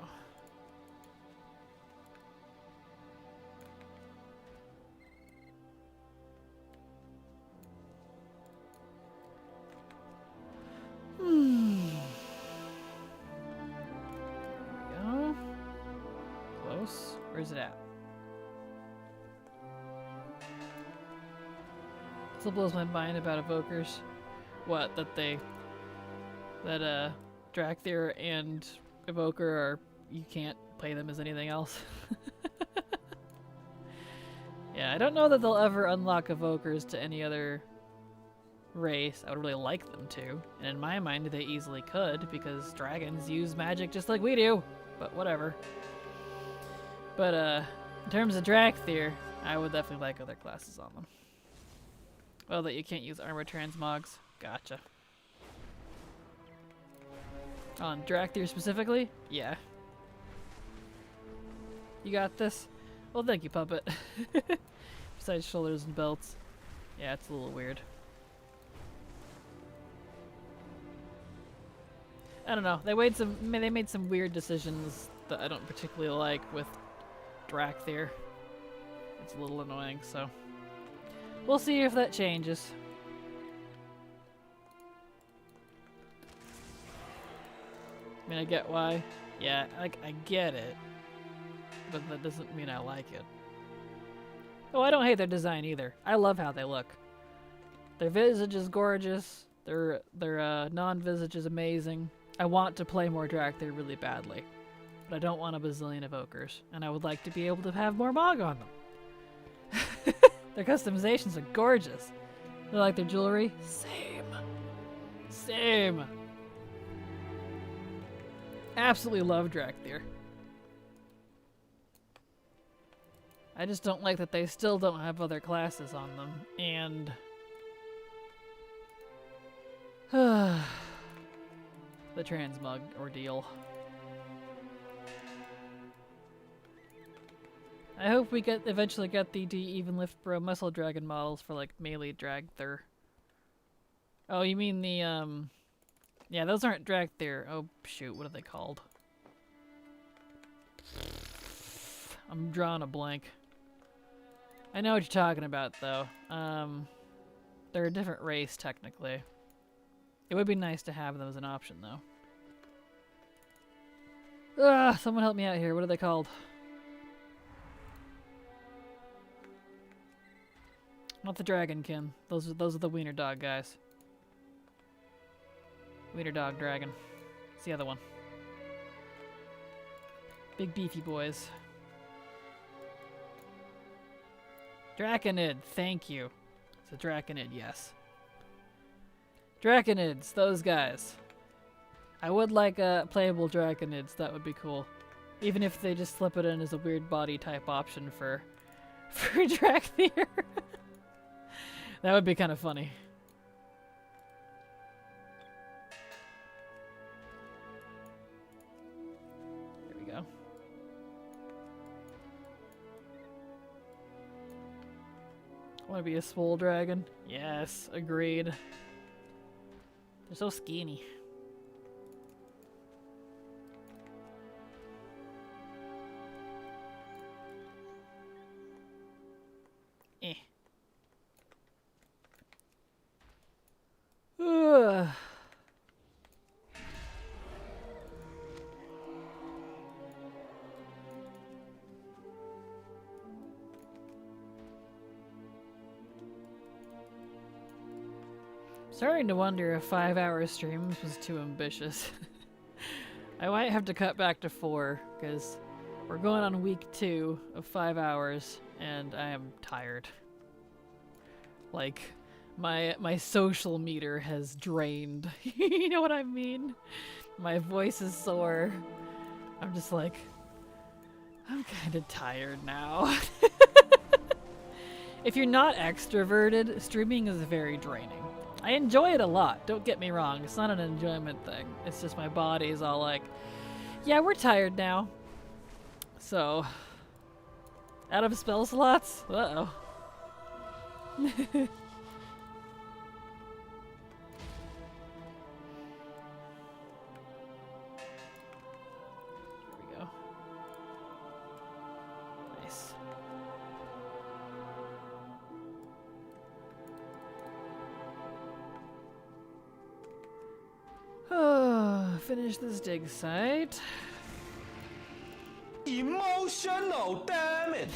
Where's it at? Still blows my mind about evokers. What? That Drakthir and Evoker are, you can't play them as anything else. Yeah, I don't know that they'll ever unlock evokers to any other race. I would really like them to. And in my mind, they easily could, because dragons use magic just like we do. But whatever. But in terms of Drakthir, I would definitely like other classes on them. Well, that you can't use armor transmogs. Gotcha. On Drakthir specifically? Yeah. You got this? Well, thank you, Puppet. Besides shoulders and belts. Yeah, it's a little weird. I don't know. They made some weird decisions that I don't particularly like with Drakthir. It's a little annoying, so we'll see if that changes. I mean, I get why. Yeah, like, I get it. But that doesn't mean I like it. Oh, I don't hate their design either. I love how they look. Their visage is gorgeous. Their non-visage is amazing. I want to play more Drakthir really badly. But I don't want a bazillion evokers. And I would like to be able to have more Mog on them. Their customizations are gorgeous. They like their jewelry? Same. Same. Absolutely love Drakthir. I just don't like that they still don't have other classes on them. And the transmog ordeal. I hope we eventually get the even lift bro muscle dragon models for like melee Dragther. Oh, you mean the yeah, those aren't Dragther. Oh shoot, what are they called? I'm drawing a blank. I know what you're talking about though. They're a different race technically. It would be nice to have them as an option though. Ugh, someone help me out here. What are they called? Not the Dragonkin. Those are the Wiener Dog guys. Wiener Dog Dragon. It's the other one. Big beefy boys. Draconid, thank you. It's a Draconid, yes. Draconids, those guys. I would like playable Draconids, that would be cool. Even if they just slip it in as a weird body type option for Dracthyr. That would be kind of funny. There we go. Want to be a swole dragon? Yes, agreed. They're so skinny. Eh. Ugh. Starting to wonder if 5-hour streams was too ambitious. I might have to cut back to 4 because we're going on week 2 of 5 hours and I am tired. Like my social meter has drained. You know what I mean? My voice is sore. I'm just like, I'm kind of tired now. If you're not extroverted, streaming is very draining. I enjoy it a lot, don't get me wrong. It's not an enjoyment thing. It's just my body is all like, yeah, we're tired now. So, out of spell slots? Uh-oh. There we go. Nice. Oh, finish this dig site. Emotional, damn it!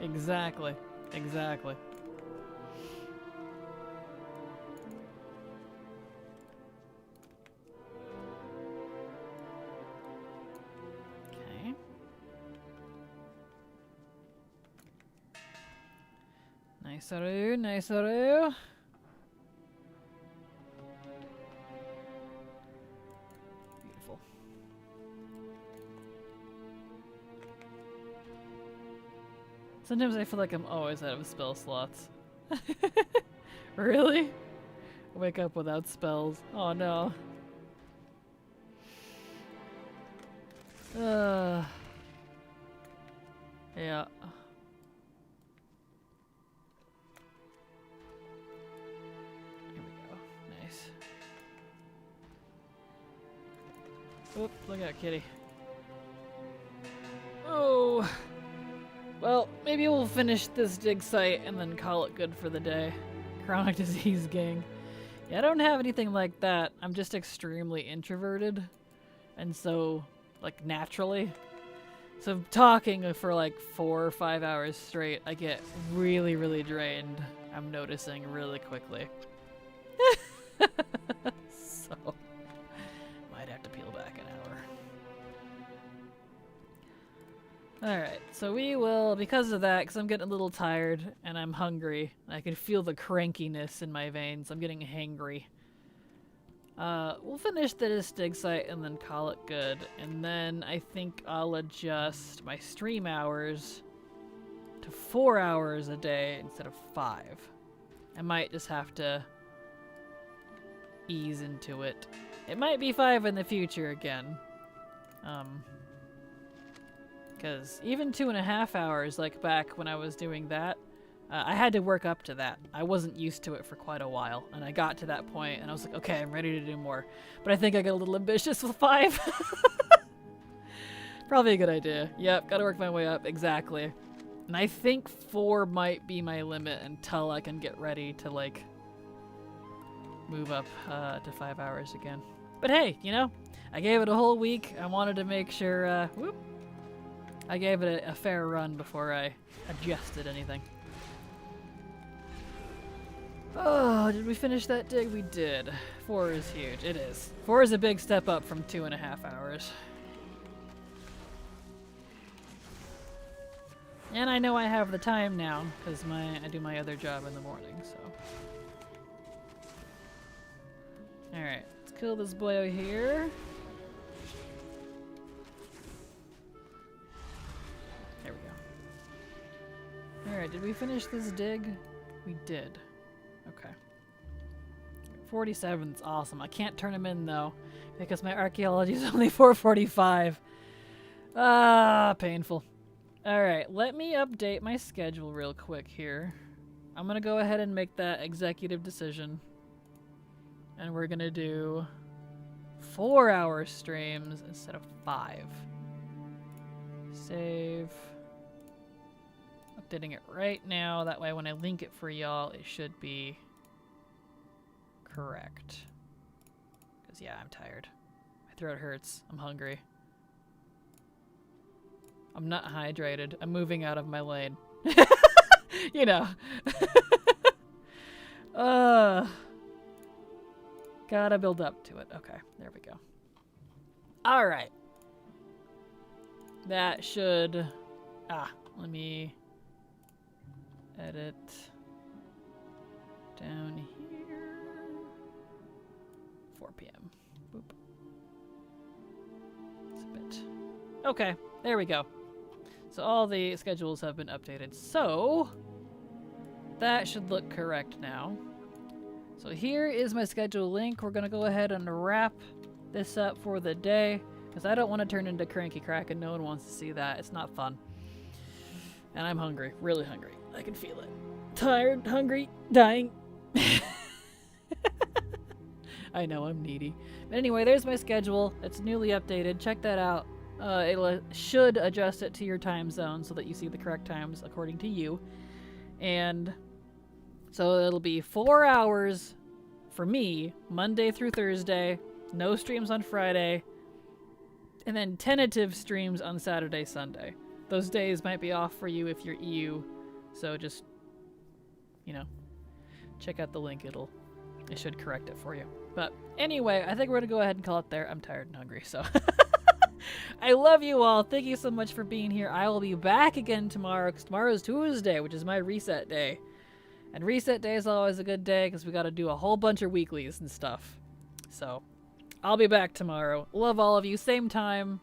Exactly. Exactly. Okay. Nice-a-roo, nice-a-roo. Beautiful. Sometimes I feel like I'm always out of spell slots. Really? Wake up without spells. Oh no. Yeah. Here we go. Nice. Oop, look out, kitty. Oh! Well, maybe we'll finish this dig site and then call it good for the day. Chronic disease gang. Yeah, I don't have anything like that. I'm just extremely introverted. And so, like, naturally. So talking for like 4 or 5 hours straight, I get really, really drained. I'm noticing really quickly. So, might have to peel back an hour. Alright, so we will, because of that, because I'm getting a little tired and I'm hungry, I can feel the crankiness in my veins, I'm getting hangry. We'll finish this dig site and then call it good, and then I think I'll adjust my stream hours to 4 hours a day instead of 5. I might just have to ease into it. It might be 5 in the future again. Because even 2.5 hours, like back when I was doing that, I had to work up to that. I wasn't used to it for quite a while, and I got to that point, and I was like, okay, I'm ready to do more. But I think I got a little ambitious with 5. Probably a good idea. Yep, gotta work my way up, exactly. And I think 4 might be my limit until I can get ready to, like, move up to 5 hours again. But hey, you know, I gave it a whole week. I wanted to make sure, I gave it a fair run before I adjusted anything. Oh, did we finish that dig? We did. 4 is huge. It is. 4 is a big step up from 2.5 hours. And I know I have the time now, because I do my other job in the morning, so. Alright, let's kill this boyo here. There we go. Alright, did we finish this dig? We did. Okay. 47's awesome. I can't turn him in, though, because my archaeology is only 445. Ah, painful. Alright, let me update my schedule real quick here. I'm gonna go ahead and make that executive decision. And we're gonna do 4-hour streams instead of 5. Save. Updating it right now. That way when I link it for y'all, it should be correct. Because yeah, I'm tired. My throat hurts. I'm hungry. I'm not hydrated. I'm moving out of my lane. You know. Gotta build up to it. Okay, there we go. Alright. That should... let me edit down here. 4 p.m. Boop. It's a bit... Okay, there we go. So all the schedules have been updated. So that should look correct now. So here is my schedule link. We're going to go ahead and wrap this up for the day because I don't want to turn into Cranky Crack and no one wants to see that. It's not fun. And I'm hungry. Really hungry. I can feel it. Tired, hungry, dying. I know, I'm needy. But anyway, there's my schedule. It's newly updated. Check that out. It should adjust it to your time zone so that you see the correct times according to you. And so it'll be 4 hours for me, Monday through Thursday, no streams on Friday, and then tentative streams on Saturday, Sunday. Those days might be off for you if you're EU, so just, you know, check out the link. It should correct it for you. But anyway, I think we're gonna go ahead and call it there. I'm tired and hungry, so... I love you all. Thank you so much for being here. I will be back again tomorrow, because tomorrow's Tuesday, which is my reset day. And reset day is always a good day, because we got to do a whole bunch of weeklies and stuff. So, I'll be back tomorrow. Love all of you. Same time,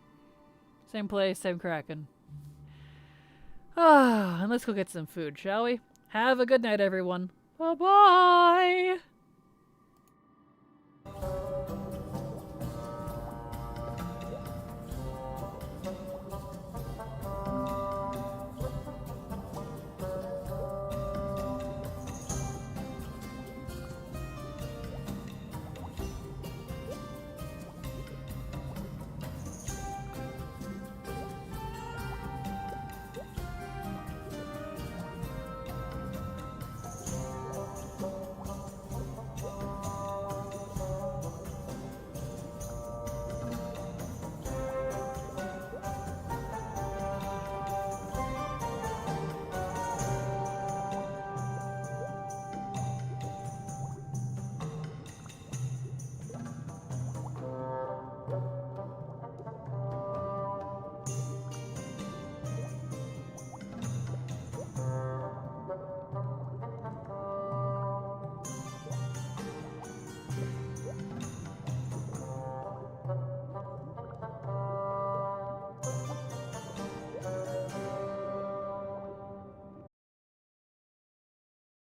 same place, same Kraken. And let's go get some food, shall we? Have a good night, everyone. Bye-bye!